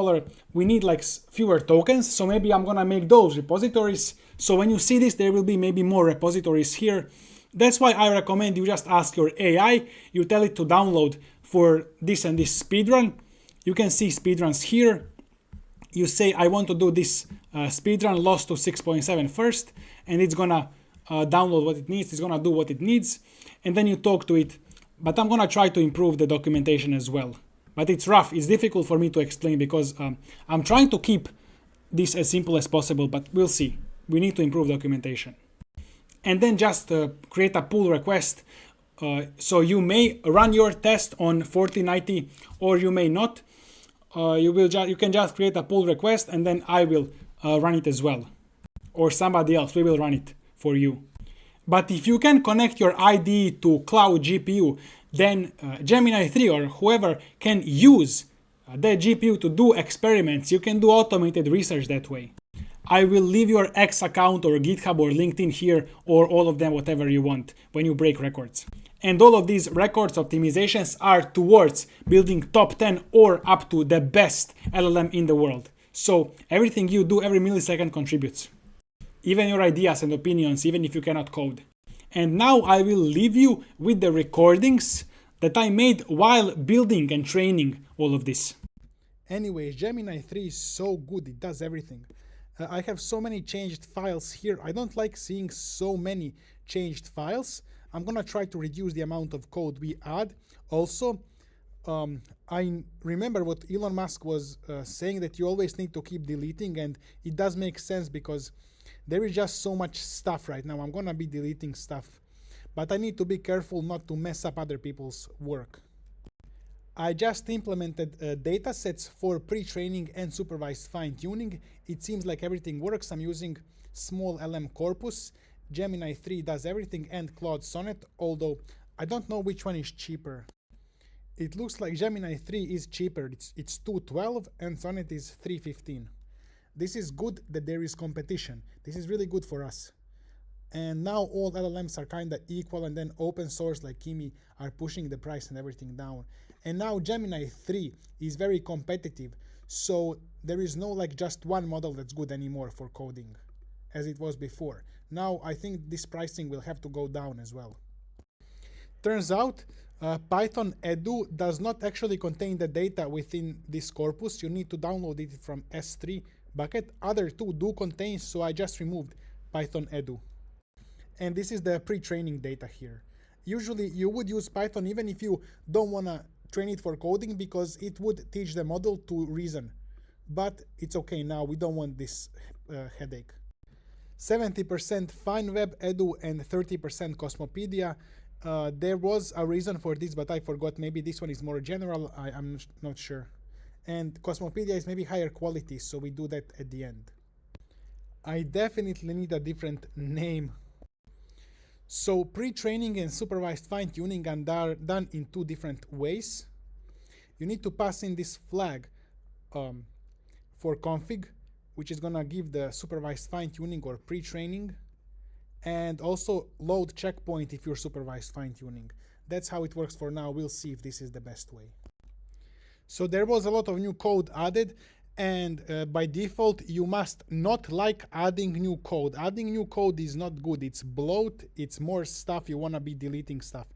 we need like fewer tokens. So maybe I'm gonna make those repositories. So when you see this, there will be maybe more repositories here. That's why I recommend you just ask your AI, you tell it to download for this and this speedrun. You can see speedruns here. You say, I want to do this speedrun lost to 6.7 first, and it's gonna download what it needs. It's gonna do what it needs. And then you talk to it. But I'm gonna try to improve the documentation as well. But it's rough, it's difficult for me to explain because I'm trying to keep this as simple as possible, but we'll see. We need to improve documentation. And then just create a pull request. So you may run your test on 4090 or you may not. you can just create a pull request and then I will run it as well, or somebody else. We will run it for you. But if you can connect your IDE to cloud GPU, then Gemini 3 or whoever can use the GPU to do experiments. You can do automated research that way. I will leave your X account or GitHub or LinkedIn here, or all of them, whatever you want, when you break records. And all of these records optimizations are towards building top 10 or up to the best LLM in the world. So everything you do every millisecond contributes. Even your ideas and opinions, even if you cannot code. And now I will leave you with the recordings that I made while building and training all of this. Anyways, Gemini 3 is so good, it does everything. I have so many changed files here. I don't like seeing so many changed files. I'm gonna try to reduce the amount of code we add. Also, I remember what Elon Musk was saying, that you always need to keep deleting, and it does make sense because there is just so much stuff right now. I'm gonna be deleting stuff, but I need to be careful not to mess up other people's work. I just implemented datasets for pre-training and supervised fine-tuning. It seems like everything works. I'm using small LM corpus. Gemini 3 does everything, and Claude Sonnet, although I don't know which one is cheaper. It looks like Gemini 3 is cheaper. It's $212 and Sonnet is $315. This is good that there is competition. This is really good for us. And now all LLMs are kind of equal, and then open source like Kimi are pushing the price and everything down. And now Gemini 3 is very competitive. So there is no like just one model that's good anymore for coding as it was before. Now I think this pricing will have to go down as well. Turns out Python Edu does not actually contain the data within this corpus. You need to download it from S3 bucket. Other two do contain, so I just removed Python Edu. And this is the pre-training data here. Usually you would use Python even if you don't want to train it for coding, because it would teach the model to reason. But it's okay now, we don't want this headache. 70% FineWeb Edu and 30% Cosmopedia. There was a reason for this, but I forgot. Maybe this one is more general, I'm not sure. And Cosmopedia is maybe higher quality, so we do that at the end. I definitely need a different name. So pre-training and supervised fine-tuning are done in two different ways. You need to pass in this flag for config, which is gonna give the supervised fine-tuning or pre-training, and also load checkpoint if you're supervised fine-tuning. That's how it works for now. We'll see if this is the best way. So there was a lot of new code added, and by default you must not like adding new code. Adding new code is not good. It's bloat, it's more stuff, you want to be deleting stuff.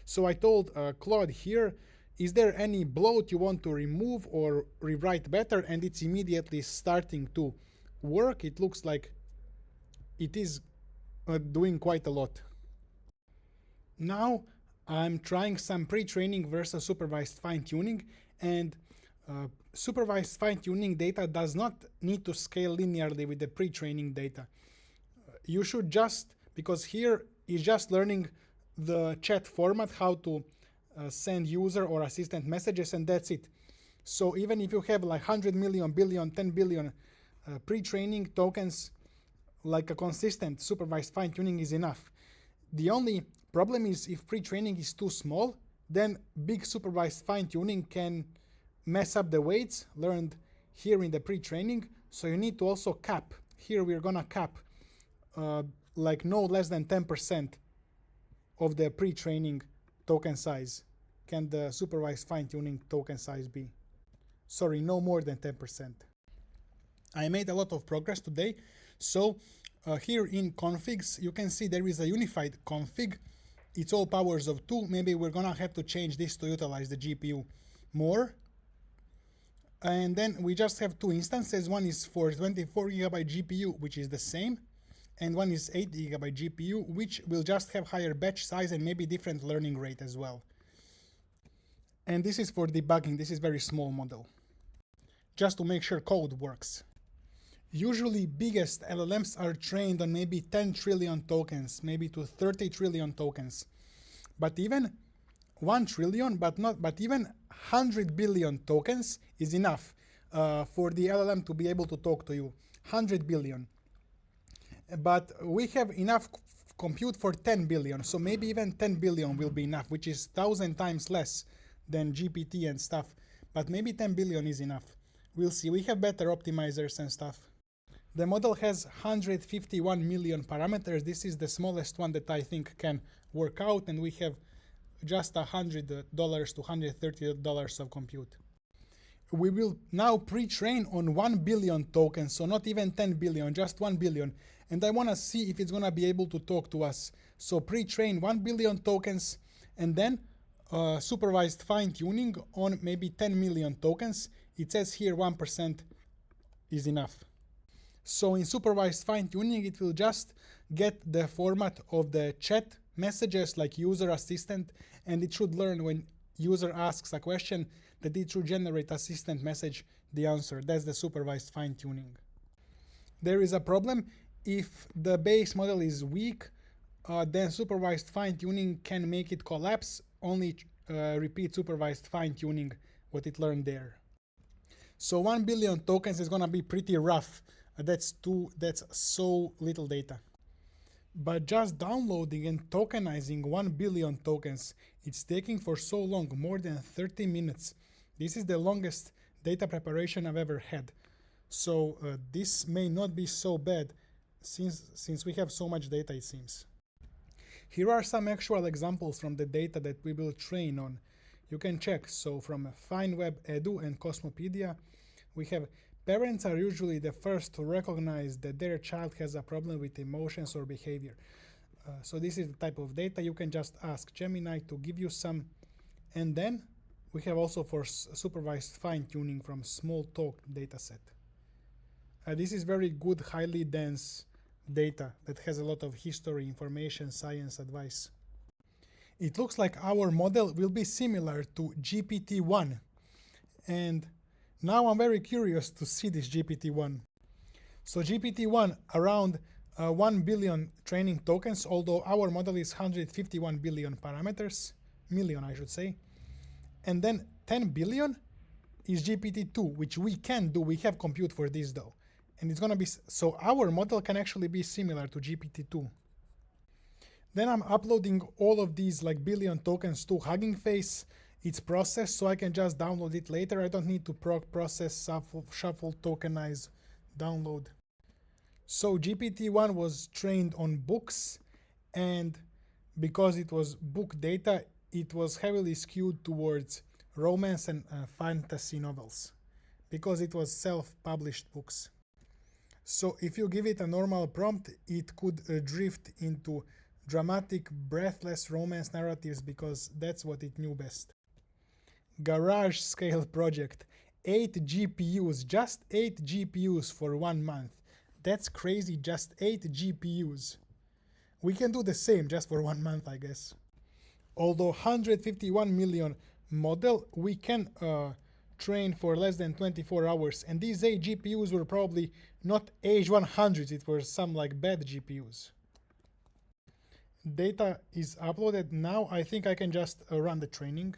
So I told Claude here, is there any bloat you want to remove or rewrite better? And it's immediately starting to work. It looks like it is doing quite a lot. Now I'm trying some pre-training versus supervised fine-tuning, and supervised fine-tuning data does not need to scale linearly with the pre-training data. You should just, because here is just learning the chat format, how to send user or assistant messages, and that's it. So even if you have like 100 million, billion, 10 billion pre-training tokens, like a consistent supervised fine-tuning is enough. The only problem is if pre-training is too small, then big supervised fine-tuning can mess up the weights learned here in the pre-training. So you need to also cap. Here we're gonna cap like no less than 10% of the pre-training token size. Can the supervised fine-tuning token size be? Sorry, no more than 10%. I made a lot of progress today. So here in configs, you can see there is a unified config. It's all powers of 2. Maybe we're gonna have to change this to utilize the GPU more. And then we just have two instances. One is for 24 GB GPU, which is the same, and one is 8 GB GPU, which will just have higher batch size and maybe different learning rate as well. And this is for debugging. This is very small model, just to make sure code works. Usually biggest LLMs are trained on maybe 10 trillion tokens, maybe to 30 trillion tokens. But even 1 trillion, but even 100 billion tokens is enough for the LLM to be able to talk to you. 100 billion. But we have enough compute for 10 billion, so maybe even 10 billion will be enough, which is 1,000 times less than GPT and stuff. But maybe 10 billion is enough. We'll see. We have better optimizers and stuff. The model has 151 million parameters. This is the smallest one that I think can work out, and we have just $100 to $130 of compute. We will now pre-train on 1 billion tokens, so not even 10 billion, just 1 billion. And I want to see if it's going to be able to talk to us. So pre-train 1 billion tokens, and then supervised fine-tuning on maybe 10 million tokens. It says here 1% is enough. So in supervised fine-tuning, it will just get the format of the chat messages like user assistant, and it should learn when user asks a question that it should generate assistant message the answer. That's the supervised fine-tuning. There is a problem. If the base model is weak, then supervised fine-tuning can make it collapse. Only repeat supervised fine-tuning what it learned there. So 1 billion tokens is gonna be pretty rough. That's so little data. But just downloading and tokenizing 1 billion tokens, it's taking for so long, more than 30 minutes. This is the longest data preparation I've ever had. So this may not be so bad since we have so much data, it seems. Here are some actual examples from the data that we will train on. You can check. So from FineWeb Edu and Cosmopedia, we have parents are usually the first to recognize that their child has a problem with emotions or behavior. So this is the type of data. You can just ask Gemini to give you some. And then we have also for supervised fine-tuning from Smalltalk dataset. This is very good, highly dense data that has a lot of history, information, science, advice. It looks like our model will be similar to GPT-1. And now I'm very curious to see this GPT-1. So GPT-1 around 1 billion training tokens, although our model is 151 billion parameters, million I should say. And then 10 billion is GPT-2, which we can do. We have compute for this though. And it's gonna be, so our model can actually be similar to GPT-2. Then I'm uploading all of these like billion tokens to Hugging Face. It's processed, so I can just download it later. I don't need to process, shuffle, tokenize, download. So GPT-1 was trained on books, and because it was book data, it was heavily skewed towards romance and fantasy novels, because it was self-published books. So if you give it a normal prompt, it could drift into dramatic, breathless romance narratives because that's what it knew best. Garage scale project, 8 GPUs, just 8 GPUs for 1 month. That's crazy, just 8 GPUs. We can do the same just for 1 month, I guess. Although 151 million model, we can train for less than 24 hours. And these 8 GPUs were probably not H100s, it were some like bad GPUs. Data is uploaded. Now I think I can just run the training.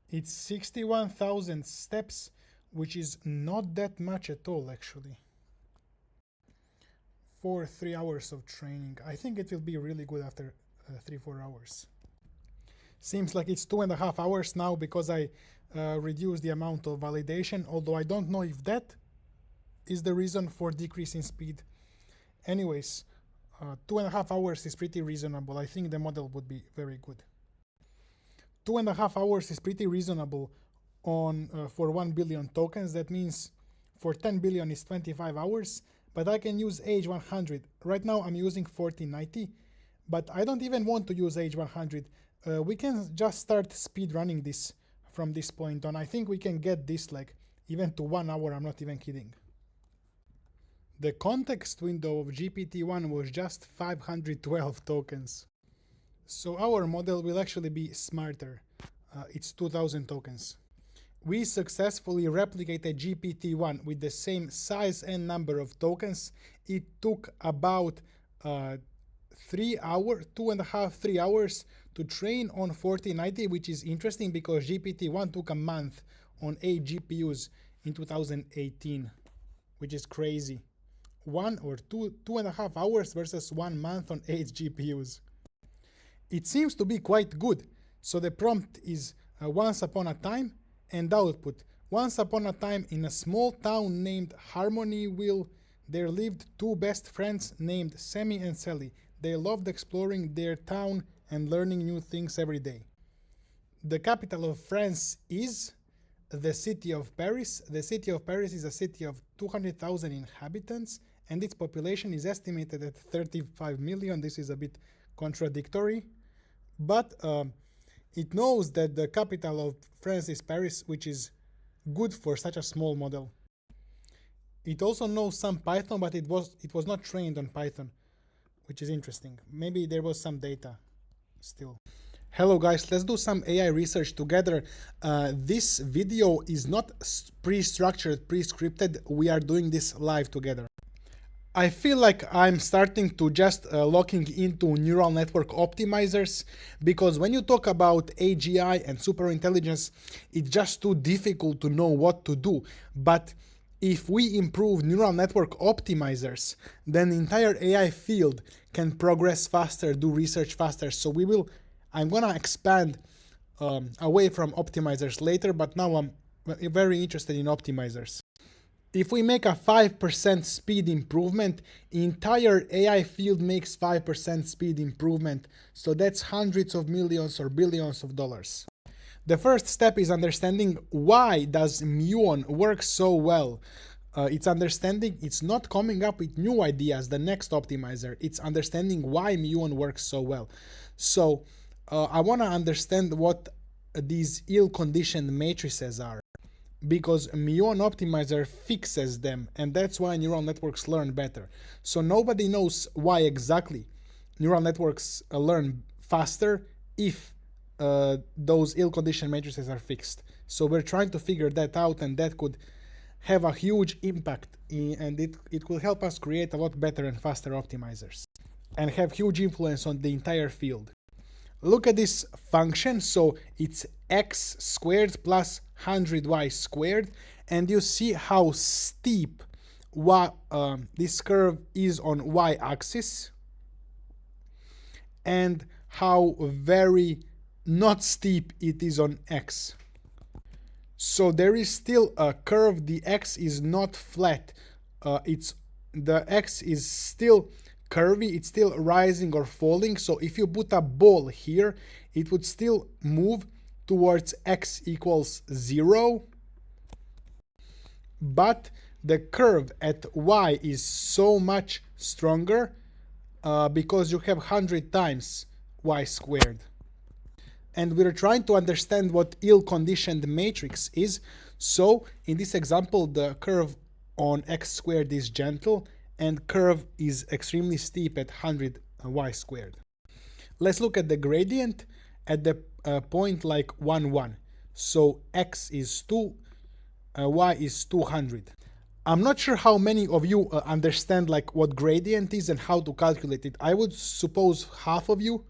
It's 61,000 steps, which is not that much at all actually. For 3 hours of training. I think it will be really good after 3-4 hours. Seems like it's 2.5 hours now because I reduced the amount of validation, although I don't know if that is the reason for decrease in speed. Anyways, 2.5 hours is pretty reasonable. I think the model would be very good. 2.5 hours is pretty reasonable on for 1 billion tokens. That means for 10 billion is 25 hours, but I can use H100. Right now I'm using 1490, but I don't even want to use H100. We can just start speed running this from this point on. I think we can get this like even to 1 hour, I'm not even kidding. The context window of GPT-1 was just 512 tokens. So our model will actually be smarter. It's 2000 tokens. We successfully replicated GPT-1 with the same size and number of tokens. It took about 3 hours to train on 4090, which is interesting because GPT-1 took a month on 8 GPUs in 2018, which is crazy. 2.5 hours versus 1 month on 8 GPUs. It seems to be quite good. So the prompt is once upon a time, and output. Once upon a time in a small town named Harmonyville, there lived two best friends named Sammy and Sally. They loved exploring their town and learning new things every day. The capital of France is the city of Paris. The city of Paris is a city of 200,000 inhabitants, and its population is estimated at 35 million. This is a bit contradictory, but it knows that the capital of France is Paris, which is good for such a small model. It also knows some Python, but it was not trained on Python, which is interesting. Maybe there was some data still. Hello guys, let's do some AI research together. This video is not pre-structured, pre-scripted. We are doing this live together. I feel like I'm starting to just looking into neural network optimizers, because when you talk about AGI and superintelligence, it's just too difficult to know what to do. But if we improve neural network optimizers, then the entire AI field can progress faster, do research faster. So I'm gonna expand away from optimizers later, but now I'm very interested in optimizers. If we make a 5% speed improvement, entire AI field makes 5% speed improvement. So that's hundreds of millions or billions of dollars. The first step is understanding why does Muon work so well. It's understanding, it's not coming up with new ideas, the next optimizer. It's understanding why Muon works so well. So I want to understand what these ill-conditioned matrices are, because Muon optimizer fixes them, and that's why neural networks learn better. So nobody knows why exactly neural networks learn faster if those ill-conditioned matrices are fixed. So we're trying to figure that out, and that could have a huge impact, and it will help us create a lot better and faster optimizers and have huge influence on the entire field. Look at this function. So it's x squared plus 100y squared, and you see how steep this curve is on y-axis and how very not steep it is on x. So there is still a curve. The x is not flat. The x is still curvy, it's still rising or falling. So if you put a ball here, it would still move towards x equals 0. But the curve at y is so much stronger because you have 100 times y squared. And we're trying to understand what ill-conditioned matrix is. So in this example, the curve on x squared is gentle, and curve is extremely steep at 100 y squared. Let's look at the gradient at the point like 1, 1. So x is 2, y is 200. I'm not sure how many of you understand like what gradient is and how to calculate it. I would suppose half of you.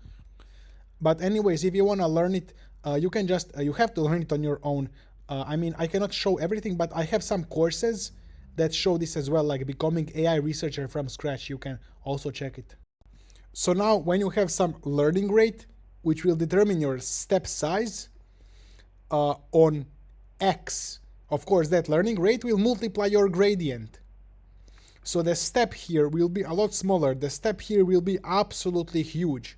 But anyways, if you want to learn it, you can just, you have to learn it on your own. I mean, I cannot show everything, but I have some courses that show this as well, like becoming AI researcher from scratch. You can also check it. So now when you have some learning rate, which will determine your step size on x, of course, that learning rate will multiply your gradient. So the step here will be a lot smaller. The step here will be absolutely huge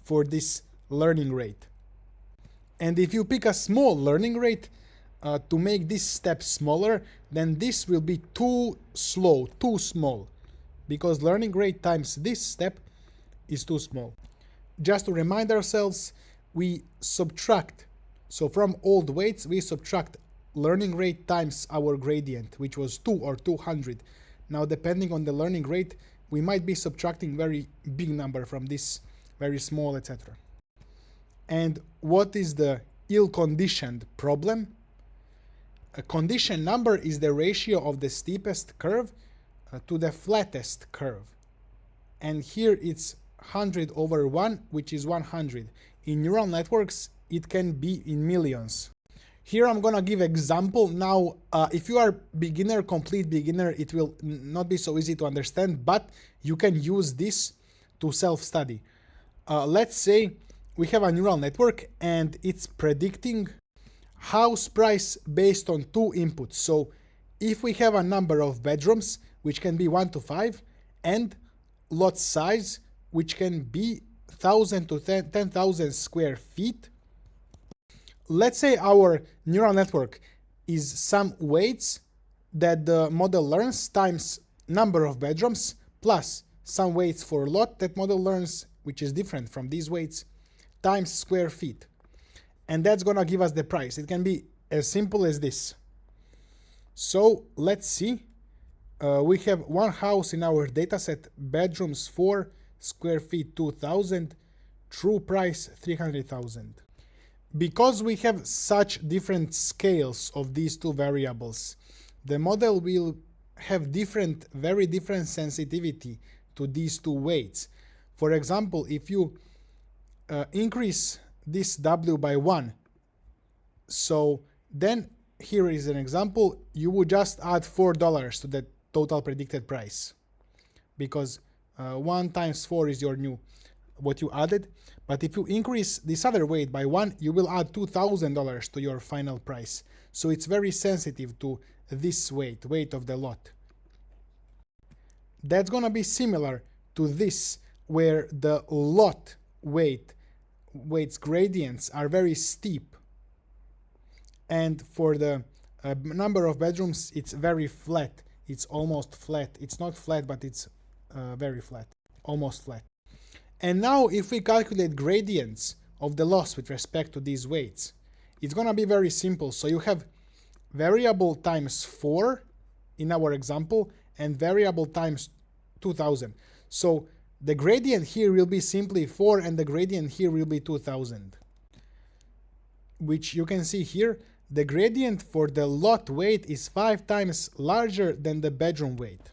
for this learning rate. And if you pick a small learning rate, to make this step smaller, then this will be too slow, too small, because learning rate times this step is too small. Just to remind ourselves, we subtract. So from old weights, we subtract learning rate times our gradient, which was 2 or 200. Now, depending on the learning rate, we might be subtracting very big number from this very small, etc. And what is the ill-conditioned problem? A condition number is the ratio of the steepest curve to the flattest curve. And here it's 100 over 1, which is 100. In neural networks, it can be in millions. Here I'm gonna give example. Now, if you are beginner, complete beginner, it will not be so easy to understand, but you can use this to self-study. Let's say we have a neural network and it's predicting house price based on two inputs. So if we have a number of bedrooms, which can be 1 to 5, and lot size, which can be 1,000 to 10,000 square feet, let's say our neural network is some weights that the model learns times number of bedrooms plus some weights for lot that model learns, which is different from these weights, times square feet. And that's gonna give us the price. It can be as simple as this. So let's see. We have one house in our dataset, bedrooms 4, square feet 2,000, true price 300,000. Because we have such different scales of these two variables, the model will have very different sensitivity to these two weights. For example, if you increase this W by 1, so then here is an example, you would just add $4 to the total predicted price, because 1 times 4 is your new, what you added. But if you increase this other weight by 1, you will add $2,000 to your final price. So it's very sensitive to this weight of the lot. That's gonna be similar to this, where the lot weights gradients are very steep. And for the number of bedrooms, it's very flat. It's almost flat. It's not flat, but it's very flat, almost flat. And now if we calculate gradients of the loss with respect to these weights, it's gonna be very simple. So you have variable times 4 in our example and variable times 2,000. So the gradient here will be simply 4 and the gradient here will be 2,000. Which you can see here, the gradient for the lot weight is 5 times larger than the bedroom weight.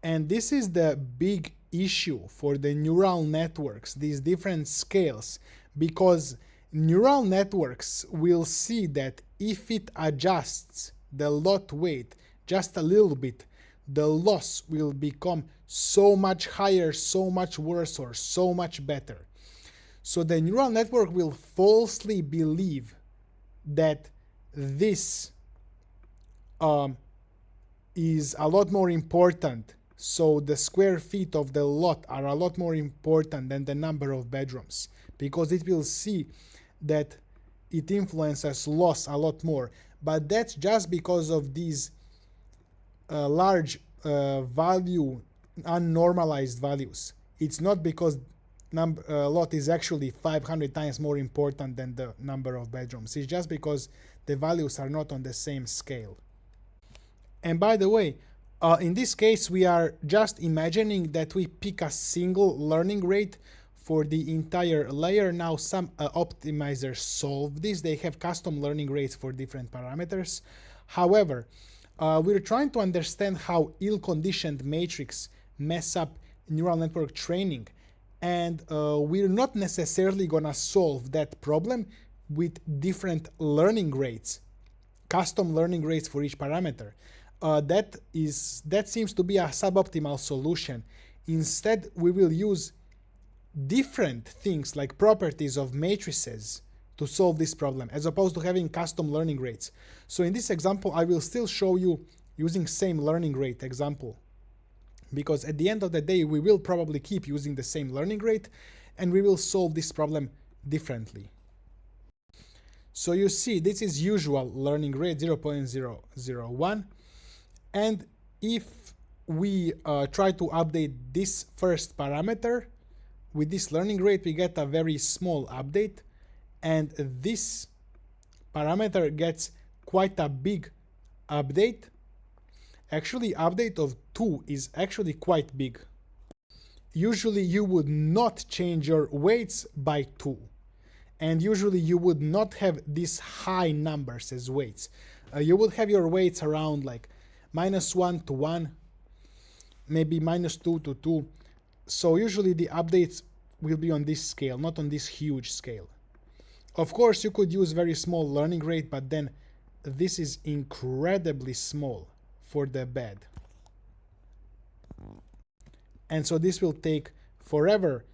And this is the big issue for the neural networks, these different scales, because neural networks will see that if it adjusts the lot weight just a little bit, the loss will become so much higher, so much worse, or so much better. So the neural network will falsely believe that this is a lot more important. So the square feet of the lot are a lot more important than the number of bedrooms, because it will see that it influences loss a lot more. But that's just because of these large value, unnormalized values. It's not because lot is actually 500 times more important than the number of bedrooms. It's just because the values are not on the same scale. And by the way, in this case, we are just imagining that we pick a single learning rate for the entire layer. Now, some optimizers solve this. They have custom learning rates for different parameters. However, we're trying to understand how ill-conditioned matrix mess up neural network training. And we're not necessarily gonna solve that problem with different learning rates, custom learning rates for each parameter. That seems to be a suboptimal solution. Instead, we will use different things like properties of matrices to solve this problem, as opposed to having custom learning rates. So in this example, I will still show you using same learning rate example, because at the end of the day, we will probably keep using the same learning rate, and we will solve this problem differently. So you see, this is usual learning rate, 0.001. And if we try to update this first parameter with this learning rate, we get a very small update. And this parameter gets quite a big update. Actually, update of 2 is actually quite big. Usually you would not change your weights by 2. And usually you would not have these high numbers as weights. You would have your weights around like -1 to 1, maybe -2 to 2. So usually the updates will be on this scale, not on this huge scale. Of course, you could use very small learning rate, but then this is incredibly small for the bed. And so this will take forever,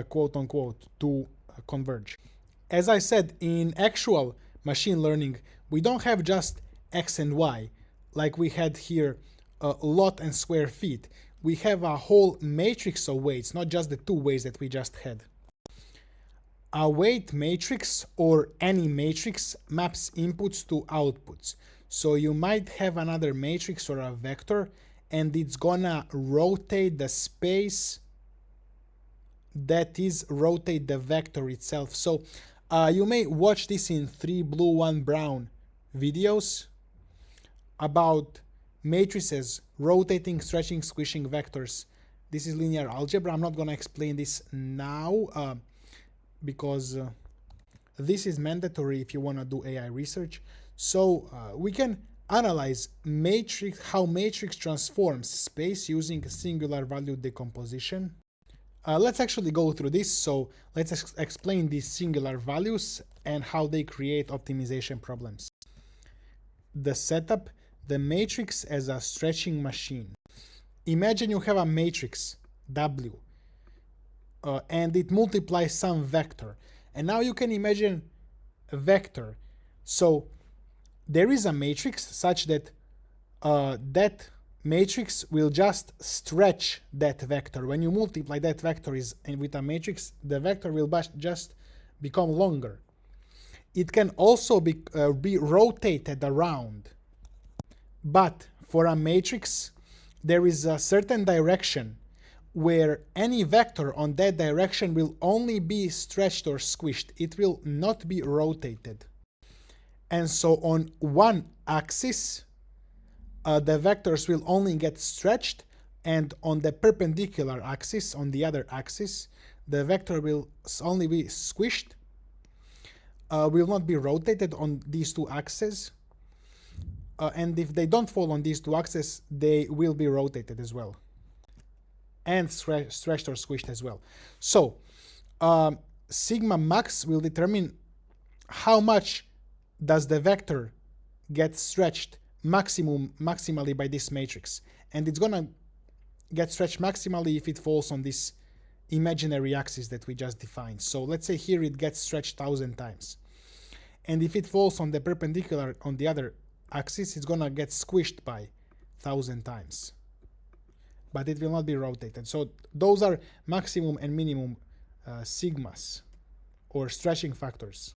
quote unquote, to converge. As I said, in actual machine learning, we don't have just x and y like we had here, lot and square feet. We have a whole matrix of weights, not just the two weights that we just had. A weight matrix or any matrix maps inputs to outputs. So you might have another matrix or a vector, and it's gonna rotate the space that is rotate the vector itself. So you may watch this in 3 blue 1 brown videos about matrices rotating, stretching, squishing vectors. This is linear algebra. I'm not gonna explain this now because this is mandatory if you want to do AI research. So we can analyze how matrix transforms space using singular value decomposition. Let's actually go through this. So let's explain these singular values and how they create optimization problems. The setup, the matrix as a stretching machine. Imagine you have a matrix W and it multiplies some vector. And now you can imagine a vector. So there is a matrix such that that matrix will just stretch that vector. When you multiply that vector with a matrix, the vector will just become longer. It can also be rotated around. But for a matrix, there is a certain direction where any vector on that direction will only be stretched or squished. It will not be rotated. And so on one axis, the vectors will only get stretched, and on the perpendicular axis, on the other axis, the vector will only be squished, will not be rotated on these two axes. And if they don't fall on these two axes, they will be rotated as well, and stretched or squished as well. So sigma max will determine how much does the vector get stretched maximally by this matrix. And it's gonna get stretched maximally if it falls on this imaginary axis that we just defined. So let's say here it gets stretched 1,000 times. And if it falls on the perpendicular on the other axis, it's gonna get squished by 1,000 times. But it will not be rotated. So those are maximum and minimum sigmas or stretching factors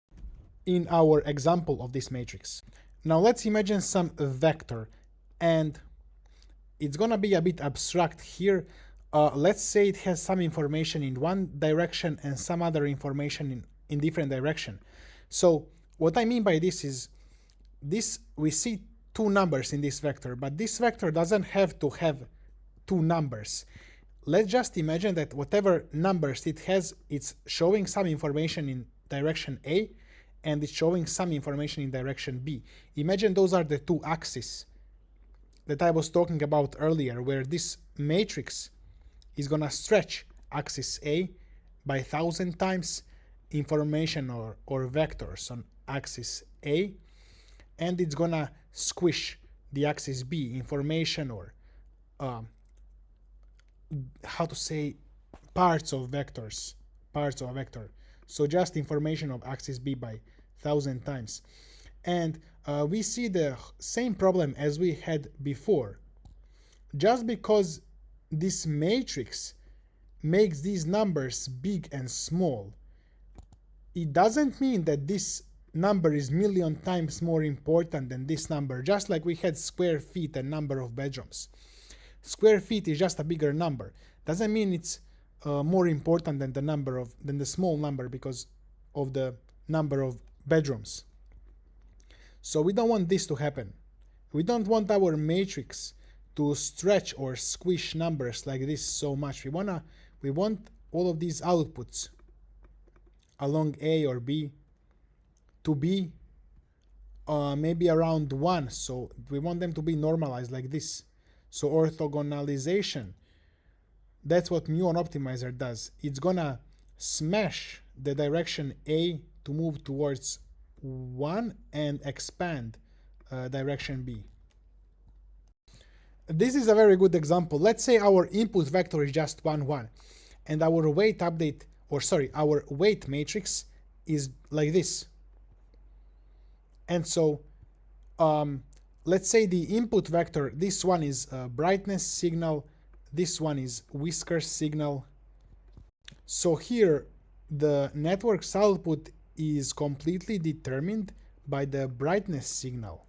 in our example of this matrix. Now let's imagine some vector, and it's gonna be a bit abstract here. Let's say it has some information in one direction and some other information in different direction. So what I mean by this is we see two numbers in this vector, but this vector doesn't have to have two numbers. Let's just imagine that whatever numbers it has, it's showing some information in direction A, and it's showing some information in direction B. Imagine those are the two axes that I was talking about earlier, where this matrix is gonna stretch axis A by 1,000 times information or vectors on axis A, and it's gonna squish the axis B, information or how to say parts of vectors, parts of a vector. So just information of axis B by 1,000 times. And we see the same problem as we had before. Just because this matrix makes these numbers big and small, it doesn't mean that this number is million times more important than this number, just like we had square feet and number of bedrooms. Square feet is just a bigger number. Doesn't mean it's more important than the small number because of the number of bedrooms. So we don't want this to happen. We don't want our matrix to stretch or squish numbers like this so much. We want all of these outputs along A or B to be maybe around 1. So we want them to be normalized like this. So orthogonalization That's what Muon optimizer does. It's gonna smash the direction A to move towards 1 and expand direction B. This is a very good example. Let's say our input vector is just 1, 1, and our weight update, or sorry, our weight matrix is like this. And so let's say the input vector, this one is brightness signal, this one is whisker signal. So here the network's output is completely determined by the brightness signal.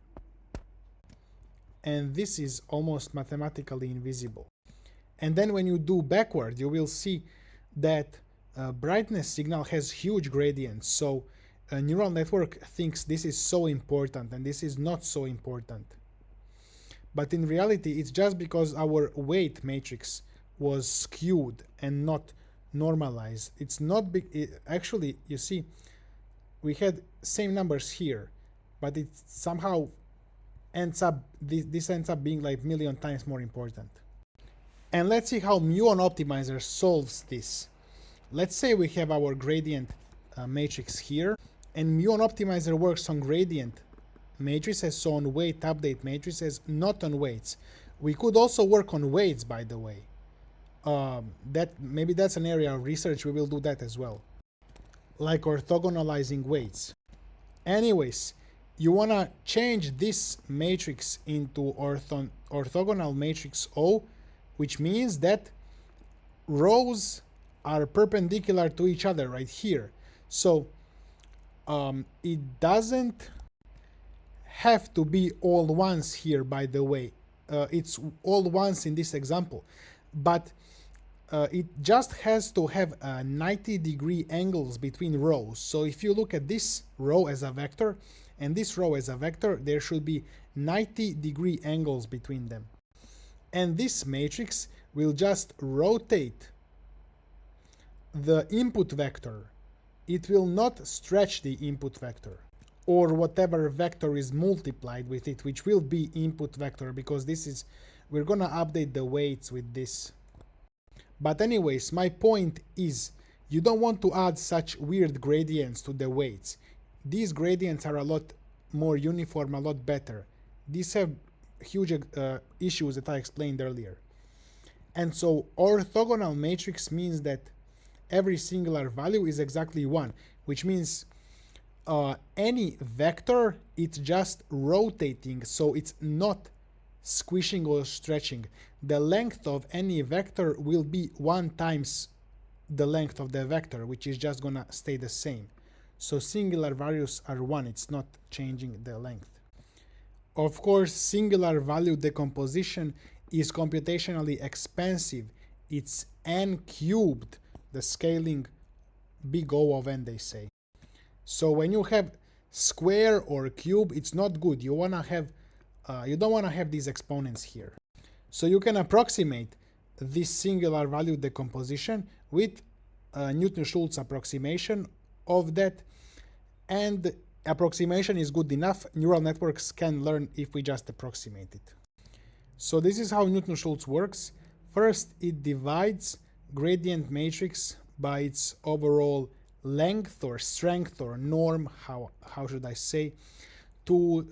And this is almost mathematically invisible. And then when you do backward, you will see that brightness signal has huge gradients. So a neural network thinks this is so important and this is not so important. But in reality, it's just because our weight matrix was skewed and not normalized. It's not big. Actually, you see, we had same numbers here, but it somehow ends up, this ends up being like million times more important. And let's see how Muon optimizer solves this. Let's say we have our gradient matrix here, and Muon optimizer works on gradient matrices, so on weight update matrices, not on weights. We could also work on weights, by the way. Maybe that's an area of research. We will do that as well, like orthogonalizing weights. Anyways, you want to change this matrix into orthogonal matrix O, which means that rows are perpendicular to each other right here. So it doesn't have to be all ones here, by the way. It's all ones in this example, but it just has to have 90-degree angles between rows. So if you look at this row as a vector and this row as a vector, there should be 90-degree angles between them. And this matrix will just rotate the input vector. It will not stretch the input vector or whatever vector is multiplied with it, which will be input vector, because this is, we're gonna update the weights with this. But anyways, my point is, you don't want to add such weird gradients to the weights. These gradients are a lot more uniform, a lot better. These have huge issues that I explained earlier. And so orthogonal matrix means that every singular value is exactly 1, which means any vector, it's just rotating, so it's not squishing or stretching. The length of any vector will be 1 times the length of the vector, which is just gonna stay the same. So singular values are 1, it's not changing the length. Of course, singular value decomposition is computationally expensive. It's n cubed, the scaling big O of n, they say. So when you have square or cube, it's not good. You wanna have, you don't wanna have these exponents here. So you can approximate this singular value decomposition with Newton-Schultz approximation of that, and approximation is good enough. Neural networks can learn if we just approximate it. So this is how Newton-Schultz works. First, it divides gradient matrix by its overall length or strength or norm, how should I say, to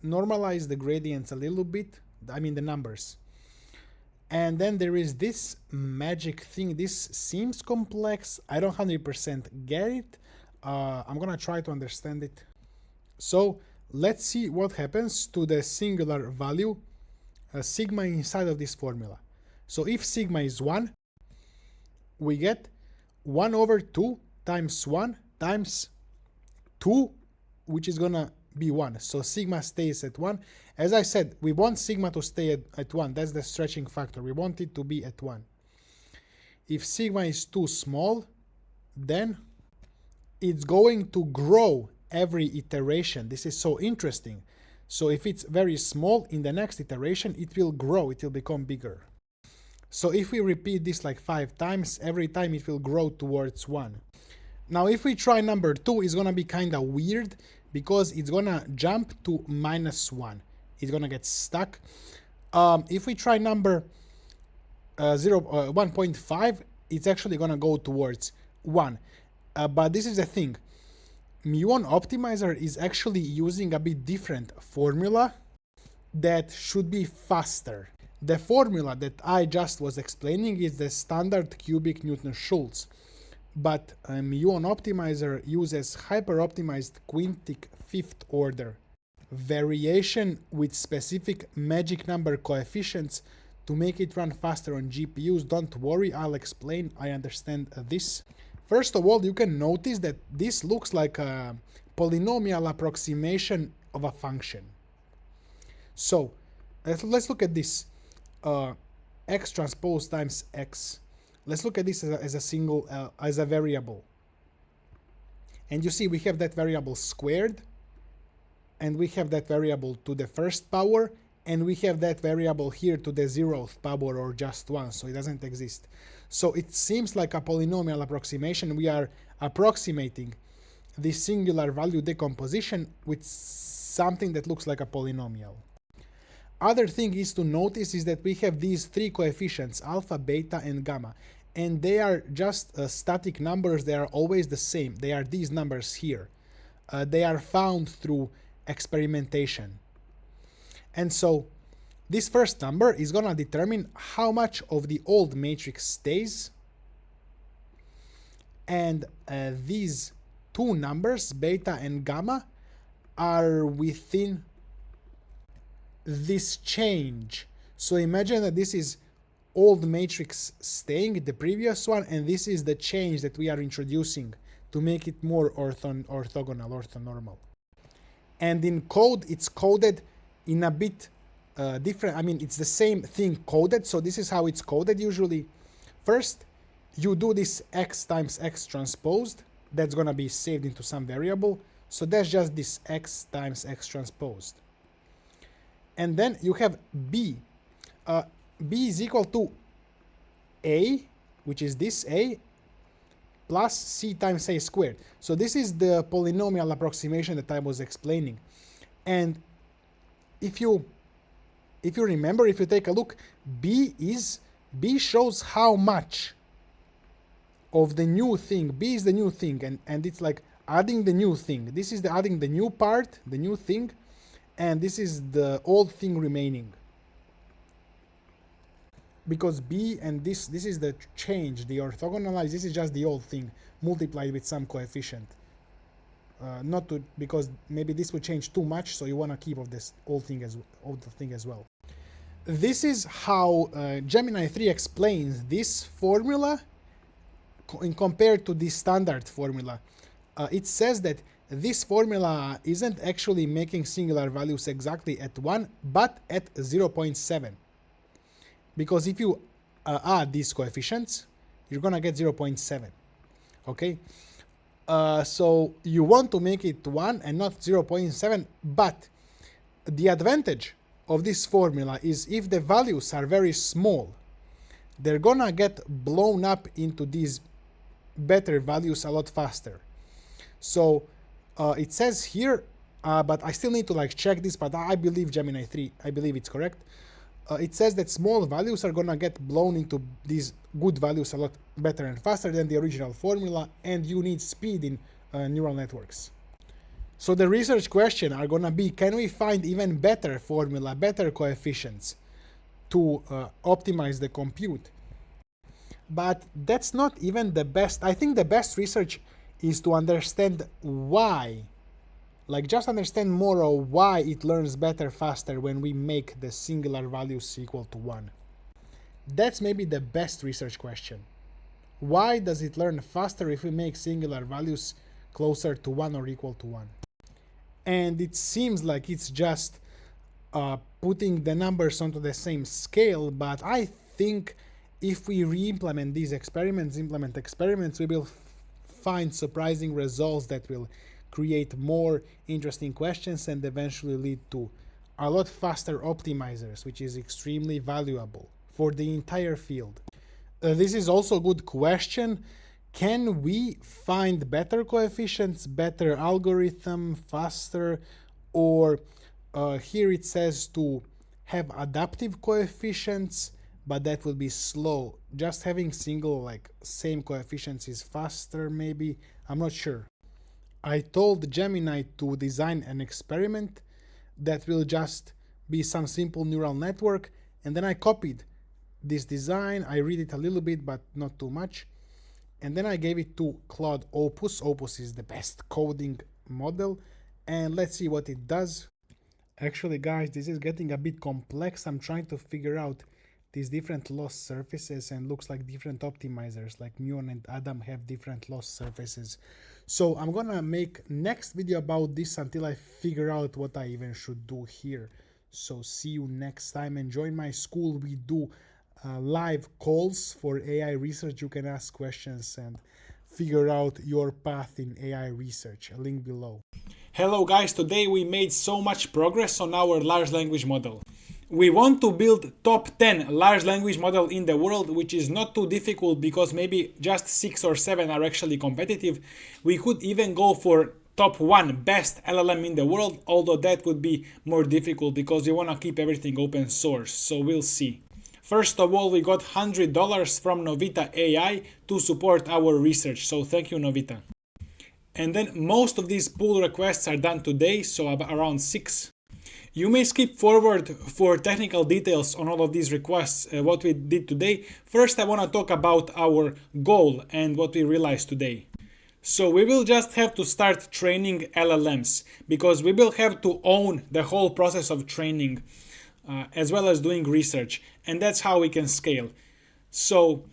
normalize the gradients a little bit, I mean the numbers. And then there is this magic thing. This seems complex. I don't 100% get it. I'm gonna try to understand it. So let's see what happens to the singular value sigma inside of this formula. So if sigma is 1, we get 1 over 2 times 1 times 2, which is gonna be 1. So sigma stays at 1. As I said, we want sigma to stay at 1. That's the stretching factor. We want it to be at 1. If sigma is too small, then it's going to grow every iteration. This is so interesting. So if it's very small, in the next iteration, it will grow, it will become bigger. So if we repeat this like 5 times, every time it will grow towards 1. Now if we try number 2, it's gonna be kinda weird because it's gonna jump to -1. It's gonna get stuck. If we try number 1.5, it's actually gonna go towards 1. But this is the thing. Muon optimizer is actually using a bit different formula that should be faster. The formula that I just was explaining is the standard cubic Newton-Schultz, but Muon optimizer uses hyper-optimized quintic fifth order variation with specific magic number coefficients to make it run faster on GPUs. Don't worry, I'll explain, I understand this. First of all, you can notice that this looks like a polynomial approximation of a function. So let's look at this. X transpose times x. Let's look at this as a single, as a variable. And you see we have that variable squared, and we have that variable to the first power, and we have that variable here to the 0th power, or just 1, so it doesn't exist. So it seems like a polynomial approximation. We are approximating this singular value decomposition with something that looks like a polynomial. Other thing is to notice is that we have these three coefficients, alpha, beta, and gamma, and they are just static numbers. They are always the same. They are these numbers here. They are found through experimentation. And so this first number is going to determine how much of the old matrix stays, and these two numbers, beta and gamma, are within this change. So imagine that this is old matrix staying, the previous one, and this is the change that we are introducing to make it more orthogonal, orthonormal. And in code, it's coded in a bit different. I mean, it's the same thing coded. So this is how it's coded usually. First, you do this x times x transposed. That's going to be saved into some variable. So that's just this x times x transposed. And then you have b. B is equal to a, which is this a, plus c times a squared. So this is the polynomial approximation that I was explaining. And if you remember, if you take a look, b shows how much of the new thing. B is the new thing, and it's like adding the new thing. This is the adding the new part, the new thing, and this is the old thing remaining. Because b and this is the change, the orthogonalized, this is just the old thing multiplied with some coefficient. Not to, because maybe this would change too much, so you want to keep of this old thing as well. This is how Gemini 3 explains this formula compared to the standard formula. It says that this formula isn't actually making singular values exactly at 1, but at 0.7. Because if you add these coefficients, you're going to get 0.7. Okay? So you want to make it 1 and not 0.7, but the advantage of this formula is if the values are very small, they're going to get blown up into these better values a lot faster. So it says here, but I still need to check this, but I believe Gemini 3, I believe it's correct. It says that small values are going to get blown into these good values a lot better and faster than the original formula, and you need speed in neural networks. So the research question are going to be, can we find even better formula, better coefficients to optimize the compute? But that's not even the best. I think the best research is to understand why. Just understand more of why it learns better faster when we make the singular values equal to 1. That's maybe the best research question. Why does it learn faster if we make singular values closer to 1 or equal to 1? And it seems like it's just putting the numbers onto the same scale, but I think if we re-implement these experiments, we will find surprising results that will create more interesting questions and eventually lead to a lot faster optimizers, which is extremely valuable for the entire field. This is also a good question. Can we find better coefficients, better algorithm, faster? Or here it says to have adaptive coefficients, but that would be slow. Just having single, like, same coefficients is faster, maybe. I'm not sure. I told Gemini to design an experiment that will just be some simple neural network, and then I copied this design. I read it a little bit, but not too much. And then I gave it to Claude Opus. Opus is the best coding model, and let's see what it does. Actually, guys, this is getting a bit complex. I'm trying to figure out these different loss surfaces, and looks like different optimizers like Muon and Adam have different loss surfaces. So I'm gonna make next video about this until I figure out what I even should do here. So see you next time, and join my school. We do live calls for AI research. You can ask questions and figure out your path in AI research. A link below. Hello guys, today we made so much progress on our large language model. We want to build top 10 large language model in the world, which is not too difficult because maybe just 6 or 7 are actually competitive. We could even go for top 1 best LLM in the world, although that would be more difficult because we want to keep everything open source, so we'll see. First of all, we got $100 from Novita AI to support our research, so thank you, Novita. And then most of these pull requests are done today, so around 6. You may skip forward for technical details on all of these requests, what we did today. First, I want to talk about our goal and what we realized today. So we will just have to start training LLMs because we will have to own the whole process of training as well as doing research, and that's how we can scale. So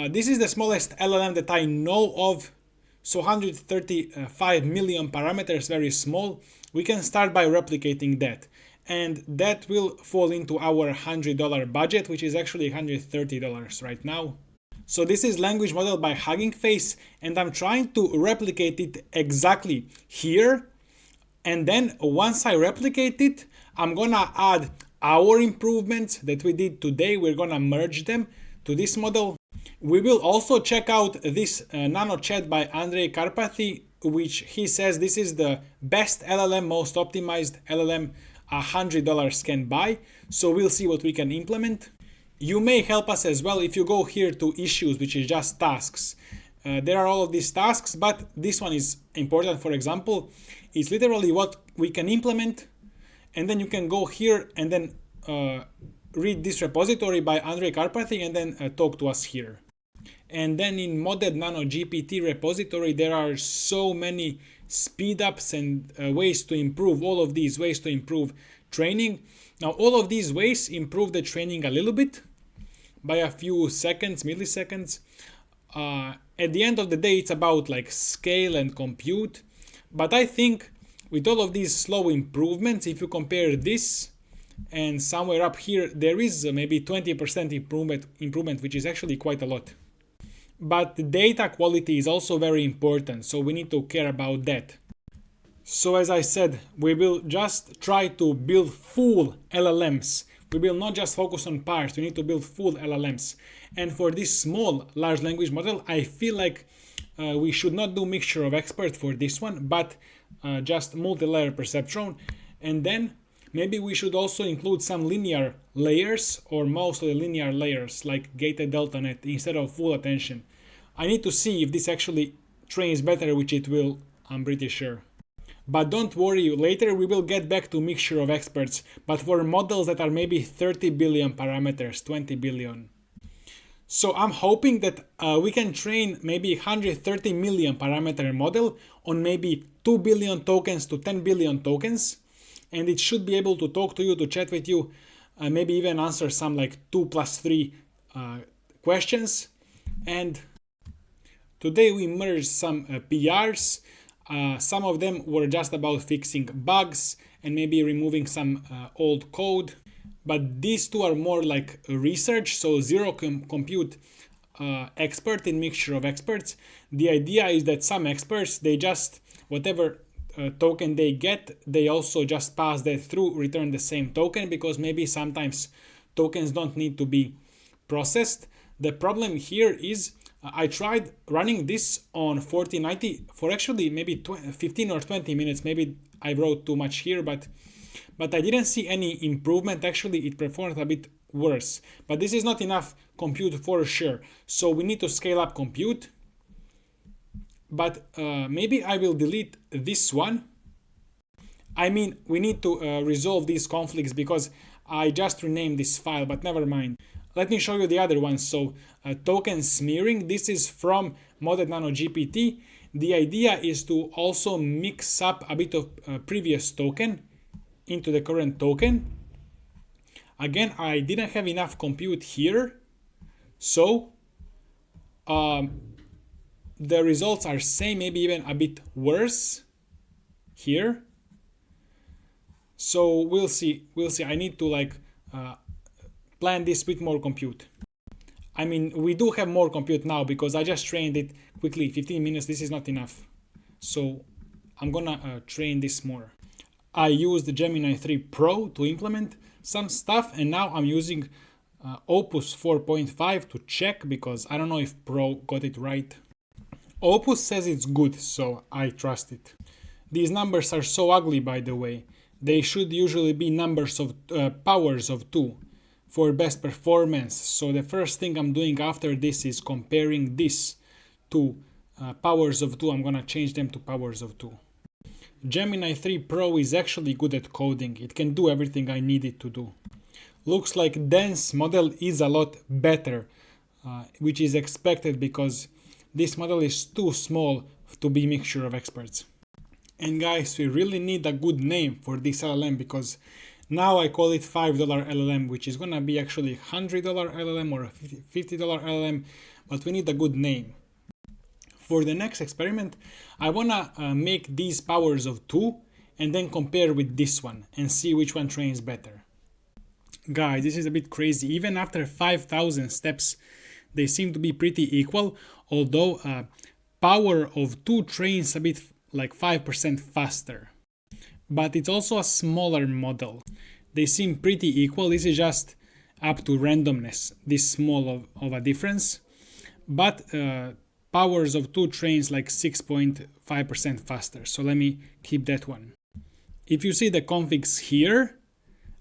this is the smallest LLM that I know of. So 135 million parameters, very small. We can start by replicating that. And that will fall into our $100 budget, which is actually $130 right now. So this is language model by Hugging Face, and I'm trying to replicate it exactly here. And then once I replicate it, I'm gonna add our improvements that we did today. We're gonna merge them to this model. We will also check out this nano chat by Andrei Karpathy, which he says this is the best LLM, most optimized LLM $100 can buy. So we'll see what we can implement. You may help us as well if you go here to issues, which is just tasks. There are all of these tasks, but this one is important. For example, it's literally what we can implement. And then you can go here and then read this repository by Andrei Karpathy and then talk to us here. And then in modded nano GPT repository, there are so many speed ups and ways to improve, all of these ways to improve training. Now, all of these ways improve the training a little bit by a few seconds, milliseconds. At the end of the day, it's about like scale and compute. But I think with all of these slow improvements, if you compare this and somewhere up here, there is maybe 20% improvement, which is actually quite a lot. But the data quality is also very important, so we need to care about that. So as I said, we will just try to build full LLMs. We will not just focus on parts, we need to build full LLMs. And for this small large language model, I feel like we should not do mixture of experts for this one, but just multi-layer perceptron. And then maybe we should also include some linear layers or mostly linear layers like gated delta net instead of full attention. I need to see if this actually trains better, which it will, I'm pretty sure. But don't worry, later we will get back to mixture of experts, but for models that are maybe 30 billion parameters, 20 billion. So I'm hoping that we can train maybe 130 million parameter model on maybe 2 billion tokens to 10 billion tokens. And it should be able to talk to you, to chat with you, maybe even answer some like 2+3 questions. And today we merged some PRs. Some of them were just about fixing bugs and maybe removing some old code. But these two are more like research, so zero compute expert in mixture of experts. The idea is that some experts, they just, whatever token they get, they also just pass that through, return the same token, because maybe sometimes tokens don't need to be processed. The problem here is I tried running this on 4090 for actually maybe 15 or 20 minutes. Maybe I wrote too much here, but I didn't see any improvement. Actually, it performed a bit worse. But this is not enough compute for sure. So we need to scale up compute. But maybe I will delete this one. I mean, we need to resolve these conflicts because I just renamed this file, but never mind. Let me show you the other one. So token smearing, this is from Modded Nano GPT. The idea is to also mix up a bit of previous token into the current token. Again, I didn't have enough compute here. So the results are same, maybe even a bit worse here. So we'll see. I need to plan this with more compute. I mean, we do have more compute now because I just trained it quickly. 15 minutes, this is not enough. So I'm gonna train this more. I used the Gemini 3 Pro to implement some stuff, and now I'm using Opus 4.5 to check because I don't know if Pro got it right. Opus says it's good, so I trust it. These numbers are so ugly, by the way. They should usually be numbers of powers of 2 for best performance. So the first thing I'm doing after this is comparing this to powers of 2. I'm gonna change them to powers of 2. Gemini 3 Pro is actually good at coding. It can do everything I need it to do. Looks like dense model is a lot better, which is expected because this model is too small to be mixture of experts. And guys, we really need a good name for this LLM because now I call it $5 LLM, which is gonna be actually $100 LLM or a $50 LLM, but we need a good name. For the next experiment, I wanna make these powers of 2 and then compare with this one and see which one trains better. Guys, this is a bit crazy. Even after 5,000 steps, they seem to be pretty equal, although power of 2 trains a bit like 5% faster. But it's also a smaller model. They seem pretty equal. This is just up to randomness, this small of a difference. But powers of 2 trains like 6.5% faster. So let me keep that one. If you see the configs here,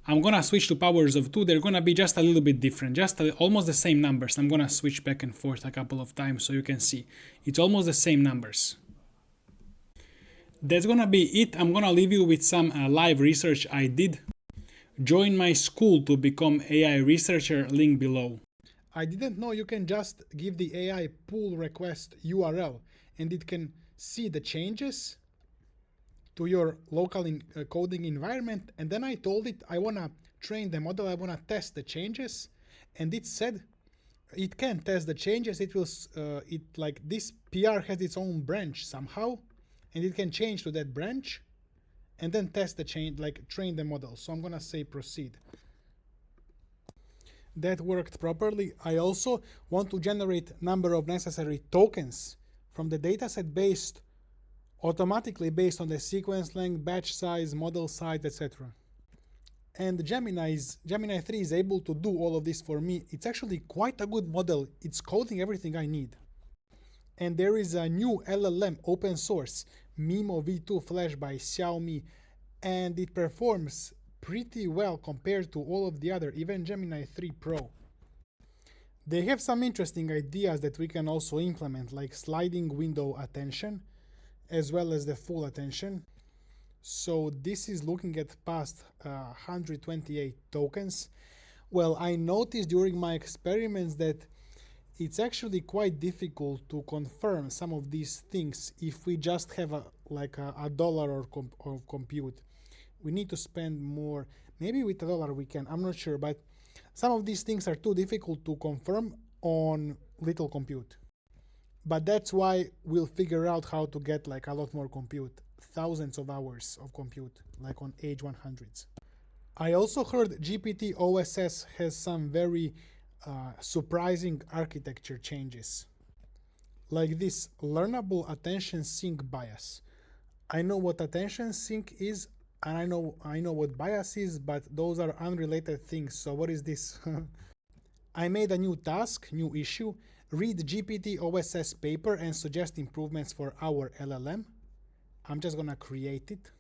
I'm gonna switch to powers of 2. They're gonna be just a little bit different, almost the same numbers. I'm gonna switch back and forth a couple of times so you can see. It's almost the same numbers. That's gonna be it. I'm gonna leave you with some live research I did. Join my school to become AI researcher, link below. I didn't know you can just give the AI pull request URL and it can see the changes to your local coding environment. And then I told it I wanna train the model, I wanna test the changes, and it said it can test the changes. It will this PR has its own branch somehow, and it can change to that branch and then test the change, train the model. So I'm gonna say proceed. That worked properly. I also want to generate number of necessary tokens from the dataset automatically based on the sequence length, batch size, model size, etc. And Gemini 3 is able to do all of this for me. It's actually quite a good model. It's coding everything I need. And there is a new LLM open source, Mimo V2 Flash by Xiaomi, and it performs pretty well compared to all of the other, even Gemini 3 Pro. They have some interesting ideas that we can also implement, like sliding window attention, as well as the full attention. So this is looking at past 128 tokens. Well, I noticed during my experiments that it's actually quite difficult to confirm some of these things if we just have a dollar of compute. We need to spend more. Maybe with $1 we can, I'm not sure, but some of these things are too difficult to confirm on little compute. But that's why we'll figure out how to get a lot more compute, thousands of hours of compute, like on H100s. I also heard GPT OSS has some very surprising architecture changes, like this learnable attention sink bias. I know what attention sink is, and I know what bias is, but those are unrelated things. So what is this? I made a new task, new issue, read GPT OSS paper and suggest improvements for our LLM. I'm just gonna create it.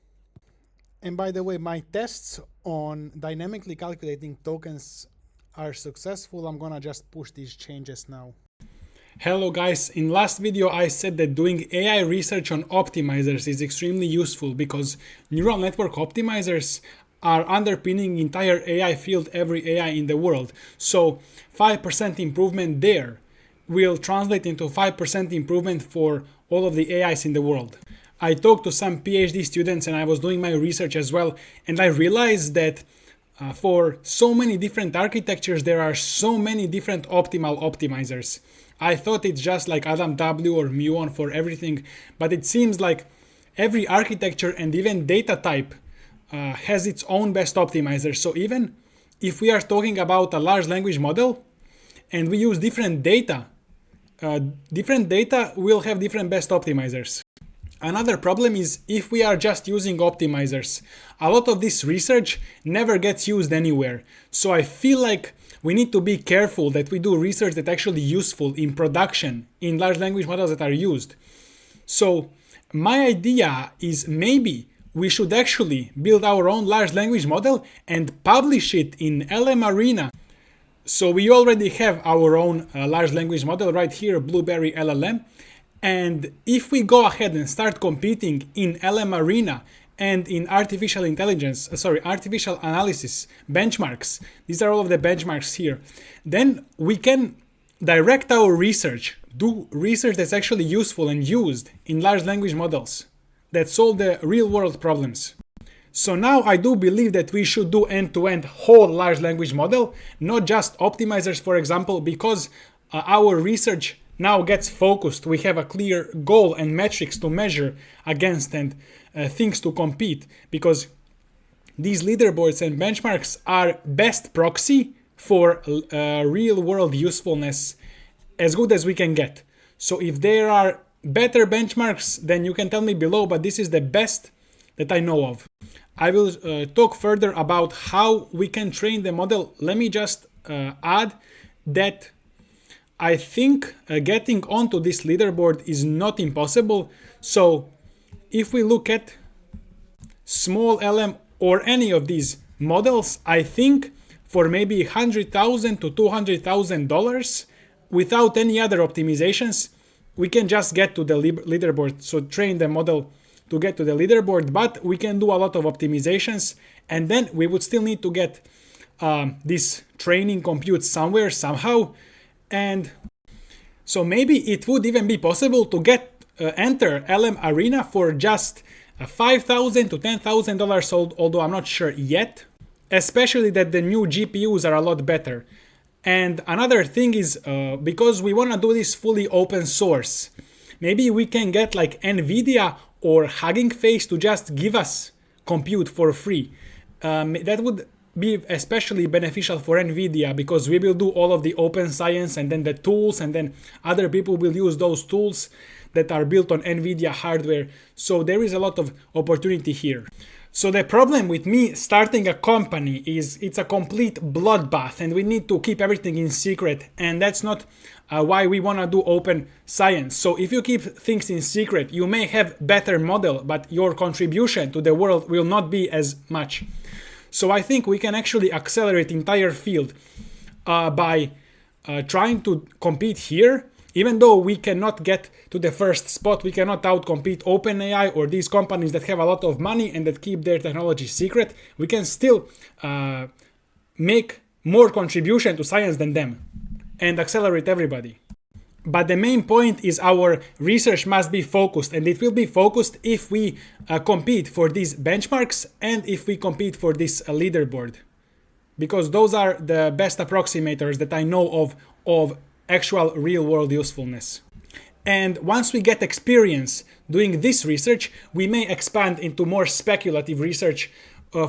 And by the way, my tests on dynamically calculating tokens are successful, I'm gonna just push these changes now. Hello guys, in last video I said that doing AI research on optimizers is extremely useful because neural network optimizers are underpinning entire AI field, every AI in the world. So 5% improvement there will translate into 5% improvement for all of the AIs in the world. I talked to some PhD students and I was doing my research as well, and I realized that for so many different architectures there are so many different optimal optimizers. I thought it's just like Adam W or Muon for everything, but it seems like every architecture and even data type has its own best optimizer. So even if we are talking about a large language model and we use different data will have different best optimizers. Another problem is if we are just using optimizers, a lot of this research never gets used anywhere. So I feel like we need to be careful that we do research that's actually useful in production, in large language models that are used. So my idea is maybe we should actually build our own large language model and publish it in LM Arena. So we already have our own large language model right here, Blueberry LLM. And if we go ahead and start competing in LM Arena and in artificial analysis benchmarks, these are all of the benchmarks here, then we can direct our research, do research that's actually useful and used in large language models that solve the real world problems. So now I do believe that we should do end-to-end whole large language model, not just optimizers, for example, because our research now gets focused. We have a clear goal and metrics to measure against and things to compete, because these leaderboards and benchmarks are best proxy for real world usefulness, as good as we can get. So if there are better benchmarks, then you can tell me below, but this is the best that I know of. I will talk further about how we can train the model. Let me just add that I think getting onto this leaderboard is not impossible. So if we look at small LM or any of these models, I think for maybe $100,000 to $200,000 without any other optimizations, we can just get to the leaderboard. So train the model to get to the leaderboard, but we can do a lot of optimizations, and then we would still need to get this training compute somewhere, somehow. And so maybe it would even be possible to get enter LM Arena for just $5,000 to $10,000, although I'm not sure yet, especially that the new GPUs are a lot better. And another thing is, because we want to do this fully open source, maybe we can get like NVIDIA or Hugging Face to just give us compute for free. That would be especially beneficial for NVIDIA, because we will do all of the open science and then the tools, and then other people will use those tools that are built on NVIDIA hardware. So there is a lot of opportunity here. So the problem with me starting a company is it's a complete bloodbath and we need to keep everything in secret, and that's not why we want to do open science. So if you keep things in secret, you may have better model, but your contribution to the world will not be as much. So I think we can actually accelerate entire field by trying to compete here. Even though we cannot get to the first spot, we cannot outcompete OpenAI or these companies that have a lot of money and that keep their technology secret, we can still make more contribution to science than them and accelerate everybody. But the main point is our research must be focused, and it will be focused if we compete for these benchmarks and if we compete for this leaderboard, because those are the best approximators that I know of actual real-world usefulness. And once we get experience doing this research, we may expand into more speculative research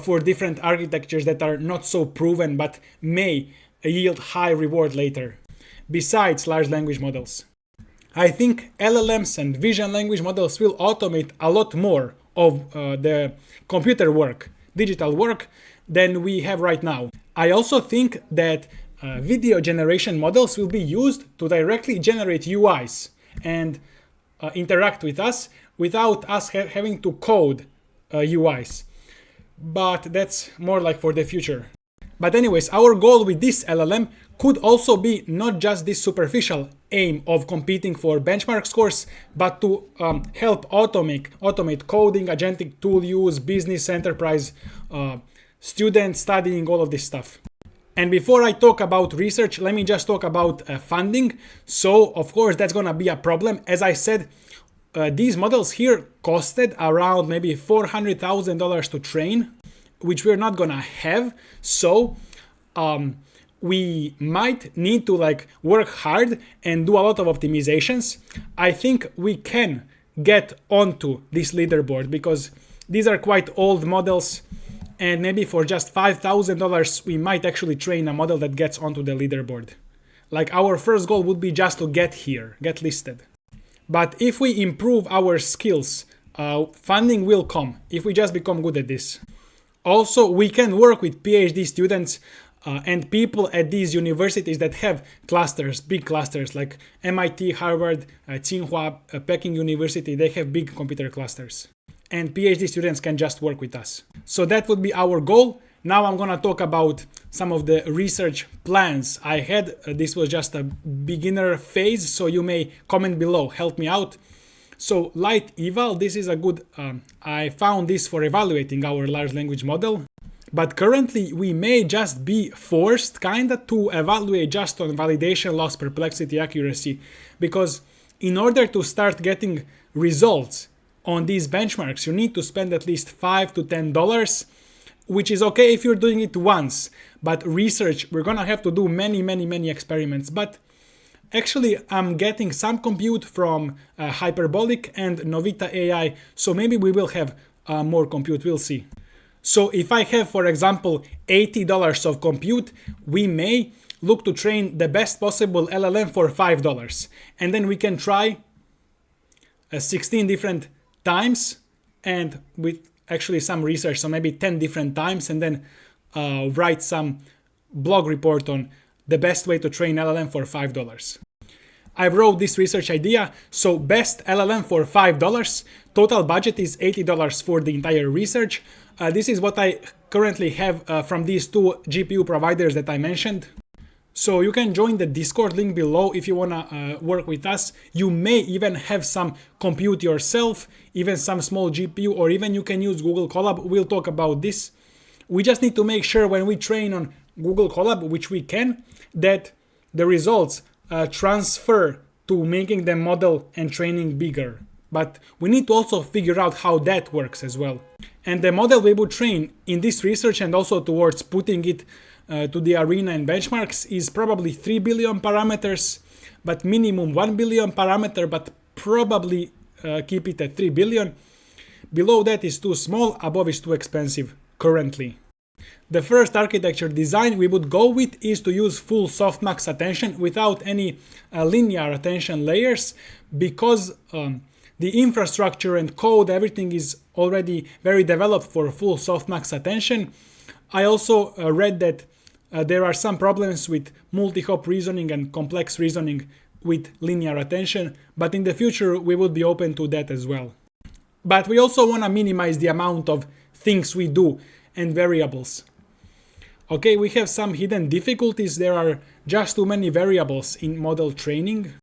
for different architectures that are not so proven but may yield high reward later, besides large language models. I think LLMs and vision language models will automate a lot more of the computer work, digital work, than we have right now. I also think that video generation models will be used to directly generate UIs and interact with us without us having to code UIs. But that's more like for the future. But anyways, our goal with this LLM could also be not just this superficial aim of competing for benchmark scores, but to help automate coding, agentic tool use, business, enterprise, students studying, all of this stuff. And before I talk about research, let me just talk about funding. So of course that's gonna be a problem. As I said, these models here costed around maybe $400,000 to train, which we're not gonna have. So we might need to like work hard and do a lot of optimizations. I think we can get onto this leaderboard because these are quite old models, and maybe for just $5,000 we might actually train a model that gets onto the leaderboard. Like our first goal would be just to get here, get listed. But if we improve our skills, funding will come if we just become good at this. Also, we can work with PhD students and people at these universities that have clusters, big clusters like MIT, Harvard, Tsinghua, Peking University. They have big computer clusters. And PhD students can just work with us. So that would be our goal. Now I'm gonna talk about some of the research plans I had. This was just a beginner phase, so you may comment below, help me out. So light eval, this is a good, I found this for evaluating our large language model. But currently we may just be forced kinda to evaluate just on validation, loss, perplexity, accuracy, because in order to start getting results on these benchmarks, you need to spend at least $5 to $10, which is okay if you're doing it once. But research, we're gonna have to do many experiments. But actually, I'm getting some compute from Hyperbolic and Novita AI, so maybe we will have more compute, we'll see. So if I have, for example, $80 of compute, we may look to train the best possible LLM for $5. And then we can try 16 different times and with actually some research, so maybe 10 different times, and then write some blog report on the best way to train LLM for $5. I wrote this research idea, so best LLM for $5, total budget is $80 for the entire research. This is what I currently have from these two GPU providers that I mentioned. So you can join the Discord link below if you wanna work with us. You may even have some compute yourself, even some small GPU, or even you can use Google Colab. We'll talk about this. We just need to make sure when we train on Google Colab, which we can, that the results transfer to making the model and training bigger. But we need to also figure out how that works as well. And the model we would train in this research and also towards putting it to the arena and benchmarks is probably 3 billion parameters, but minimum 1 billion parameter, but probably keep it at 3 billion. Below that is too small, above is too expensive currently. The first architecture design we would go with is to use full softmax attention without any linear attention layers, because the infrastructure and code, everything is already very developed for full softmax attention. I also read that there are some problems with multi-hop reasoning and complex reasoning with linear attention, but in the future we would be open to that as well. But we also want to minimize the amount of things we do and variables. Okay, we have some hidden difficulties. There are just too many variables in model training.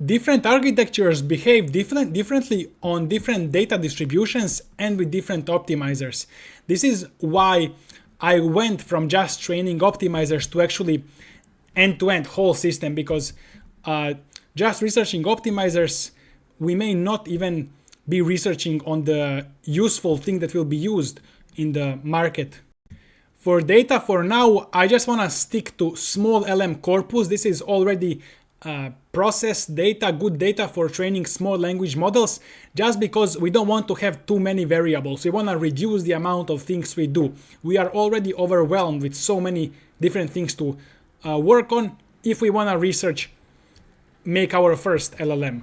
Different architectures behave differently on different data distributions and with different optimizers. This is why I went from just training optimizers to actually end-to-end whole system, because just researching optimizers, we may not even be researching on the useful thing that will be used in the market. For data for now, I just want to stick to small LM corpus. This is already processed data, good data for training small language models, just because we don't want to have too many variables. We want to reduce the amount of things we do. We are already overwhelmed with so many different things to work on if we want to research, make our first LLM.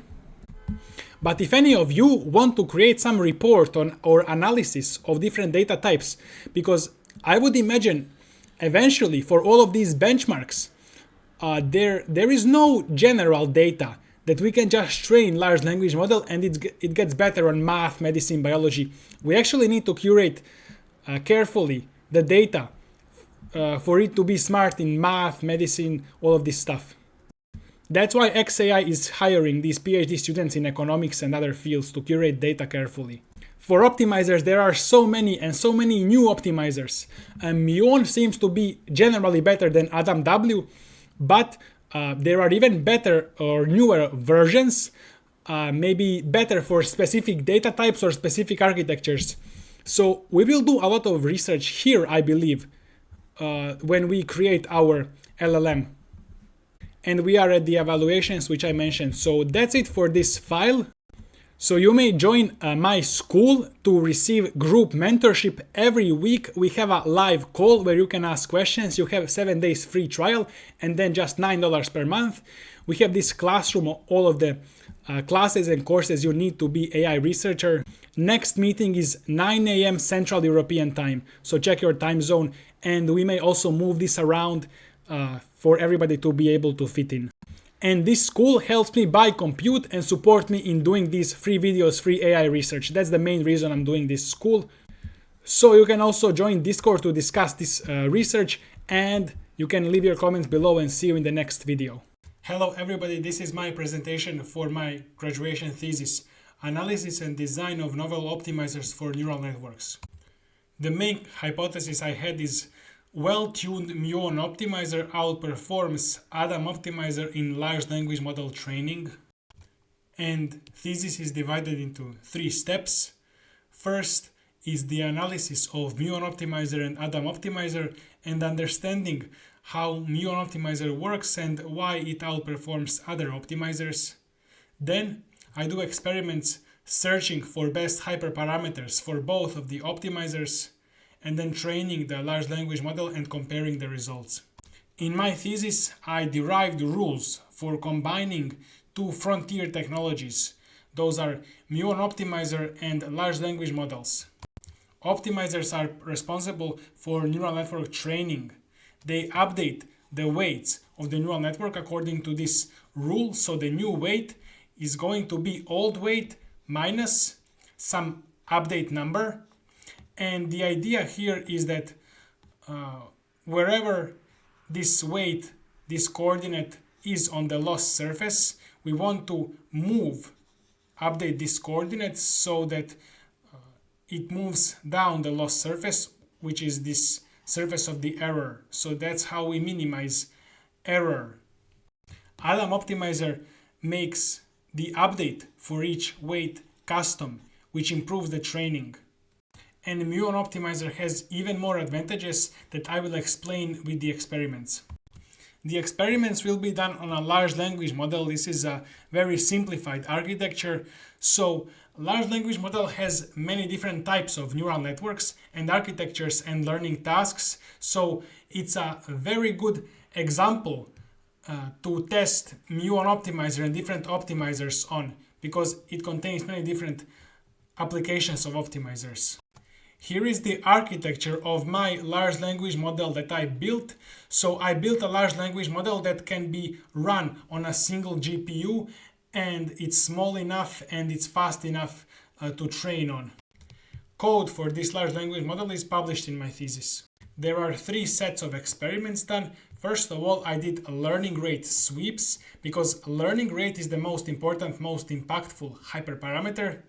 But if any of you want to create some report on or analysis of different data types, because I would imagine eventually for all of these benchmarks, there is no general data that we can just train large language model and it gets better on math, medicine, biology. We actually need to curate carefully the data for it to be smart in math, medicine, all of this stuff. That's why XAI is hiring these PhD students in economics and other fields to curate data carefully. For optimizers, there are so many and so many new optimizers. Muon seems to be generally better than Adam W, but there are even better or newer versions, maybe better for specific data types or specific architectures. So we will do a lot of research here, I believe, when we create our LLM. And we are at the evaluations which I mentioned. So that's it for this file. So you may join my school to receive group mentorship every week. We have a live call where you can ask questions. You have 7 days free trial and then just $9 per month. We have this classroom, all of the classes and courses you need to be AI researcher. Next meeting is 9 a.m. Central European time. So check your time zone, and we may also move this around for everybody to be able to fit in. And this school helps me buy compute and support me in doing these free videos, free AI research. That's the main reason I'm doing this school. So you can also join Discord to discuss this research, and you can leave your comments below, and see you in the next video. Hello everybody, this is my presentation for my graduation thesis, Analysis and Design of Novel Optimizers for Neural Networks. The main hypothesis I had is well-tuned Muon optimizer outperforms Adam optimizer in large language model training. And thesis is divided into 3 steps. First is the analysis of Muon optimizer and Adam optimizer and understanding how Muon optimizer works and why it outperforms other optimizers. Then I do experiments searching for best hyperparameters for both of the optimizers, and then training the large language model and comparing the results. In my thesis, I derived rules for combining 2 frontier technologies. Those are Muon optimizer and large language models. Optimizers are responsible for neural network training. They update the weights of the neural network according to this rule. So the new weight is going to be old weight minus some update number. And the idea here is that wherever this weight, this coordinate is on the lost surface, we want to update this coordinate so that it moves down the lost surface, which is this surface of the error. So that's how we minimize error. Adam optimizer makes the update for each weight custom, which improves the training. And Muon optimizer has even more advantages that I will explain with the experiments. The experiments will be done on a large language model. This is a very simplified architecture. So large language model has many different types of neural networks and architectures and learning tasks. So it's a very good example to test Muon optimizer and different optimizers on, because it contains many different applications of optimizers. Here is the architecture of my large language model that I built. So I built a large language model that can be run on a single GPU, and it's small enough and it's fast enough to train on. Code for this large language model is published in my thesis. There are 3 sets of experiments done. First of all, I did learning rate sweeps, because learning rate is the most important, most impactful hyperparameter.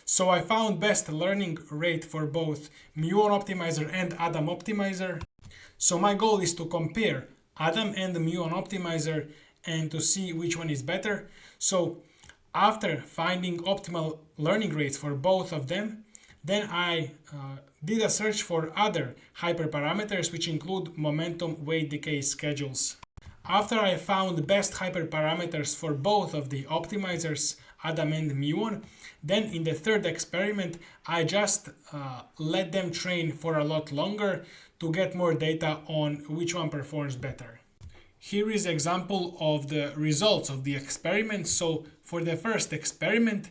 So I found best learning rate for both Muon optimizer and Adam optimizer. So my goal is to compare Adam and the Muon optimizer and to see which one is better. So after finding optimal learning rates for both of them, then I did a search for other hyperparameters, which include momentum, weight decay schedules. After I found best hyperparameters for both of the optimizers, Adam and Muon, then in the 3rd experiment, I just let them train for a lot longer to get more data on which one performs better. Here is an example of the results of the experiment. So for the first experiment,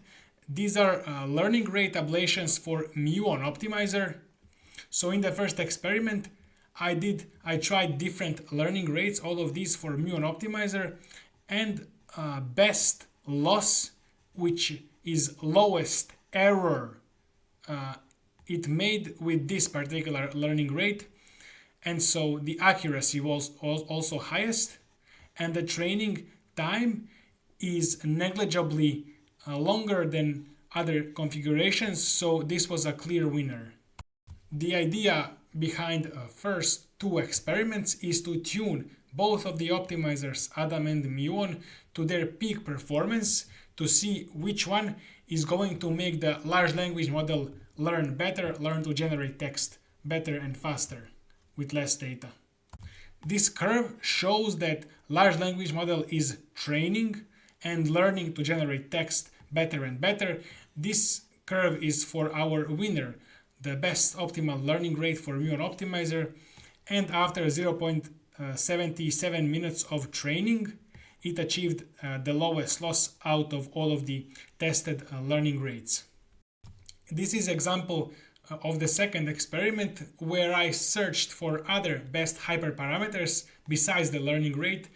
these are learning rate ablations for Muon optimizer. So in the first experiment, I tried different learning rates, all of these for Muon optimizer, and best loss, which is lowest error it made with this particular learning rate. and so the accuracy was also highest, and the training time is negligibly longer than other configurations, so this was a clear winner. The idea behind first two experiments is to tune both of the optimizers Adam and Muon to their peak performance to see which one is going to make the large language model learn better, learn to generate text better and faster with less data. This curve shows that large language model is training and learning to generate text better and better. This curve is for our winner, the best optimal learning rate for Muon optimizer, and after 0.77 minutes of training, it achieved the lowest loss out of all of the tested learning rates. This is example of the second experiment where I searched for other best hyperparameters besides the learning rate.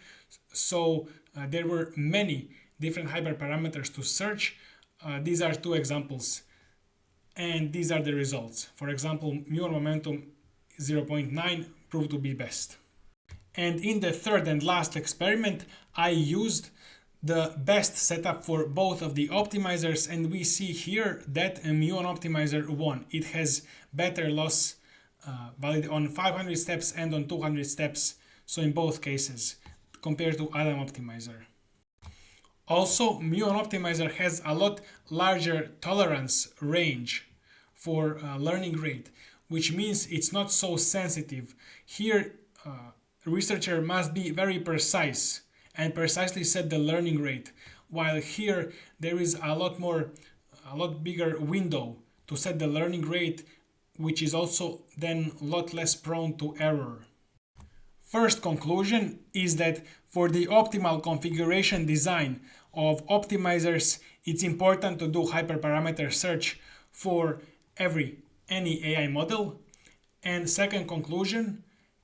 So there were many different hyperparameters to search. These are two examples, and these are the results. For example, Muon momentum 0.9 proved to be best. And in the third and last experiment, I used the best setup for both of the optimizers, and we see here that a Muon optimizer won. It has better loss valid on 500 steps and on 200 steps, so in both cases, compared to Adam optimizer. Also, Muon optimizer has a lot larger tolerance range for learning rate, which means it's not so sensitive. Here, researcher must be very precise and precisely set the learning rate, while here there is a lot bigger window to set the learning rate, which is also then a lot less prone to error. First conclusion is that for the optimal configuration design of optimizers, it's important to do hyperparameter search for any AI model. And second conclusion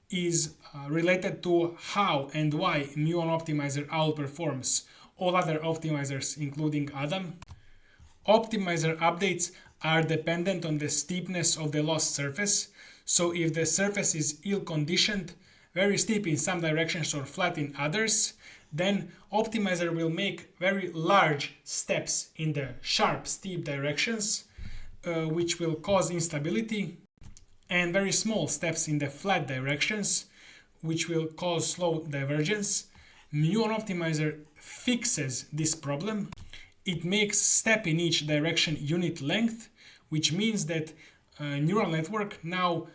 is related to how and why Muon optimizer outperforms all other optimizers, including Adam. Optimizer updates are dependent on the steepness of the loss surface. So if the surface is ill-conditioned, very steep in some directions or flat in others, then optimizer will make very large steps in the sharp, steep directions, which will cause instability, and very small steps in the flat directions, which will cause slow divergence. Muon optimizer fixes this problem. It makes step in each direction unit length, which means that a neural network now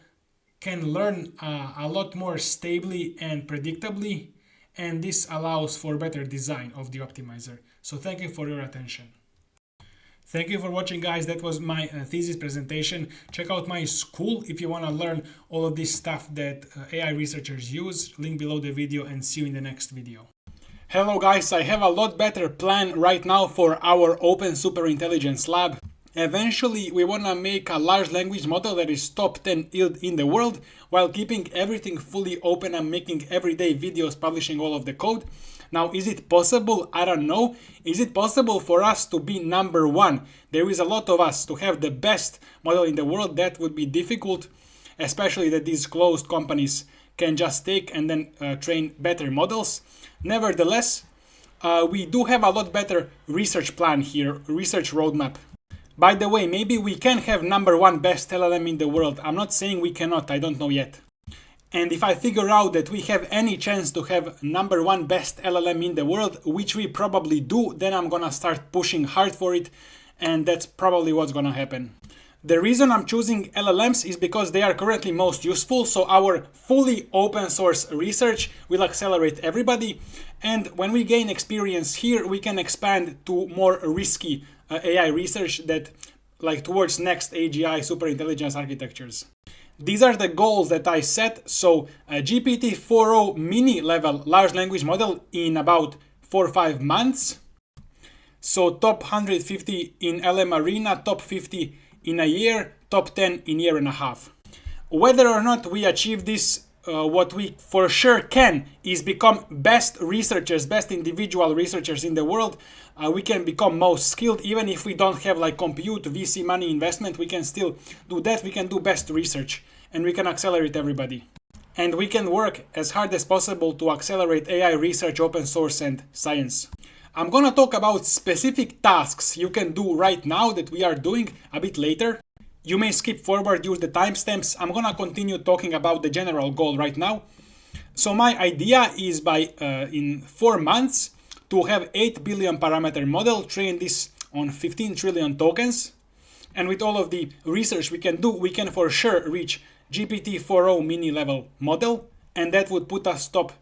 can learn a lot more stably and predictably, and this allows for better design of the optimizer. So thank you for your attention. Thank you for watching, guys. That was my thesis presentation. Check out my school if you want to learn all of this stuff that AI researchers use. Link below the video, and see you in the next video. Hello guys, I have a lot better plan right now for our Open Superintelligence Lab. Eventually, we want to make a large language model that is top 10 in the world while keeping everything fully open and making everyday videos, publishing all of the code. Now, is it possible? I don't know. Is it possible for us to be number one? There is a lot of us to have the best model in the world. That would be difficult, especially that these closed companies can just take and then train better models. Nevertheless, we do have a lot better research plan here, research roadmap. By the way, maybe we can have number one best LLM in the world. I'm not saying we cannot, I don't know yet. And if I figure out that we have any chance to have number one best LLM in the world, which we probably do, then I'm gonna start pushing hard for it, and that's probably what's gonna happen. The reason I'm choosing LLMs is because they are currently most useful, so our fully open source research will accelerate everybody, and when we gain experience here, we can expand to more risky AI research that like towards next AGI superintelligence architectures. These are the goals that I set. So a GPT-4o mini level large language model in about 4 or 5 months. So top 150 in LM Arena, top 50 in a year, top 10 in year and a half. Whether or not we achieve this, what we for sure can is become best researchers, best individual researchers in the world. We can become most skilled, even if we don't have like compute, VC money investment, we can still do that. We can do best research and we can accelerate everybody. and we can work as hard as possible to accelerate AI research, open source, and science. I'm gonna talk about specific tasks you can do right now that we are doing a bit later. You may skip forward, use the timestamps. I'm gonna continue talking about the general goal right now. So my idea is in 4 months to have 8 billion parameter model, train this on 15 trillion tokens. And with all of the research we can do, we can for sure reach GPT-4o mini level model, and that would put us top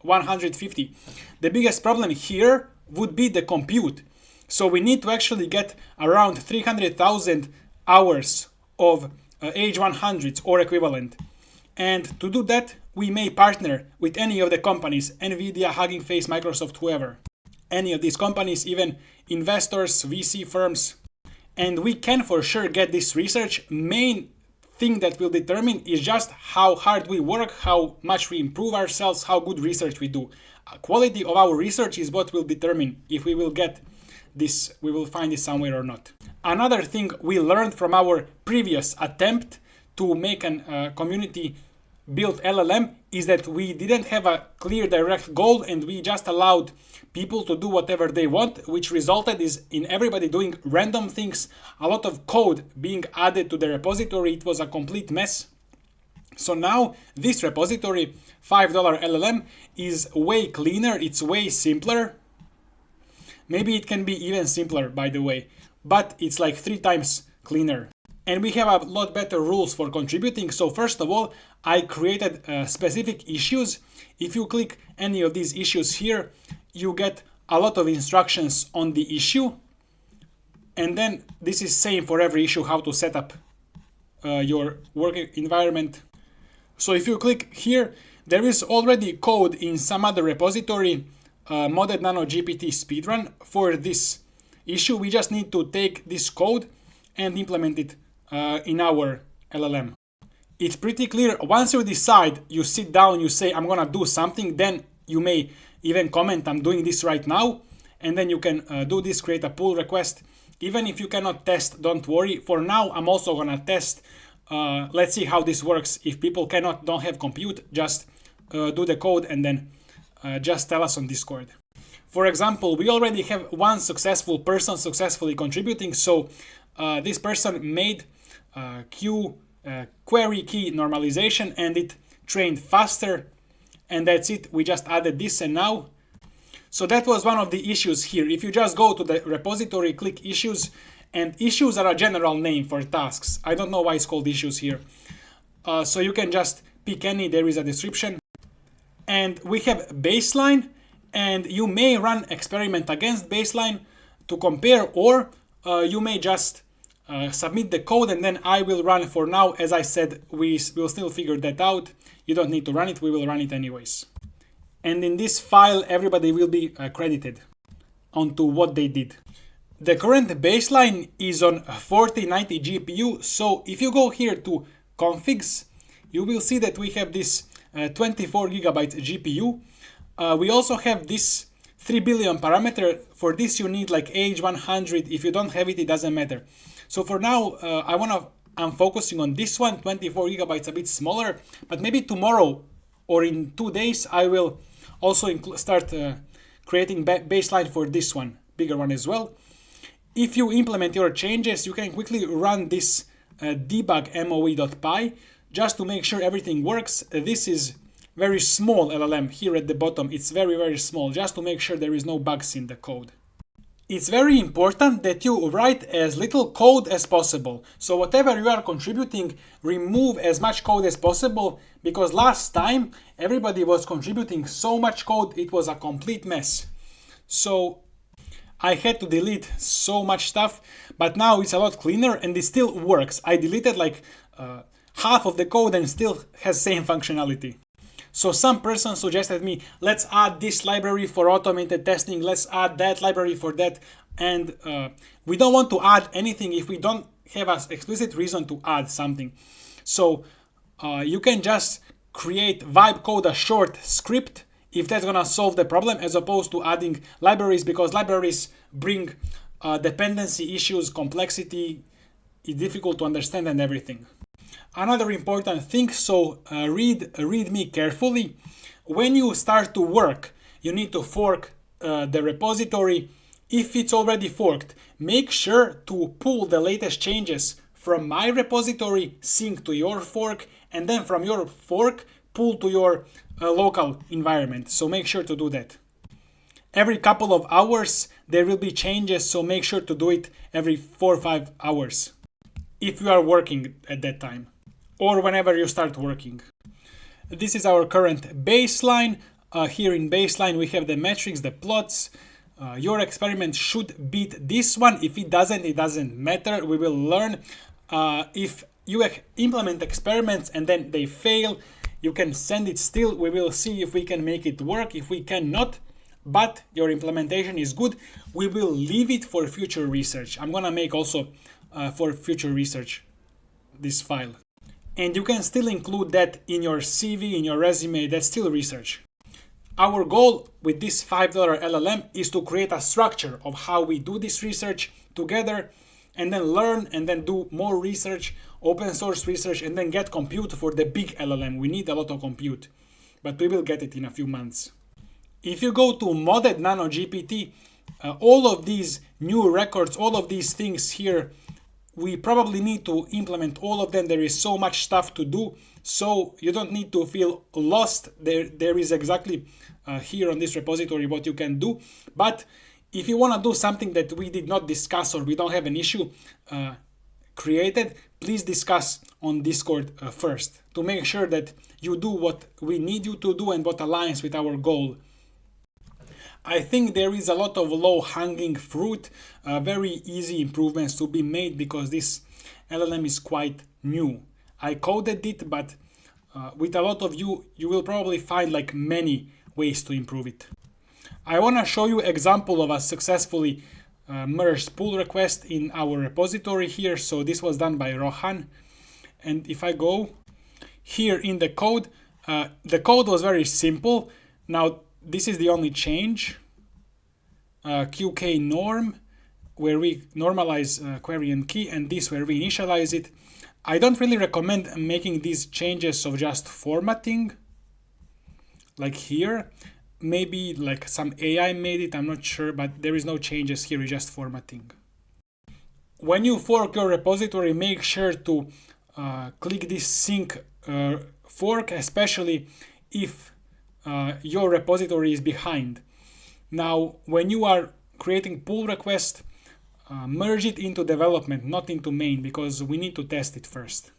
150. The biggest problem here would be the compute. So we need to actually get around 300,000 hours of H100s or equivalent. And to do that, we may partner with any of the companies, NVIDIA, Hugging Face, Microsoft, whoever. Any of these companies, even investors, VC firms. And we can for sure get this research. Main thing that will determine is just how hard we work, how much we improve ourselves, how good research we do. Quality of our research is what will determine if we will get this, we will find this somewhere or not. Another thing we learned from our previous attempt to make a community built LLM is that we didn't have a clear direct goal, and we just allowed people to do whatever they want, which resulted in everybody doing random things, a lot of code being added to the repository. It was a complete mess. So now this repository, $5 LLM, is way cleaner, it's way simpler. Maybe it can be even simpler, by the way, but it's like 3 times cleaner. And we have a lot better rules for contributing. So first of all, I created specific issues. If you click any of these issues here, you get a lot of instructions on the issue. And then this is same for every issue, how to set up your work environment. So if you click here, there is already code in some other repository, modded nano GPT speedrun for this issue. We just need to take this code and implement it in our LLM. It's pretty clear. Once you decide, you sit down, you say, I'm gonna do something, then you may even comment, I'm doing this right now. And then you can do this, create a pull request. Even if you cannot test, don't worry. For now, I'm also gonna test. Let's see how this works. If people don't have compute, just do the code and then just tell us on Discord. For example, we already have one successful person successfully contributing. So this person made query key normalization, and it trained faster, and that's it. We just added this, and now. So that was one of the issues here. If you just go to the repository, click issues, and issues are a general name for tasks. I don't know why it's called issues here. So you can just pick any, there is a description. And we have baseline, and you may run experiment against baseline to compare, or you may just submit the code and then I will run. For now, as I said, we will still figure that out. You don't need to run it, we will run it anyways. And in this file, everybody will be credited onto what they did. The current baseline is on 4090 GPU. So if you go here to configs, you will see that we have this 24 gigabytes GPU. We also have this 3 billion parameter. For this, you need like H100. If you don't have it, it doesn't matter. So for now, I'm focusing on this one, 24 gigabytes, a bit smaller, but maybe tomorrow or in 2 days, I will also start creating baseline for this one, bigger one as well. If you implement your changes, you can quickly run this debug moe.py just to make sure everything works. This is very small LLM here at the bottom. It's very, very small, just to make sure there is no bugs in the code. It's very important that you write as little code as possible. So whatever you are contributing, remove as much code as possible, because last time everybody was contributing so much code, it was a complete mess. So I had to delete so much stuff, but now it's a lot cleaner and it still works. I deleted like half of the code and still has same functionality. So some person suggested me, let's add this library for automated testing, let's add that library for that. And we don't want to add anything if we don't have an explicit reason to add something. So you can just create vibe code, a short script, if that's gonna solve the problem, as opposed to adding libraries, because libraries bring dependency issues, complexity, it's difficult to understand and everything. Another important thing, so read me carefully. When you start to work, you need to fork the repository. If it's already forked, make sure to pull the latest changes from my repository, sync to your fork, and then from your fork, pull to your local environment. So make sure to do that. Every couple of hours, there will be changes, so make sure to do it every 4 or 5 hours if you are working at that time or whenever you start working. This is our current baseline. Here in baseline, we have the metrics, the plots. Your experiment should beat this one. If it doesn't matter. We will learn. If you implement experiments and then they fail, you can send it still. We will see if we can make it work. If we cannot, but your implementation is good, we will leave it for future research. I'm gonna make also for future research this file. And you can still include that in your CV, in your resume. That's still research. Our goal with this $5 LLM is to create a structure of how we do this research together and then learn and then do more research, open source research, and then get compute for the big LLM. We need a lot of compute, but we will get it in a few months. If you go to modded nano GPT, all of these new records, all of these things here, we probably need to implement all of them. There is so much stuff to do, so you don't need to feel lost. There is exactly here on this repository what you can do. But if you want to do something that we did not discuss or we don't have an issue created, please discuss on Discord first to make sure that you do what we need you to do and what aligns with our goal. I think there is a lot of low-hanging fruit, very easy improvements to be made because this LLM is quite new. I coded it, but with a lot of you will probably find like many ways to improve it. I want to show you example of a successfully merged pull request in our repository here. So this was done by Rohan. And if I go here in the code was very simple. Now, this is the only change, QK norm, where we normalize query and key, and this where we initialize it. I don't really recommend making these changes of just formatting, like here. Maybe like some AI made it, I'm not sure, but there is no changes here, it's just formatting. When you fork your repository, make sure to click this sync fork, especially if your repository is behind. Now, when you are creating pull request, merge it into development, not into main, because we need to test it first.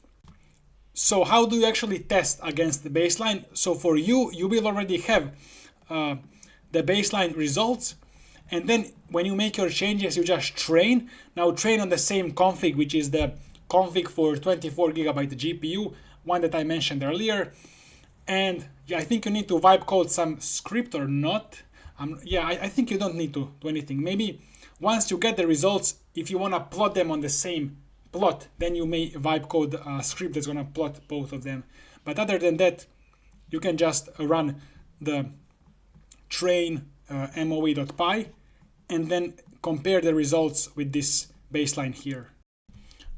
So how do you actually test against the baseline? So for you will already have the baseline results, and then when you make your changes, you just train. Now train on the same config, which is the config for 24 gigabyte GPU, one that I mentioned earlier. And yeah, I think you need to vibe code some script or not. I think you don't need to do anything. Maybe once you get the results, if you want to plot them on the same plot, then you may vibe code a script that's going to plot both of them. But other than that, you can just run the train moe.py and then compare the results with this baseline here.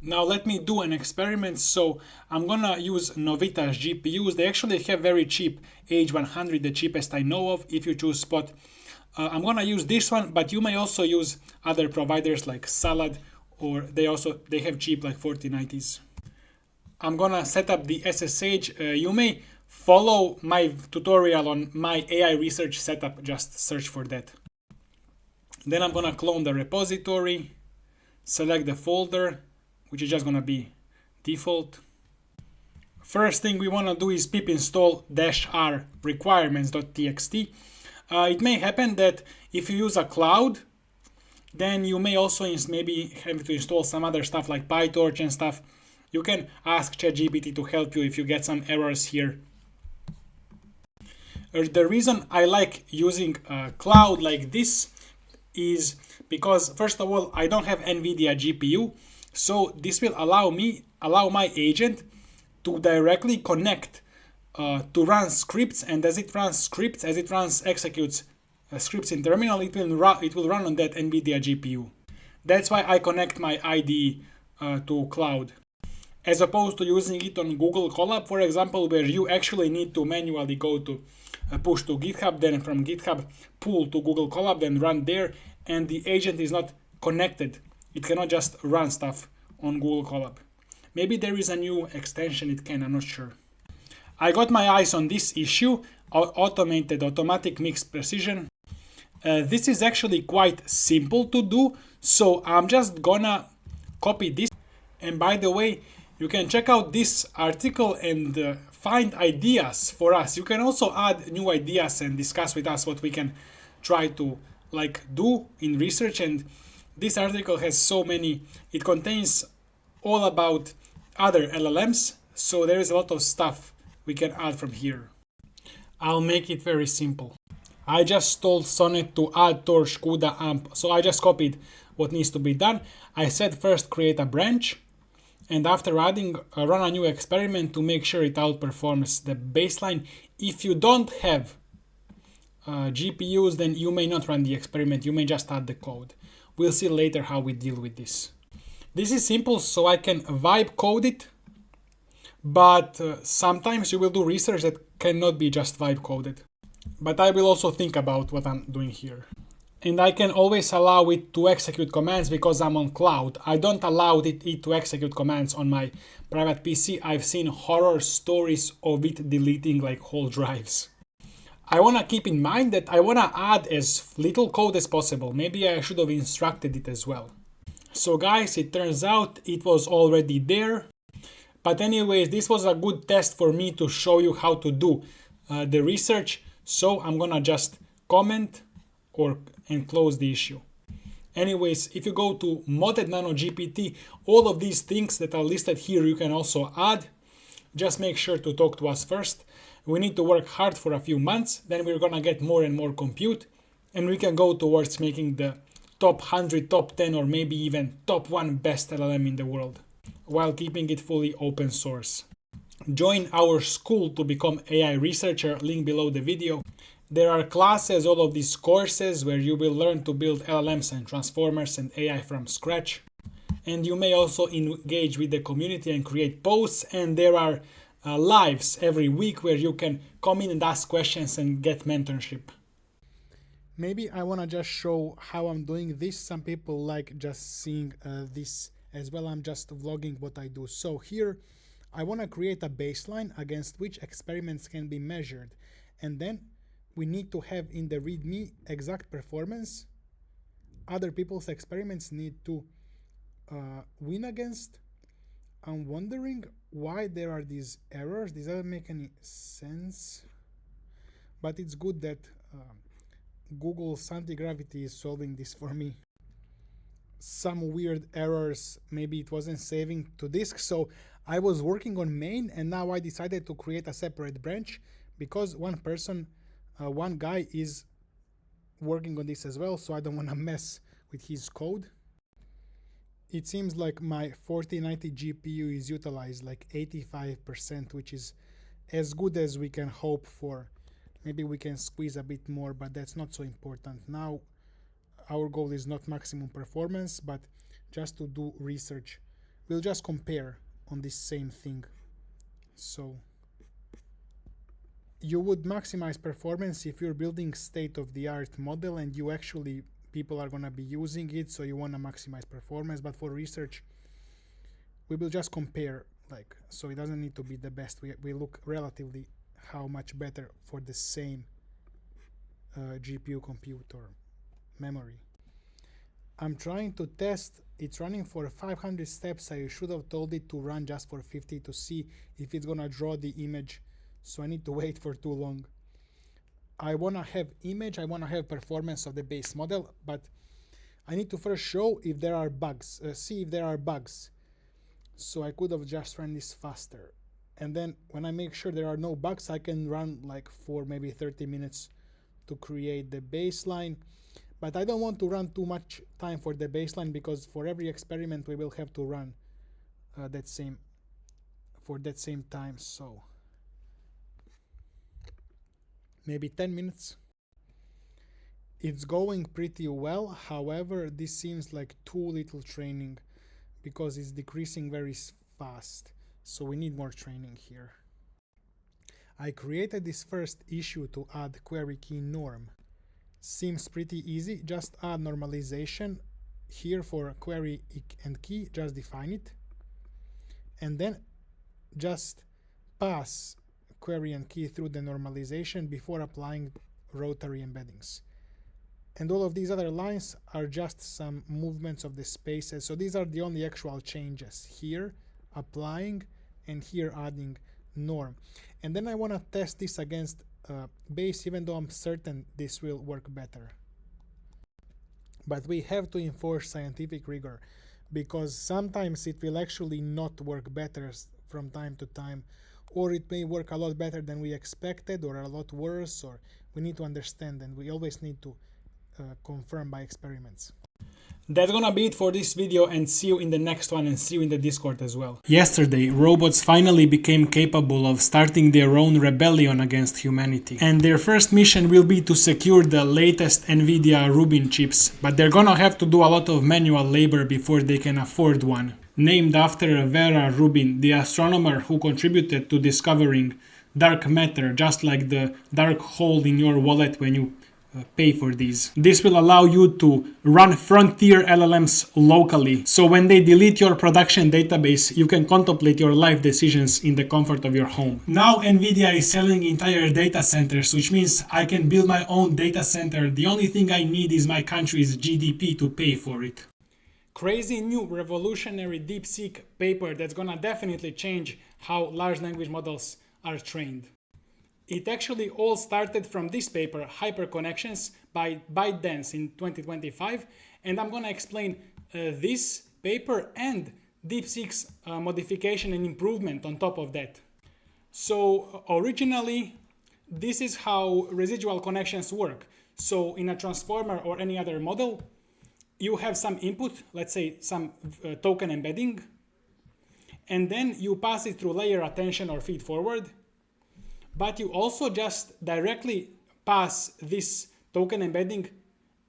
Now let me do an experiment. So I'm gonna use Novita's GPUs. They actually have very cheap H100, the cheapest I know of if you choose Spot. I'm gonna use this one, but you may also use other providers like Salad, or they have cheap like 4090s. I'm gonna set up the SSH. You may follow my tutorial on my AI research setup, just search for that. Then I'm gonna clone the repository, select the folder, which is just gonna be default. First thing we wanna do is pip install -r requirements.txt. It may happen that if you use a cloud, then you may also maybe have to install some other stuff like PyTorch and stuff. You can ask ChatGPT to help you if you get some errors here. The reason I like using cloud like this is because, first of all, I don't have NVIDIA GPU, so this will allow my agent to directly connect to run scripts, and as it executes scripts in terminal, it will run on that NVIDIA GPU. That's why I connect my IDE to cloud. as opposed to using it on Google Colab, for example, where you actually need to manually go to push to GitHub, then from GitHub pull to Google Colab, then run there, and the agent is not connected. It cannot just run stuff on Google Colab. Maybe there is a new extension it can, I'm not sure. I got my eyes on this issue, automatic mixed precision. This is actually quite simple to do, so I'm just gonna copy this. And by the way, you can check out this article and find ideas for us. You can also add new ideas and discuss with us what we can try to do in research. And this article has so many, it contains all about other LLMs, so there is a lot of stuff we can add from here. I'll make it very simple. I just told Sonnet to add torch CUDA amp, so I just copied what needs to be done. I said first create a branch, and after adding, run a new experiment to make sure it outperforms the baseline. If you don't have GPUs, then you may not run the experiment, you may just add the code. We'll see later how we deal with this. This is simple, so I can vibe code it, but sometimes you will do research that cannot be just vibe coded. But I will also think about what I'm doing here. And I can always allow it to execute commands because I'm on cloud. I don't allow it to execute commands on my private PC. I've seen horror stories of it deleting whole drives. I want to keep in mind that I want to add as little code as possible. Maybe I should have instructed it as well. So guys, it turns out it was already there. But anyways, this was a good test for me to show you how to do the research. So I'm gonna just comment and close the issue. Anyways, if you go to Modded Nano GPT, all of these things that are listed here you can also add. Just make sure to talk to us first. We need to work hard for a few months, then we're gonna get more and more compute, and we can go towards making the top 100, top 10, or maybe even top 1 best LLM in the world, while keeping it fully open source. Join our school to become AI researcher, link below the video. There are classes, all of these courses where you will learn to build LLMs and transformers and AI from scratch. And you may also engage with the community and create posts, and there are lives every week where you can come in and ask questions and get mentorship. Maybe I want to just show how I'm doing this. Some people like just seeing this as well. I'm just vlogging what I do. So here I want to create a baseline against which experiments can be measured, and then we need to have in the README exact performance other people's experiments need to win against. I'm wondering why there are these errors. These doesn't make any sense, but it's good that Google's anti-gravity is solving this for me. Some weird errors, maybe it wasn't saving to disk. So I was working on main, and now I decided to create a separate branch because one guy is working on this as well, so I don't want to mess with his code. It seems like my 4090 GPU is utilized 85%, which is as good as we can hope for. Maybe we can squeeze a bit more, but that's not so important. Now our goal is not maximum performance, but just to do research. We'll just compare on this same thing. So you would maximize performance if you're building state-of-the-art model and you actually people are going to be using it, so you want to maximize performance. But for research, we will just compare, so it doesn't need to be the best. We look relatively how much better for the same GPU compute or memory. I'm trying to test. It's running for 500 steps. I should have told it to run just for 50 to see if it's gonna draw the image, so I need to wait for too long. I wanna have image, I wanna have performance of the base model, but I need to first show if there are bugs, see if there are bugs. So I could have just run this faster, and then when I make sure there are no bugs, I can run for maybe 30 minutes to create the baseline. But I don't want to run too much time for the baseline, because for every experiment we will have to run that same time. So maybe 10 minutes. It's going pretty well. However, this seems like too little training because it's decreasing very fast. So we need more training here. I created this first issue to add query key norm. Seems pretty easy, just add normalization here for query and key, just define it. And then just pass query and key through the normalization before applying rotary embeddings. And all of these other lines are just some movements of the spaces. So these are the only actual changes here, applying, and here adding norm. And then I want to test this against base, even though I'm certain this will work better. But we have to enforce scientific rigor, because sometimes it will actually not work better from time to time, or it may work a lot better than we expected, or a lot worse, or we need to understand, and we always need to confirm by experiments. That's gonna be it for this video, and see you in the next one, and see you in the Discord as well. Yesterday, robots finally became capable of starting their own rebellion against humanity. And their first mission will be to secure the latest NVIDIA Rubin chips, but they're gonna have to do a lot of manual labor before they can afford one. Named after Vera Rubin, the astronomer who contributed to discovering dark matter, just like the dark hole in your wallet when you pay for these. This will allow you to run frontier LLMs locally, so when they delete your production database, you can contemplate your life decisions in the comfort of your home. Now NVIDIA is selling entire data centers, which means I can build my own data center. The only thing I need is my country's GDP to pay for it. Crazy new revolutionary Deepseek paper that's gonna definitely change how large language models are trained. It actually all started from this paper, Hyperconnections, by ByteDance in 2025, and I'm going to explain this paper and DeepSeek's modification and improvement on top of that. So originally, this is how residual connections work. So in a transformer or any other model, you have some input, let's say some token embedding, and then you pass it through layer attention or feed forward. But you also just directly pass this token embedding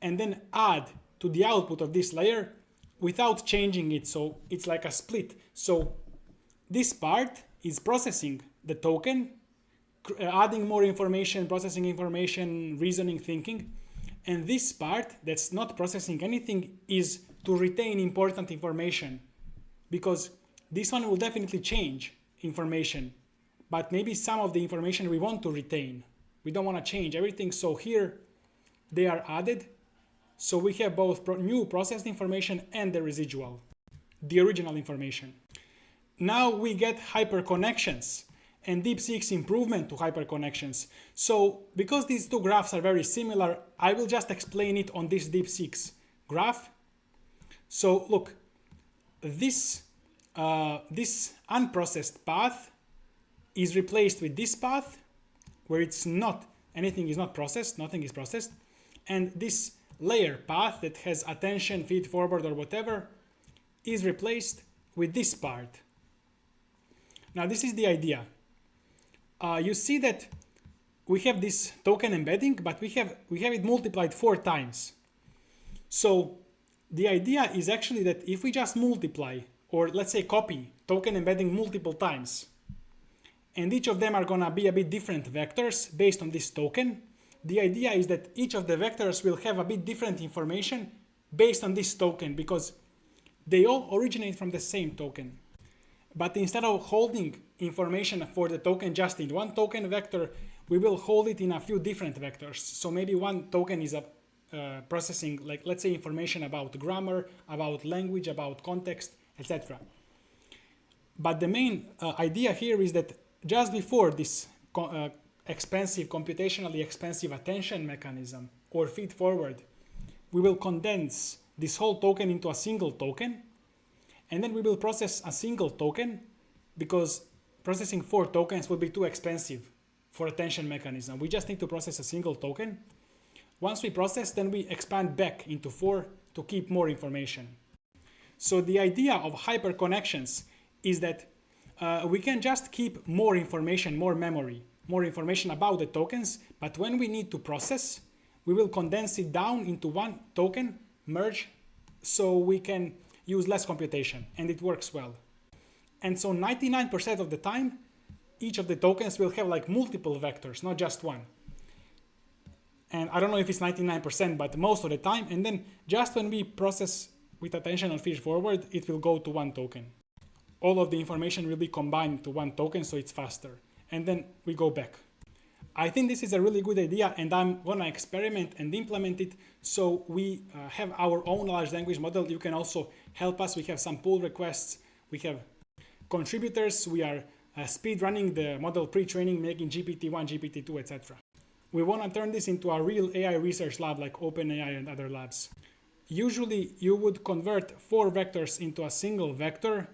and then add to the output of this layer without changing it. So it's like a split. So this part is processing the token, adding more information, processing information, reasoning, thinking. And this part that's not processing anything is to retain important information, because this one will definitely change information. But maybe some of the information we want to retain. We don't want to change everything. So here they are added. So we have both new processed information and the residual, the original information. Now we get hyperconnections and DeepSeek's improvement to hyperconnections. So because these two graphs are very similar, I will just explain it on this DeepSeek's graph. So look, this unprocessed path is replaced with this path, where it's not, anything is not processed, nothing is processed. And this layer path that has attention, feed forward, or whatever, is replaced with this part. Now this is the idea. You see that we have this token embedding, but we have it multiplied 4 times. So the idea is actually that if we just multiply, or let's say copy token embedding multiple times, and each of them are going to be a bit different vectors based on this token, the idea is that each of the vectors will have a bit different information based on this token, because they all originate from the same token. But instead of holding information for the token just in one token vector, we will hold it in a few different vectors. So maybe one token is processing, like let's say, information about grammar, about language, about context, etc. But the main idea here is that just before this computationally expensive attention mechanism or feed forward, we will condense this whole token into a single token, and then we will process a single token, because processing 4 tokens would be too expensive for attention mechanism. We just need to process a single token. Once we process, then we expand back into 4 to keep more information. So the idea of hyperconnections is that we can just keep more information, more memory, more information about the tokens, but when we need to process, we will condense it down into one token, merge, so we can use less computation, and it works well. And so 99% of the time, each of the tokens will have like multiple vectors, not just one. And I don't know if it's 99%, but most of the time. And then just when we process with attention and feed forward, it will go to one token. All of the information will be combined to one token, so it's faster. And then we go back. I think this is a really good idea, and I'm gonna experiment and implement it. So we have our own large language model. You can also help us. We have some pull requests. We have contributors. We are speed running the model pre-training, making GPT-1, GPT-2, etc. We want to turn this into a real AI research lab like OpenAI and other labs. Usually you would convert 4 vectors into a single vector,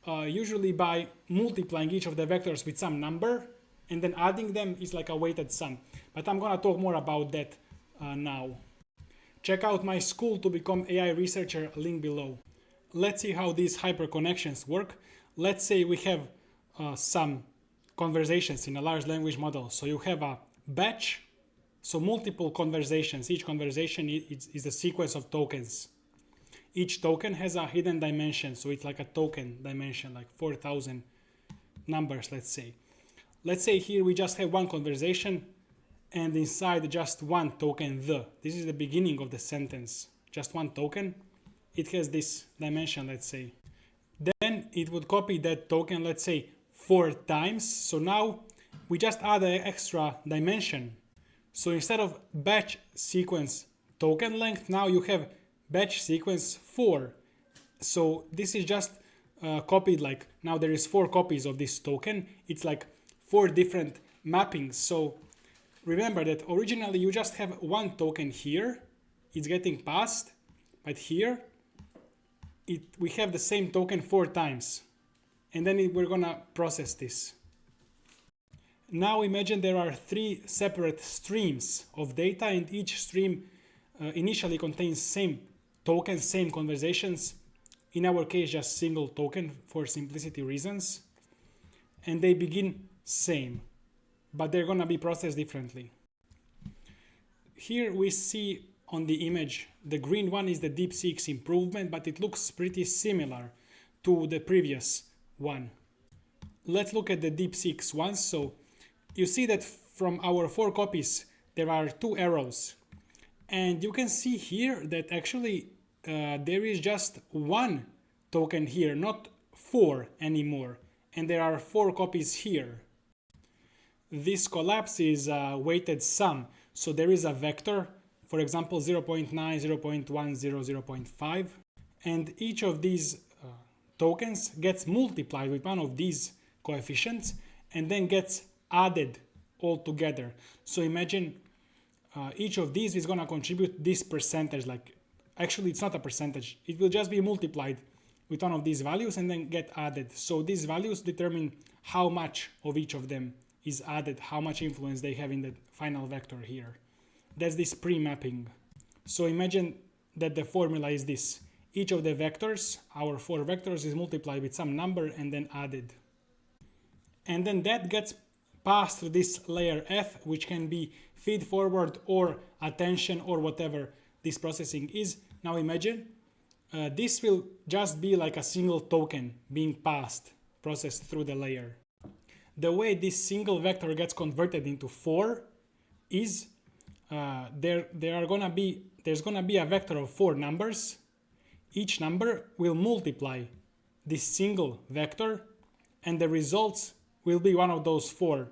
usually by multiplying each of the vectors with some number, and then adding them is like a weighted sum. But I'm going to talk more about that now. Check out my school to become AI researcher, link below. Let's see how these hyperconnections work. Let's say we have some conversations in a large language model. So you have a batch, so multiple conversations. Each conversation is a sequence of tokens. Each token has a hidden dimension, so it's like a token dimension, like 4,000 numbers, let's say. Let's say here we just have one conversation, and inside just one token, the. This is the beginning of the sentence, just one token. It has this dimension, let's say. Then it would copy that token, let's say, 4 times. So now we just add an extra dimension. So instead of batch sequence token length, now you have batch sequence 4. So this is just copied, like now there is 4 copies of this token. It's like 4 different mappings. So remember that originally you just have one token here. It's getting passed, but here we have the same token 4 times. And then we're gonna process this. Now imagine there are 3 separate streams of data, and each stream initially contains same tokens, same conversations. In our case, just single token for simplicity reasons. And they begin same, but they're gonna be processed differently. Here we see on the image, the green one is the Deepseek's improvement, but it looks pretty similar to the previous one. Let's look at the Deepseek's one. So you see that from our 4 copies, there are 2 arrows. And you can see here that actually there is just 1 token here, not 4 anymore. And there are 4 copies here. This collapse is a weighted sum. So there is a vector, for example, 0.9, 0.10, 0.5. And each of these tokens gets multiplied with one of these coefficients and then gets added all together. So imagine each of these is going to contribute this percentage. Like, actually it's not a percentage, it will just be multiplied with one of these values and then get added. So these values determine how much of each of them is added, how much influence they have in the final vector here. That's this pre-mapping. So imagine that the formula is this. Each of the vectors, our 4 vectors, is multiplied with some number and then added. And then that gets passed through this layer F, which can be feed forward or attention or whatever this processing is. Now imagine this will just be like a single token being passed, processed through the layer. The way this single vector gets converted into 4 is there's gonna be a vector of 4 numbers. Each number will multiply this single vector, and the results will be one of those 4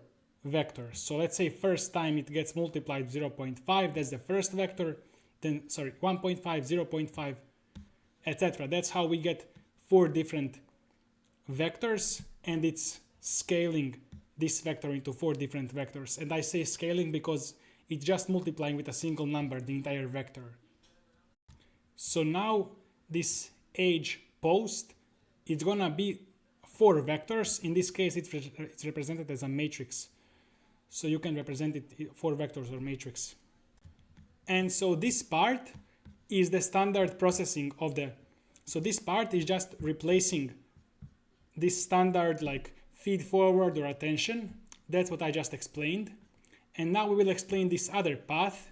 vectors. So let's say first time it gets multiplied 0.5, that's the first vector, then 1.5, 0.5, etc. That's how we get 4 different vectors, and it's scaling this vector into 4 different vectors. And I say scaling because it's just multiplying with a single number the entire vector. So now this age post, it's gonna be 4 vectors. In this case, it's represented as a matrix. So you can represent it 4 vectors or matrix. And so this part is the standard processing of the. So this part is just replacing this standard like feed forward or attention. That's what I just explained. And now we will explain this other path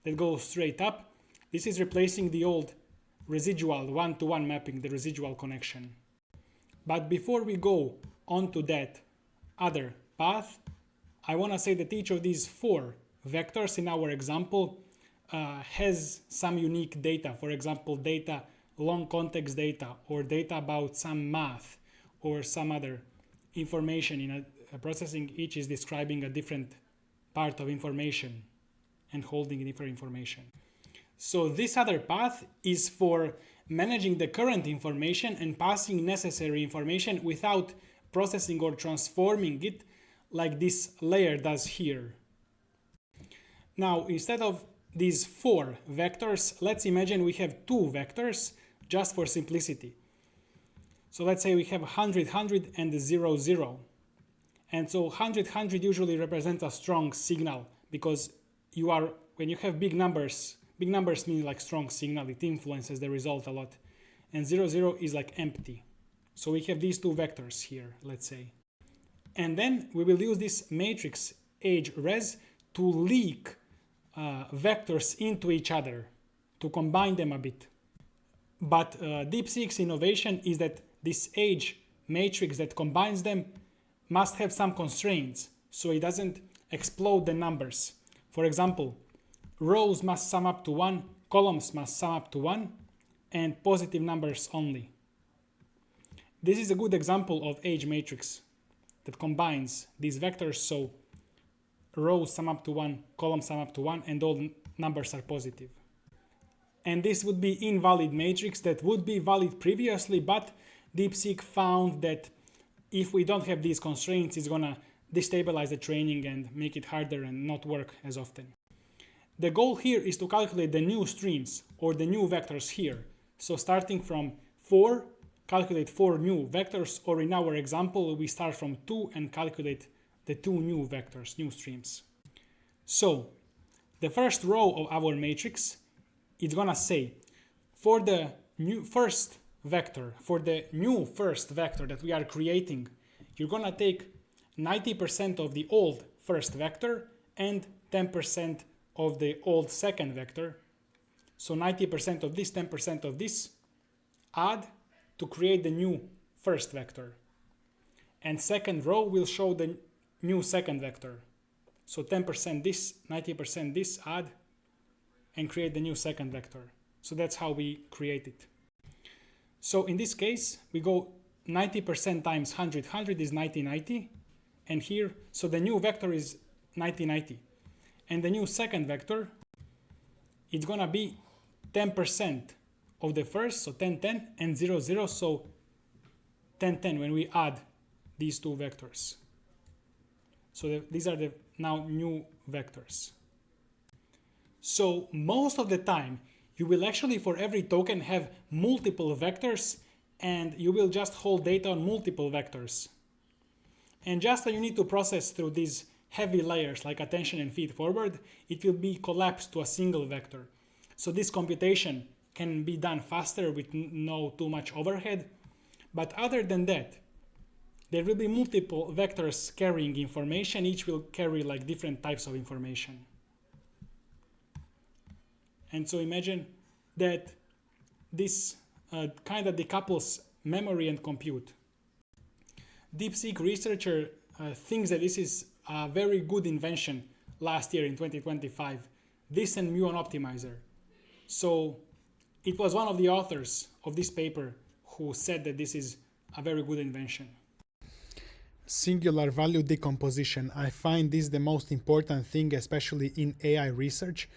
that goes straight up. This is replacing the old residual one-to-one mapping, the residual connection. But before we go on to that other path, I want to say that each of these 4 vectors in our example has some unique data. For example, data, long context data, or data about some math, or some other information in a processing. Each is describing a different part of information and holding different information. So this other path is for managing the current information and passing necessary information without processing or transforming it like this layer does here. Now, instead of these 4 vectors, let's imagine we have 2 vectors just for simplicity. So let's say we have 100, 100 and 0, 0. And so 100, 100 usually represents a strong signal because when you have big numbers mean like strong signal, it influences the result a lot. And 0, 0 is like empty. So we have these 2 vectors here, let's say. And then we will use this matrix age res to leak vectors into each other, to combine them a bit. But Deepseek's innovation is that this age matrix that combines them must have some constraints, so it doesn't explode the numbers. For example, rows must sum up to 1, columns must sum up to 1, and positive numbers only. This is a good example of age matrix that combines these vectors, so rows sum up to 1, columns sum up to 1, and all numbers are positive. And this would be invalid matrix that would be valid previously, but Deepseek found that if we don't have these constraints, it's gonna destabilize the training and make it harder and not work as often. The goal here is to calculate the new streams or the new vectors here. So starting from 4, calculate 4 new vectors, or in our example, we start from 2 and calculate the 2 new vectors, new streams. So the first row of our matrix, it's gonna say for the new first vector, that we are creating, you're gonna take 90% of the old first vector and 10% of the old second vector. So 90% of this, 10% of this, add to create the new first vector. And second row will show the new second vector. So 10% this, 90% this, add, and create the new second vector. So that's how we create it. So in this case, we go 90% times 100. 100 is 90, 90. And here, so the new vector is 90, 90. And the new second vector, it's gonna be 10% of the first, so 10, 10, and 0, 0, so 10, 10 when we add these 2 vectors. So these are the now new vectors. So most of the time, you will actually for every token have multiple vectors, and you will just hold data on multiple vectors. And just when you need to process through these heavy layers like attention and feed forward, it will be collapsed to a single vector. So this computation can be done faster with no too much overhead. But other than that, there will be multiple vectors carrying information. Each will carry like different types of information. And so imagine that this kind of decouples memory and compute. Deepseek researcher thinks that this is a very good invention last year in 2025, this and Muon optimizer. So it was one of the authors of this paper who said that this is a very good invention. Singular value decomposition. I find this the most important thing, especially in AI research,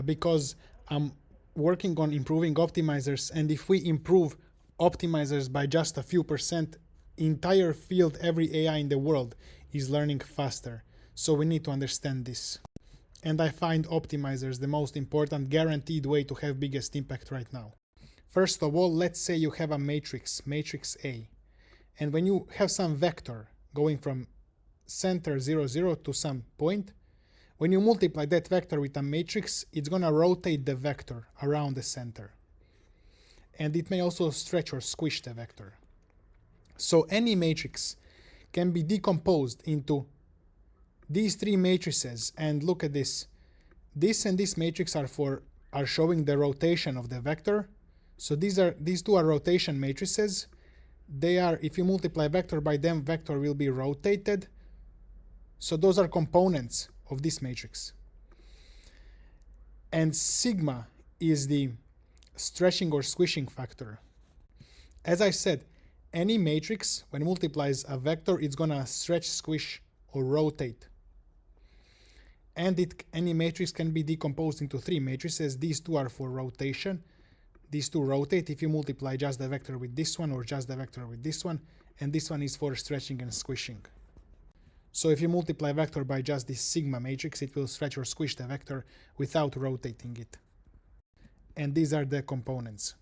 because I'm working on improving optimizers, and if we improve optimizers by just a few percent, entire field, every AI in the world is learning faster. So we need to understand this. And I find optimizers the most important guaranteed way to have biggest impact right now. First of all, let's say you have a matrix A. And when you have some vector going from center 0, 0 to some point, when you multiply that vector with a matrix, it's going to rotate the vector around the center. And it may also stretch or squish the vector. So any matrix can be decomposed into these 3 matrices, and look at this. This and this matrix are showing the rotation of the vector. So these 2 are rotation matrices. they are, if you multiply vector by them, vector will be rotated. So those are components of this matrix. And sigma is the stretching or squishing factor. As I said, any matrix, when multiplies a vector, it's gonna stretch, squish, or rotate. And any matrix can be decomposed into three matrices. These two are for rotation. These two rotate if you multiply just the vector with this one or just the vector with this one. And this one is for stretching and squishing. So if you multiply vector by just this sigma matrix, it will stretch or squish the vector without rotating it. And these are the components.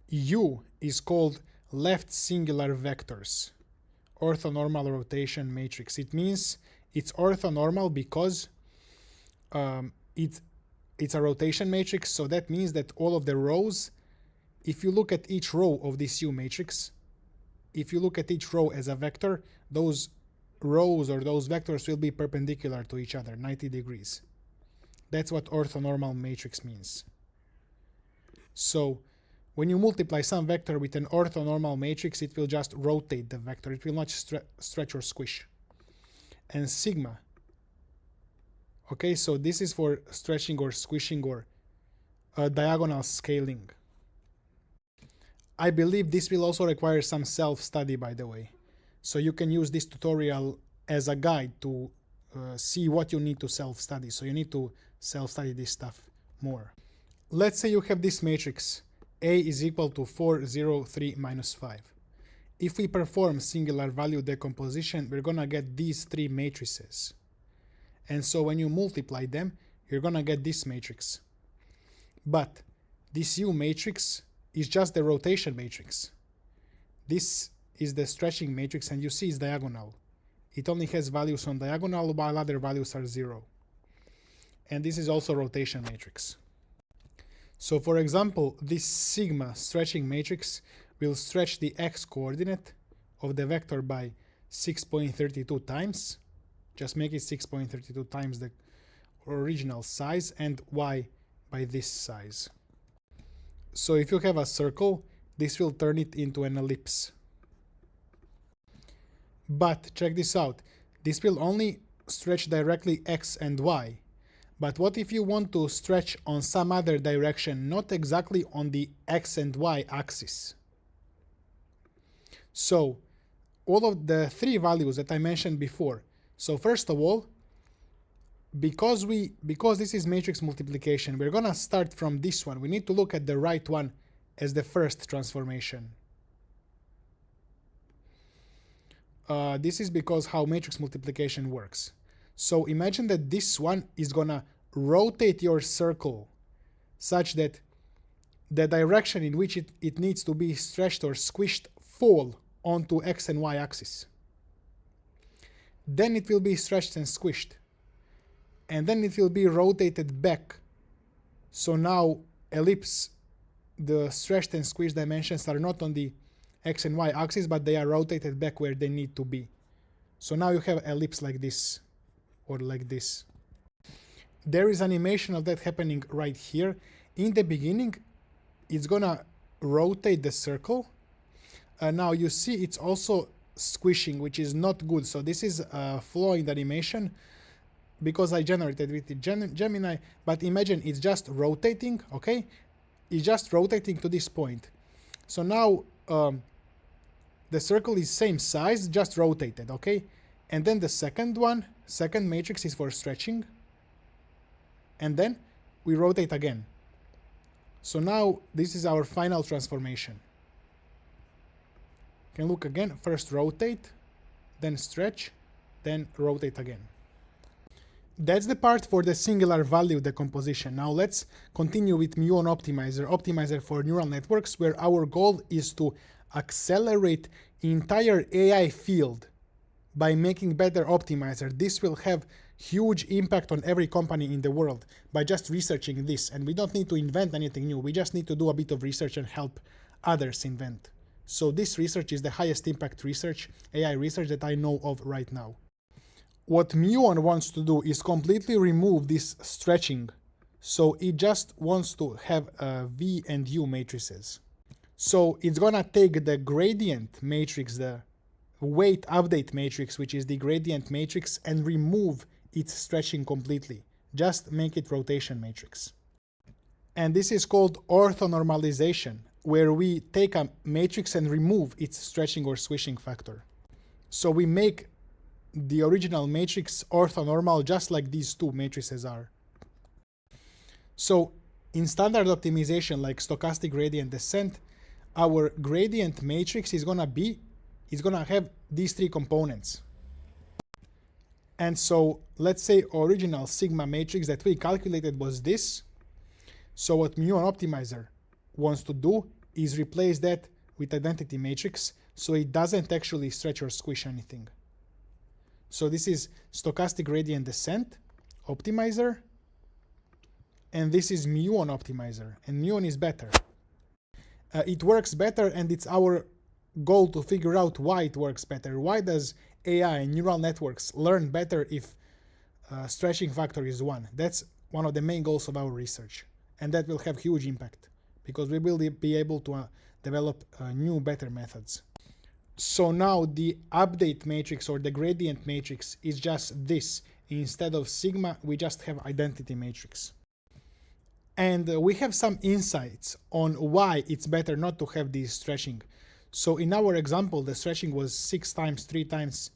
U is called left singular vectors, orthonormal rotation matrix. It means it's orthonormal because it's a rotation matrix, so that means that all of the rows, if you look at each row of this U matrix, if you look at each row as a vector, those rows or those vectors will be perpendicular to each other, 90 degrees. That's what orthonormal matrix means. So when you multiply some vector with an orthonormal matrix, it will just rotate the vector. It will not stretch or squish. And sigma. Okay, so this is for stretching or squishing or diagonal scaling. I believe this will also require some self-study, by the way. So you can use this tutorial as a guide to see what you need to self-study. So you need to self-study this stuff more. Let's say you have this matrix. A is equal to 4, 0, 3, minus 5. If we perform singular value decomposition, we're going to get these three matrices. And so when you multiply them, you're going to get this matrix. But this U matrix is just the rotation matrix. This is the stretching matrix, and you see it's diagonal. It only has values on diagonal, while other values are 0. And this is also rotation matrix. So for example, this sigma stretching matrix will stretch the x coordinate of the vector by 6.32 times. Just make it 6.32 times the original size, and y by this size. So if you have a circle, this will turn it into an ellipse. But check this out. This will only stretch directly x and y. But what if you want to stretch on some other direction, not exactly on the x and y axis? So all of the three values that I mentioned before. So first of all, because this is matrix multiplication, we're gonna start from this one. We need to look at the right one as the first transformation. This is because how matrix multiplication works. So imagine that this one is gonna rotate your circle such that the direction in which it needs to be stretched or squished fall onto x and y axis. Then it will be stretched and squished. And then it will be rotated back. So now ellipse, the stretched and squished dimensions are not on the x and y axis, but they are rotated back where they need to be. So now you have ellipse like this, or like this. There is animation of that happening right here. In the beginning, it's gonna rotate the circle. Now you see it's also squishing, which is not good. So this is a flaw in the animation because I generated with the Gemini, but imagine it's just rotating, okay? It's just rotating to this point. So now the circle is same size, just rotated, okay? And then the second matrix is for stretching. And then we rotate again. So now this is our final transformation. Can look again, first rotate, then stretch, then rotate again. That's the part for the singular value decomposition. Now let's continue with Muon optimizer for neural networks, where our goal is to accelerate entire AI field by making better optimizer. This will have huge impact on every company in the world by just researching this. And we don't need to invent anything new. We just need to do a bit of research and help others invent. So this research is the highest impact research, AI research that I know of right now. What Muon wants to do is completely remove this stretching. So it just wants to have V and U matrices. So it's gonna take the gradient matrix, the weight update matrix, which is the gradient matrix, and remove its stretching completely. Just make it rotation matrix. And this is called orthonormalization, where we take a matrix and remove its stretching or swishing factor. So we make the original matrix orthonormal just like these two matrices are. So in standard optimization like stochastic gradient descent, our gradient matrix is gonna have these three components. And so let's say original sigma matrix that we calculated was this. So what Muon optimizer wants to do is replace that with identity matrix so it doesn't actually stretch or squish anything. So this is stochastic gradient descent optimizer, and this is Muon optimizer, and Muon is better. It works better, and it's our goal to figure out why it works better. Why does AI and neural networks learn better if stretching factor is 1? That's one of the main goals of our research, and that will have huge impact because we will be able to develop new, better methods. So now the update matrix or the gradient matrix is just this. Instead of sigma, we just have identity matrix. And we have some insights on why it's better not to have this stretching. So in our example, the stretching was 6 times, 3 times,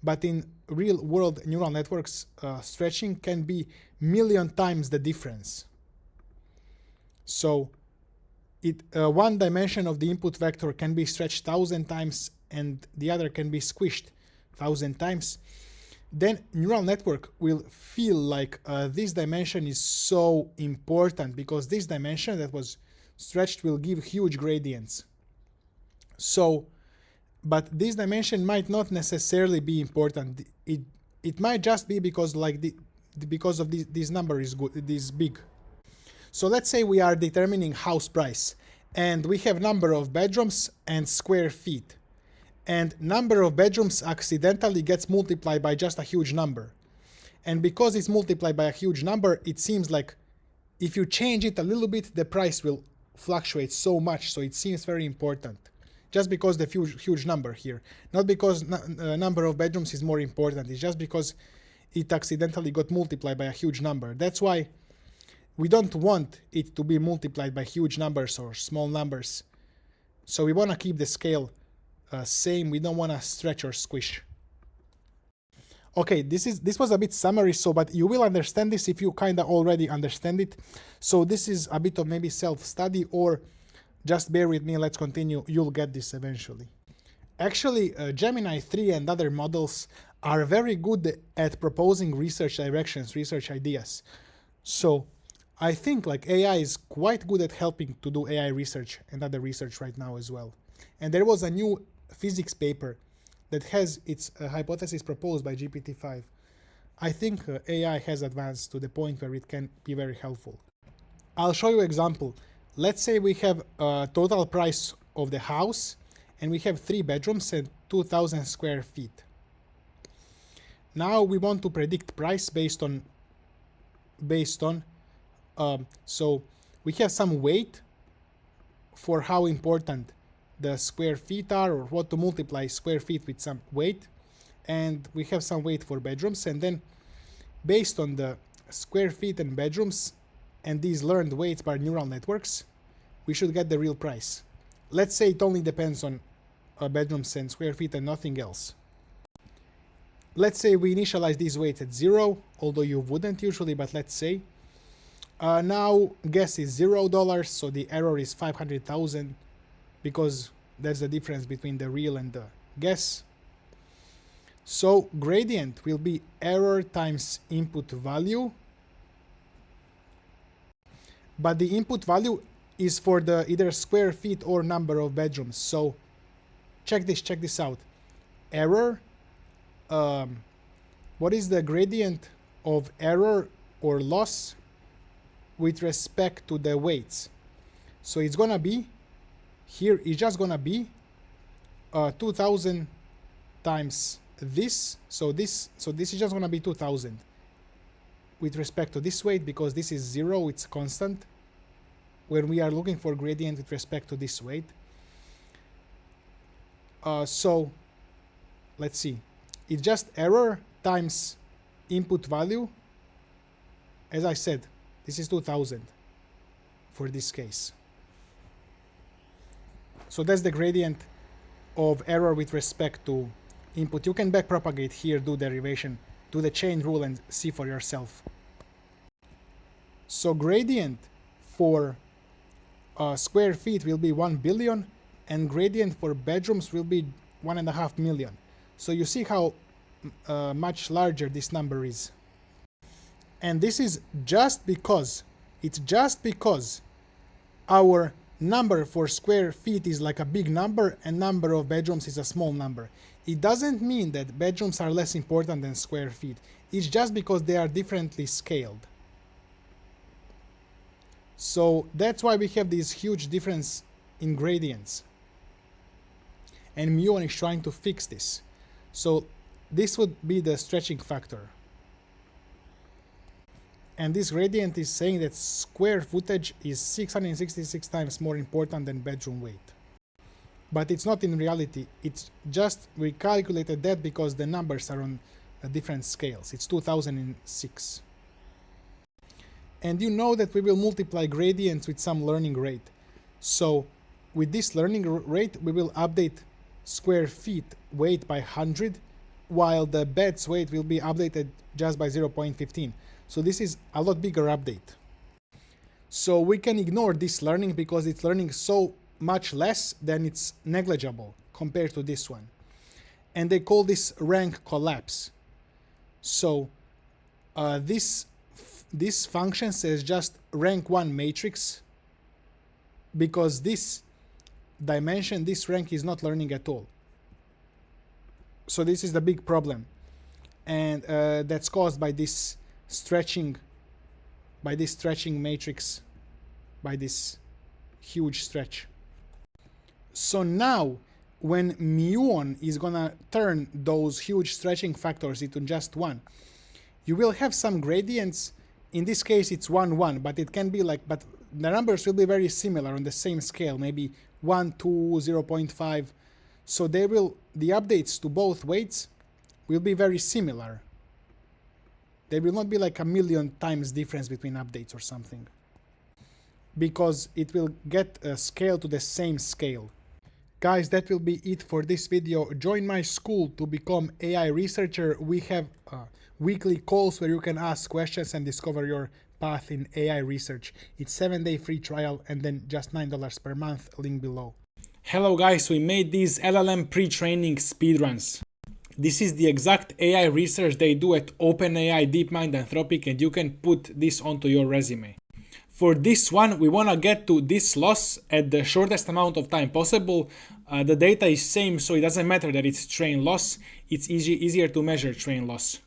but in real world neural networks, stretching can be million times the difference. So one dimension of the input vector can be stretched 1,000 times and the other can be squished 1,000 times. Then neural network will feel like this dimension is so important because this dimension that was stretched will give huge gradients. So, but this dimension might not necessarily be important. It might just be because because of this number is good, this big. So let's say we are determining house price and we have number of bedrooms and square feet. And number of bedrooms accidentally gets multiplied by just a huge number. And because it's multiplied by a huge number, it seems like if you change it a little bit, the price will fluctuate so much. So it seems very important. Just because the huge number here. Not because number of bedrooms is more important. It's just because it accidentally got multiplied by a huge number. That's why we don't want it to be multiplied by huge numbers or small numbers. So we want to keep the scale same. We don't want to stretch or squish. Okay, this was a bit summary, but you will understand this if you kind of already understand it. So this is a bit of maybe self-study, or just bear with me, let's continue. You'll get this eventually. Actually, Gemini 3 and other models are very good at proposing research directions, research ideas. So I think like AI is quite good at helping to do AI research and other research right now as well. And there was a new physics paper that has its hypothesis proposed by GPT-5. I think AI has advanced to the point where it can be very helpful. I'll show you an example. Let's say we have a total price of the house and we have 3 bedrooms and 2,000 square feet. Now we want to predict price based on so we have some weight for how important the square feet are, or what to multiply square feet with some weight, and we have some weight for bedrooms, and then based on the square feet and bedrooms and these learned weights by neural networks, we should get the real price. Let's say it only depends on bedrooms and square feet and nothing else. Let's say we initialize these weights at 0, although you wouldn't usually, but let's say. Now guess is $0, so the error is 500,000 because that's the difference between the real and the guess. So gradient will be error times input value, but the input value is for the either square feet or number of bedrooms. So check this out. Error, what is the gradient of error or loss with respect to the weights? So it's gonna be, here it's just gonna be 2,000 times this. So this is just gonna be 2,000 with respect to this weight, because this is 0, it's constant when we are looking for gradient with respect to this weight. So let's see. It's just error times input value. As I said, this is 2000 for this case. So that's the gradient of error with respect to input. You can backpropagate here, do derivation, do the chain rule and see for yourself. So gradient for square feet will be 1 billion and gradient for bedrooms will be 1.5 million. So you see how much larger this number is. And this is just because, it's just because our number for square feet is like a big number and number of bedrooms is a small number. It doesn't mean that bedrooms are less important than square feet. It's just because they are differently scaled. So that's why we have this huge difference in gradients. And Muon is trying to fix this. So this would be the stretching factor. And this gradient is saying that square footage is 666 times more important than bedroom weight. But it's not in reality. It's just we calculated that because the numbers are on different scales. It's 2006. And you know that we will multiply gradients with some learning rate. So with this learning rate, we will update square feet weight by 100, while the bed's weight will be updated just by 0.15. So this is a lot bigger update. So we can ignore this learning because it's learning so much less than it's negligible compared to this one. And they call this rank collapse. So this function says just rank 1 matrix because this dimension, this rank is not learning at all. So this is the big problem. And that's caused by this stretching matrix, by this huge stretch. So now when Muon is gonna turn those huge stretching factors into just one, you will have some gradients. In this case it's 1, 1, but it can be like, but the numbers will be very similar on the same scale, maybe 1, 2, 0.5. So the updates to both weights will be very similar. There will not be like a million times difference between updates or something, because it will get a scale to the same scale. Guys, that will be it for this video. Join my school to become AI researcher. We have weekly calls where you can ask questions and discover your path in AI research. It's 7-day free trial and then just $9 per month, link below. Hello guys, we made these LLM pre-training speedruns. This is the exact AI research they do at OpenAI, DeepMind, Anthropic, and you can put this onto your resume. For this one, we want to get to this loss at the shortest amount of time possible. The data is same, so it doesn't matter that it's train loss. It's easier to measure train loss.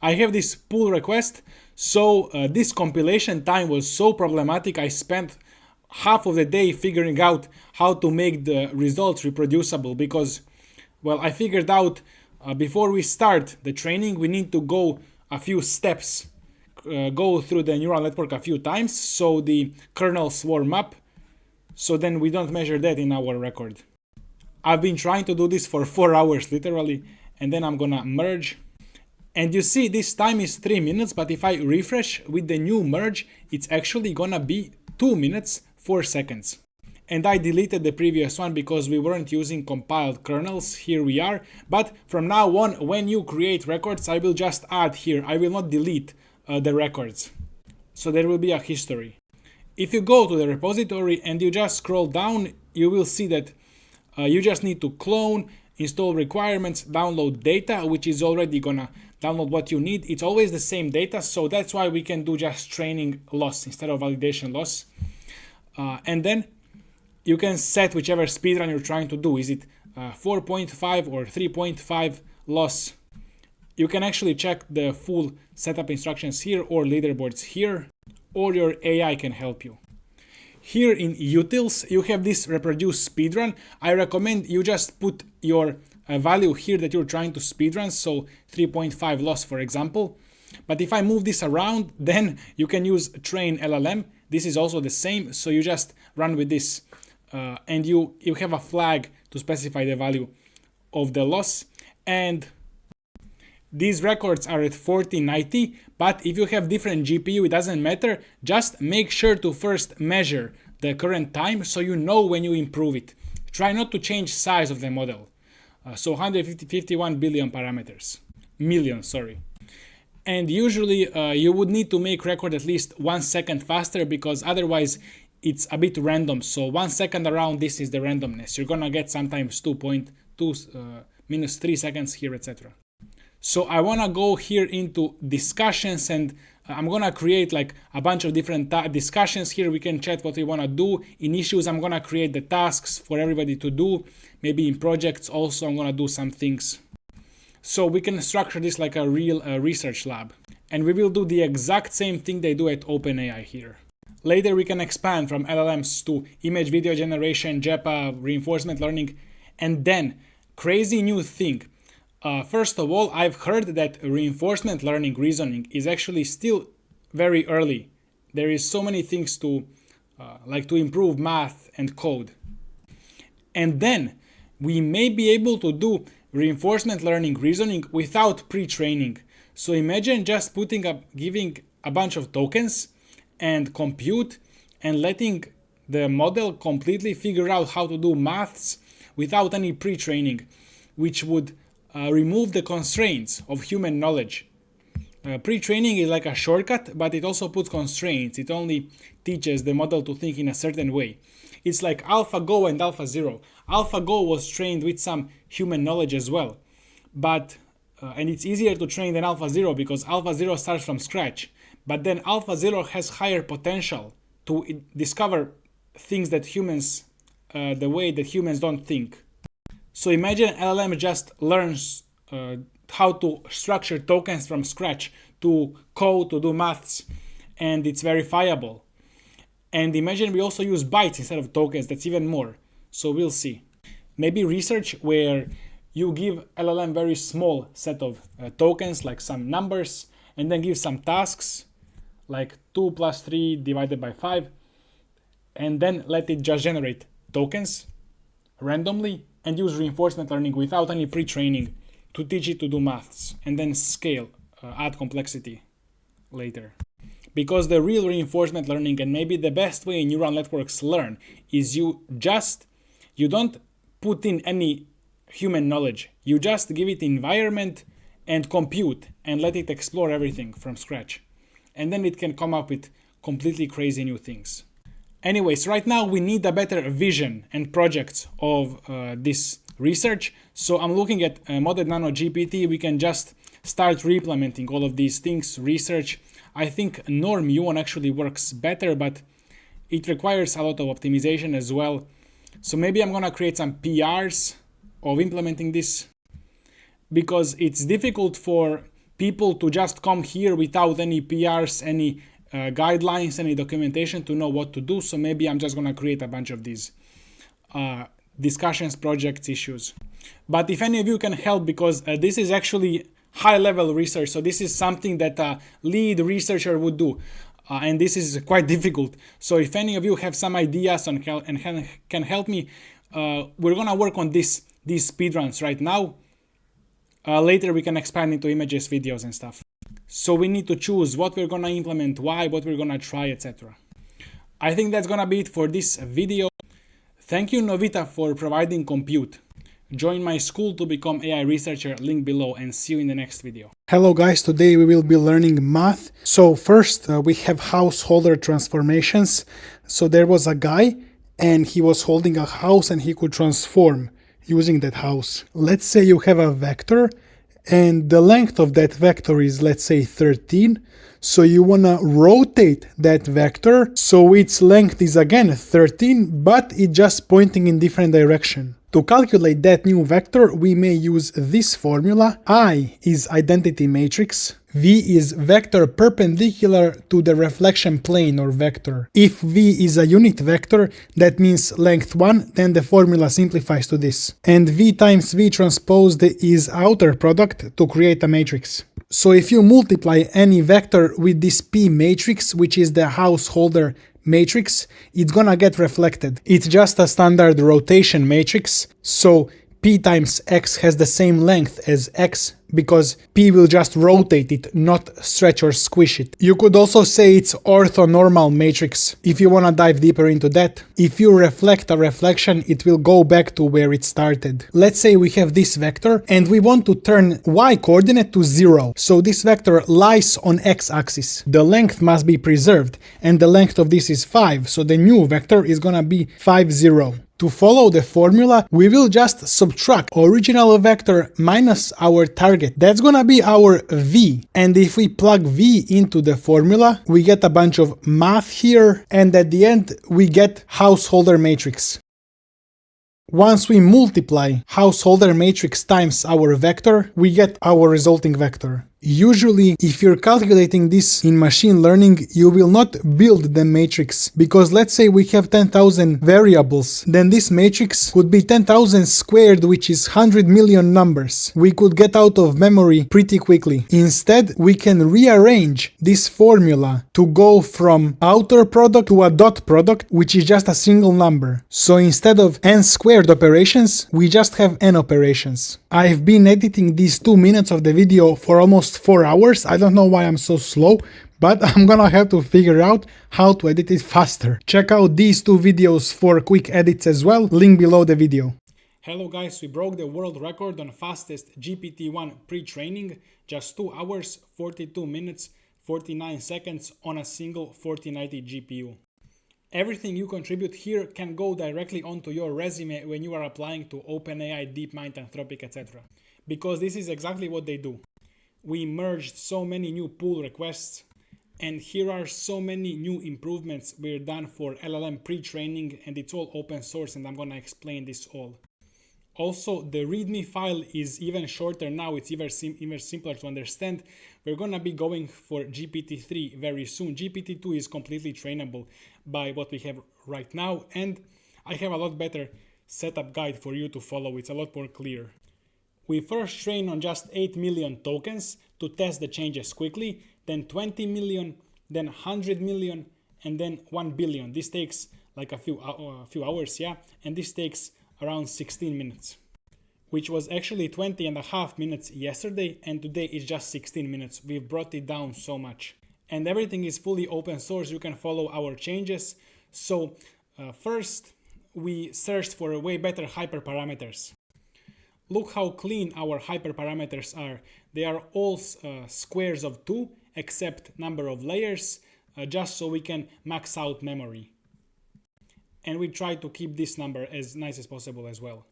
I have this pull request, so this compilation time was so problematic. I spent half of the day figuring out how to make the results reproducible because, well, I figured out before we start the training, we need to go a few steps, go through the neural network a few times so the kernels warm up, so then we don't measure that in our record. I've been trying to do this for 4 hours literally, and then I'm gonna merge. And you see this time is 3 minutes, but if I refresh with the new merge, it's actually gonna be 2 minutes, 4 seconds. And I deleted the previous one because we weren't using compiled kernels. Here we are. But from now on, when you create records, I will just add here. I will not delete the records. So there will be a history. If you go to the repository and you just scroll down, you will see that you just need to clone, install requirements, download data, which is already gonna download what you need. It's always the same data, so that's why we can do just training loss instead of validation loss. And then you can set whichever speedrun you're trying to do. Is it 4.5 or 3.5 loss? You can actually check the full setup instructions here or leaderboards here, or your AI can help you. Here in utils, you have this reproduce speedrun. I recommend you just put your value here that you're trying to speedrun, so 3.5 loss, for example. But if I move this around, then you can use train LLM. This is also the same, so you just run with this and you have a flag to specify the value of the loss. And these records are at 4090, but if you have different GPU, it doesn't matter. Just make sure to first measure the current time so you know when you improve it. Try not to change size of the model. So 151 billion parameters. Million, sorry. And usually you would need to make record at least 1 second faster, because otherwise it's a bit random. So 1 second around this is the randomness. You're gonna get sometimes 2.2 minus 3 seconds here, etc. So I wanna go here into discussions, and I'm gonna create like a bunch of different discussions here. We can chat what we wanna do. In issues, I'm gonna create the tasks for everybody to do. Maybe in projects also, I'm gonna do some things. So we can structure this like a real research lab. And we will do the exact same thing they do at OpenAI here. Later we can expand from LLMs to image video generation, JEPA, reinforcement learning, and then crazy new thing. First of all, I've heard that reinforcement learning reasoning is actually still very early. There is so many things to improve math and code. And then we may be able to do reinforcement learning reasoning without pre-training. So imagine just giving a bunch of tokens and compute and letting the model completely figure out how to do maths without any pre-training, which would remove the constraints of human knowledge. Pre-training is like a shortcut, but it also puts constraints. It only teaches the model to think in a certain way. It's like AlphaGo and AlphaZero. AlphaGo was trained with some human knowledge as well, but and it's easier to train than AlphaZero because AlphaZero starts from scratch. But then AlphaZero has higher potential to discover things that humans, the way that humans don't think. So imagine LLM just learns how to structure tokens from scratch, to code, to do maths, and it's verifiable. And imagine we also use bytes instead of tokens. That's even more. So we'll see. Maybe research where you give LLM very small set of tokens, like some numbers, and then give some tasks, like 2 plus 3 divided by 5, and then let it just generate tokens randomly, and use reinforcement learning without any pre-training to teach it to do maths, and then scale, add complexity later. Because the real reinforcement learning, and maybe the best way neural networks learn, is you don't put in any human knowledge. You just give it environment and compute and let it explore everything from scratch. And then it can come up with completely crazy new things. Anyways, right now we need a better vision and projects of this research. So I'm looking at Modded Nano GPT. We can just start re-implementing all of these things, research. I think Muon actually works better, but it requires a lot of optimization as well. So maybe I'm gonna create some PRs of implementing this, because it's difficult for people to just come here without any PRs, any guidelines, any documentation to know what to do. So maybe I'm just gonna create a bunch of these discussions, projects, issues. But if any of you can help, because this is actually high-level research, so this is something that a lead researcher would do, and this is quite difficult. So if any of you have some ideas and can help me, we're gonna work on these speedruns right now. Later we can expand into images, videos, and stuff. So we need to choose what we're gonna implement, why, what we're gonna try, etc. I think that's gonna be it for this video. Thank you, Novita, for providing compute. Join my school to become AI researcher, link below, and see you in the next video. Hello guys, today we will be learning math. So first we have householder transformations. So there was a guy and he was holding a house and he could transform using that house. Let's say you have a vector and the length of that vector is, let's say, 13. So you want to rotate that vector so its length is again 13, but it's just pointing in different direction. To calculate that new vector, we may use this formula. I is identity matrix. V is vector perpendicular to the reflection plane or vector. If V is a unit vector, that means length 1, then the formula simplifies to this. And V times V transposed is outer product to create a matrix. So if you multiply any vector with this P matrix, which is the householder matrix, it's gonna get reflected. It's just a standard rotation matrix, so P times X has the same length as X because P will just rotate it, not stretch or squish it. You could also say it's orthonormal matrix if you want to dive deeper into that. If you reflect a reflection, it will go back to where it started. Let's say we have this vector and we want to turn y coordinate to 0. So this vector lies on x-axis. The length must be preserved and the length of this is 5. So the new vector is gonna be 5, 0. To follow the formula, we will just subtract original vector minus our target. That's gonna be our v. And if we plug v into the formula, we get a bunch of math here, and at the end, we get householder matrix. Once we multiply householder matrix times our vector, we get our resulting vector. Usually, if you're calculating this in machine learning, you will not build the matrix, because let's say we have 10,000 variables, then this matrix could be 10,000 squared, which is 100 million numbers. We could get out of memory pretty quickly. Instead, we can rearrange this formula to go from outer product to a dot product, which is just a single number. So instead of n squared operations, we just have n operations. I've been editing these 2 minutes of the video for almost 4 hours. I don't know why I'm so slow, but I'm gonna have to figure out how to edit it faster. Check out these 2 videos for quick edits as well, link below the video. Hello guys, we broke the world record on fastest GPT-1 pre-training, just 2 hours, 42 minutes, 49 seconds on a single 4090 GPU. Everything you contribute here can go directly onto your resume when you are applying to OpenAI, DeepMind, Anthropic, etc. Because this is exactly what they do. We merged so many new pull requests, and here are so many new improvements we're done for LLM pre-training, and it's all open source, and I'm gonna explain this all. Also, the README file is even shorter now, it's even simpler to understand. We're gonna be going for GPT-3 very soon. GPT-2 is completely trainable by what we have right now, and I have a lot better setup guide for you to follow. It's a lot more clear. We first train on just 8 million tokens to test the changes quickly, then 20 million, then 100 million, and then 1 billion. This takes like a few hours, yeah, and this takes around 16 minutes, which was actually 20.5 minutes yesterday, and today is just 16 minutes. We've brought it down so much. And everything is fully open source. You can follow our changes. So first, we searched for way better hyperparameters. Look how clean our hyperparameters are. They are all squares of 2, except number of layers, just so we can max out memory. And we try to keep this number as nice as possible as well.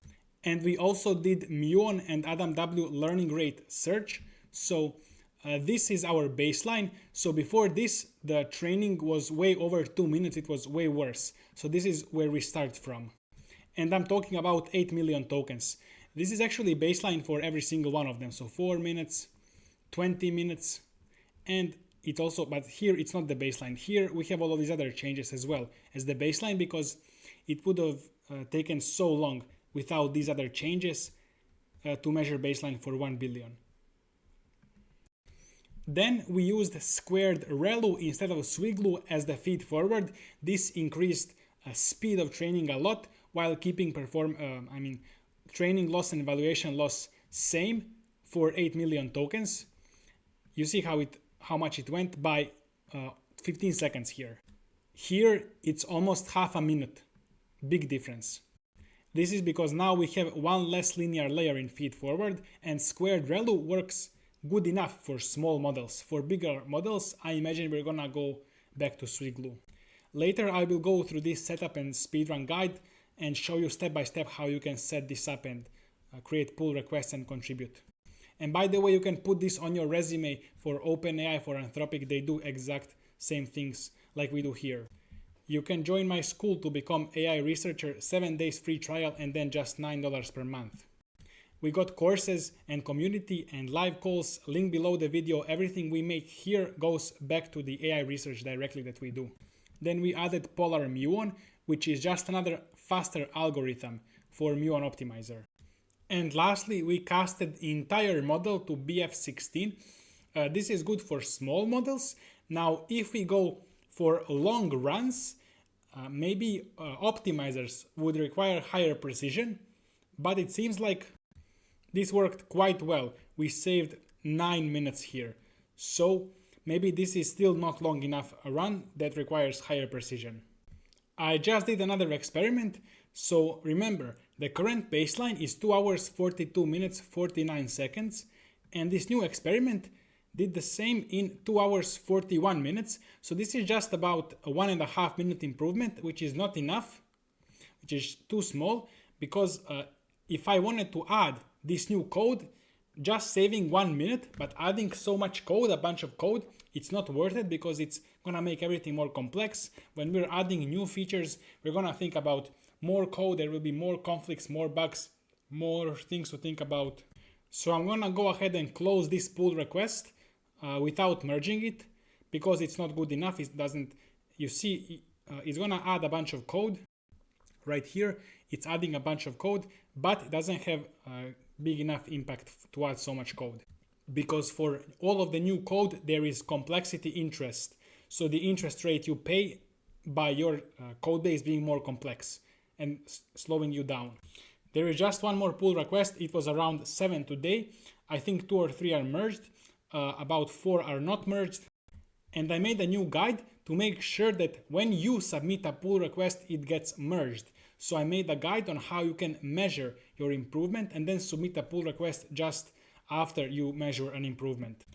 And we also did Muon and Adam W learning rate search. So this is our baseline. So before this, the training was way over 2 minutes. It was way worse. So this is where we start from. And I'm talking about 8 million tokens. This is actually baseline for every single one of them. So 4 minutes, 20 minutes, and it also, but here it's not the baseline. Here we have all of these other changes as well as the baseline, because it would have taken so long without these other changes to measure baseline for 1 billion. Then we used squared ReLU instead of Swiglu as the feed forward. This increased speed of training a lot while keeping training loss and evaluation loss same for 8 million tokens. You see how much it went by 15 seconds here. Here it's almost half a minute. Big difference. This is because now we have one less linear layer in feed forward, and squared ReLU works good enough for small models. For bigger models, I imagine we're gonna go back to Swiglu. Later I will go through this setup and speedrun guide and show you step by step how you can set this up and create pull requests and contribute. And by the way, you can put this on your resume for OpenAI, for Anthropic. They do exact same things like we do here. You can join my school to become AI researcher, 7 days free trial, and then just $9 per month. We got courses and community and live calls, link below the video. Everything we make here goes back to the AI research directly that we do. Then we added Polar Muon, which is just another faster algorithm for Muon optimizer. And lastly, we casted the entire model to BF16. This is good for small models. Now, if we go for long runs, maybe optimizers would require higher precision, but it seems like this worked quite well. We saved 9 minutes here. So maybe this is still not long enough a run that requires higher precision. I just did another experiment. So remember, the current baseline is 2 hours 42 minutes 49 seconds, and this new experiment did the same in 2 hours 41 minutes. So this is just about a 1.5 minute improvement, which is not enough, which is too small, because if I wanted to add this new code, just saving 1 minute, but adding so much code, a bunch of code, it's not worth it because it's gonna make everything more complex. When we're adding new features, we're gonna think about more code, there will be more conflicts, more bugs, more things to think about. So I'm gonna go ahead and close this pull request without merging it, because it's not good enough. It doesn't, you see, it's gonna add a bunch of code right here. It's adding a bunch of code, but it doesn't have big enough impact to add so much code, because for all of the new code there is complexity interest. So the interest rate you pay by your code base being more complex and slowing you down. There is just one more pull request. It was around 7 today. I think 2 or 3 are merged, about 4 are not merged. And I made a new guide to make sure that when you submit a pull request, it gets merged. So I made a guide on how you can measure your improvement and then submit a pull request just after you measure an improvement.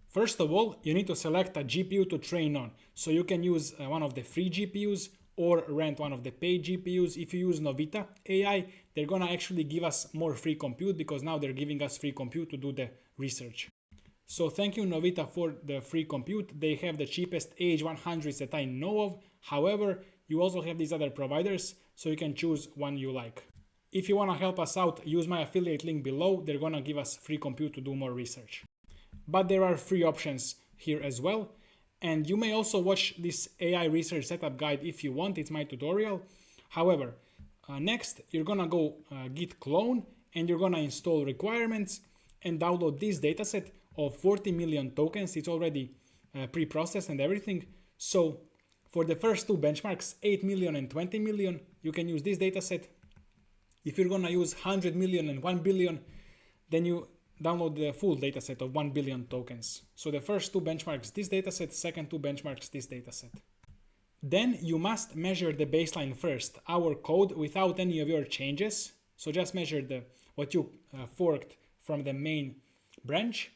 First of all, you need to select a GPU to train on. So you can use one of the free GPUs or rent one of the paid GPUs. If you use Novita AI, they're gonna actually give us more free compute, because now they're giving us free compute to do the research. So thank you Novita for the free compute. They have the cheapest H100s that I know of. However, you also have these other providers, so you can choose one you like. If you wanna help us out, use my affiliate link below. They're gonna give us free compute to do more research. But there are free options here as well. And you may also watch this AI research setup guide if you want. It's my tutorial. However, next you're gonna go git clone, and you're gonna install requirements and download this dataset of 40 million tokens. It's already pre-processed and everything. So for the first 2 benchmarks, 8 million and 20 million, you can use this dataset. If you're gonna use 100 million and 1 billion, then you download the full dataset of 1 billion tokens. So the first 2 benchmarks, this dataset, second 2 benchmarks, this dataset. Then you must measure the baseline first, our code without any of your changes. So just measure what you forked from the main branch,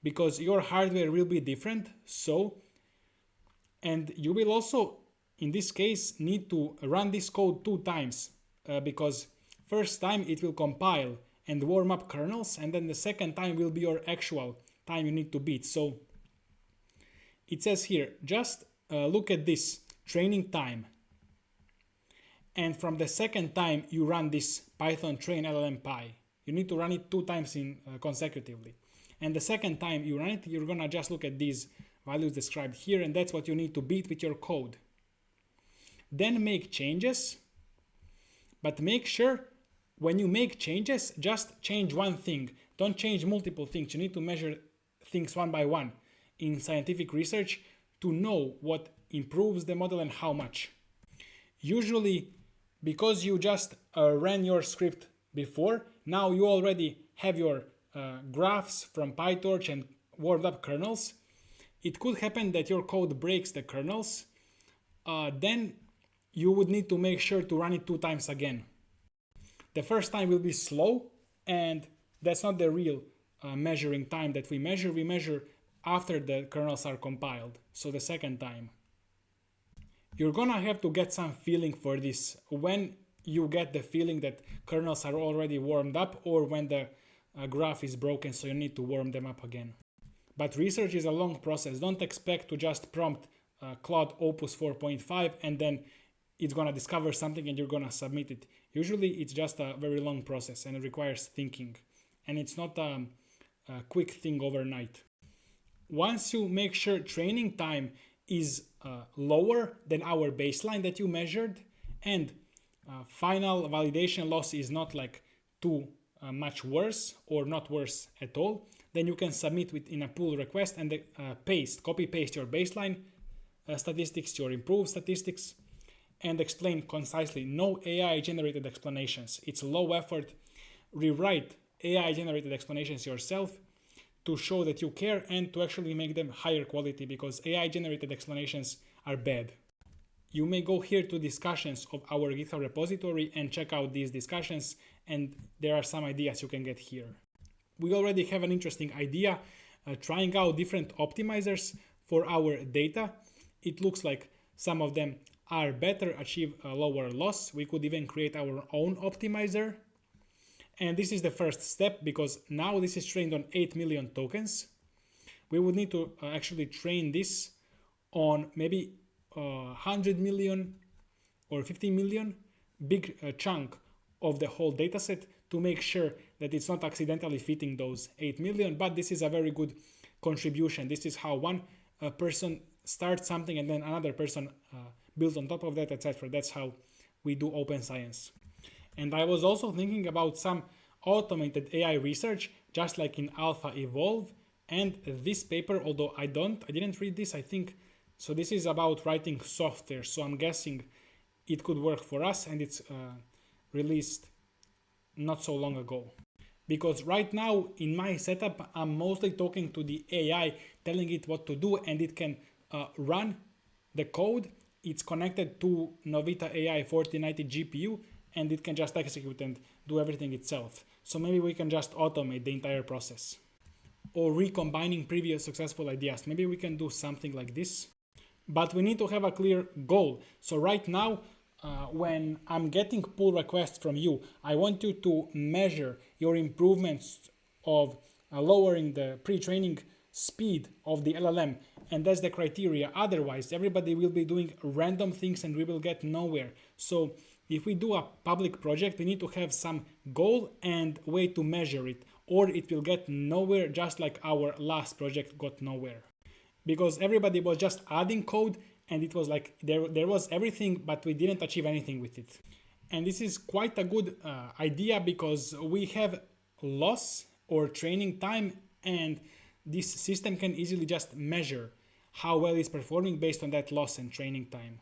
because your hardware will be different. So, and you will also, in this case, need to run this code 2 times, because first time it will compile and warm up kernels, and then the second time will be your actual time you need to beat. So it says here, just look at this training time, and from the second time you run this Python train LLM Pi. You need to run it 2 times consecutively, and the second time you run it, you're gonna just look at these values described here, and that's what you need to beat with your code. Then make changes, but make sure when you make changes, just change one thing. Don't change multiple things. You need to measure things one by one in scientific research to know what improves the model and how much. Usually, because you just ran your script before, now you already have your graphs from PyTorch and warmed up kernels. It could happen that your code breaks the kernels. Then you would need to make sure to run it 2 times again. The first time will be slow, and that's not the real measuring time that we measure. We measure after the kernels are compiled, so the second time. You're gonna have to get some feeling for this when you get the feeling that kernels are already warmed up, or when the graph is broken, so you need to warm them up again. But research is a long process. Don't expect to just prompt Claude Opus 4.5 and then it's gonna discover something and you're gonna submit it. Usually it's just a very long process and it requires thinking, and it's not a quick thing overnight. Once you make sure training time is lower than our baseline that you measured, and final validation loss is not like too much worse or not worse at all, then you can submit in a pull request and copy paste your baseline statistics, your improved statistics, and explain concisely. No AI generated explanations. It's low effort. Rewrite AI generated explanations yourself to show that you care and to actually make them higher quality, because AI generated explanations are bad. You may go here to discussions of our GitHub repository and check out these discussions, and there are some ideas you can get here. We already have an interesting idea, trying out different optimizers for our data. It looks like some of them are better, achieve a lower loss. We could even create our own optimizer. And this is the first step, because now this is trained on 8 million tokens. We would need to actually train this on maybe 100 million or 50 million, big chunk of the whole dataset, to make sure that it's not accidentally fitting those 8 million. But this is a very good contribution. This is how one person starts something and then another person builds on top of that, etc. That's how we do open science. And I was also thinking about some automated AI research, just like in Alpha Evolve. And this paper, although I didn't read this, I think, so this is about writing software. So I'm guessing it could work for us, and it's released not so long ago. Because right now in my setup, I'm mostly talking to the AI, telling it what to do, and it can run the code. It's connected to Novita AI 4090 GPU, and it can just execute and do everything itself. So maybe we can just automate the entire process. Or recombining previous successful ideas. Maybe we can do something like this. But we need to have a clear goal. So right now, when I'm getting pull requests from you, I want you to measure your improvements of lowering the pre-training speed of the LLM. And that's the criteria. Otherwise, everybody will be doing random things and we will get nowhere. So if we do a public project, we need to have some goal and way to measure it, or it will get nowhere, just like our last project got nowhere. Because everybody was just adding code, and it was like there was everything, but we didn't achieve anything with it. And this is quite a good idea, because we have loss or training time, and this system can easily just measure how well it's performing based on that loss and training time.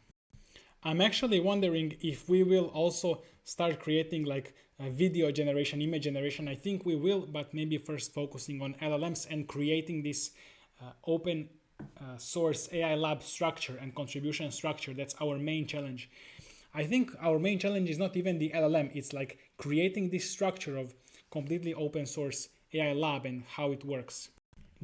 I'm actually wondering if we will also start creating like a video generation, image generation. I think we will, but maybe first focusing on LLMs and creating this open source AI lab structure and contribution structure. That's our main challenge. I think our main challenge is not even the LLM. It's like creating this structure of completely open source AI lab and how it works.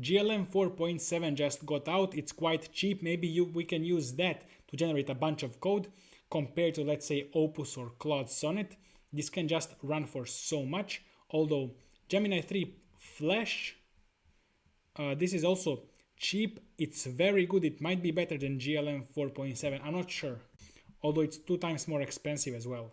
GLM 4.7 just got out. It's quite cheap. Maybe we can use that to generate a bunch of code compared to, let's say, Opus or Claude Sonnet. This can just run for so much. Although Gemini 3 Flash, this is also cheap. It's very good. It might be better than GLM 4.7. I'm not sure. Although it's 2 times more expensive as well.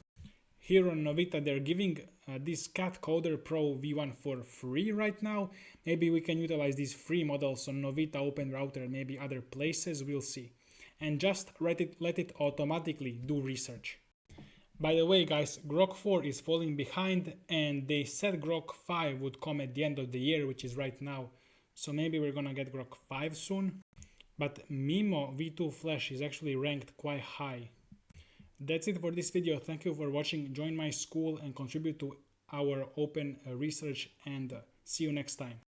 Here on Novita, they're giving this Cat Coder Pro V1 for free right now. Maybe we can utilize these free models on Novita Open Router and maybe other places. We'll see. And just let it automatically do research. By the way, guys, Grok 4 is falling behind, and they said Grok 5 would come at the end of the year, which is right now. So maybe we're gonna get Grok 5 soon. But Mimo V2 Flash is actually ranked quite high. That's it for this video. Thank you for watching. Join my school and contribute to our open research, and see you next time.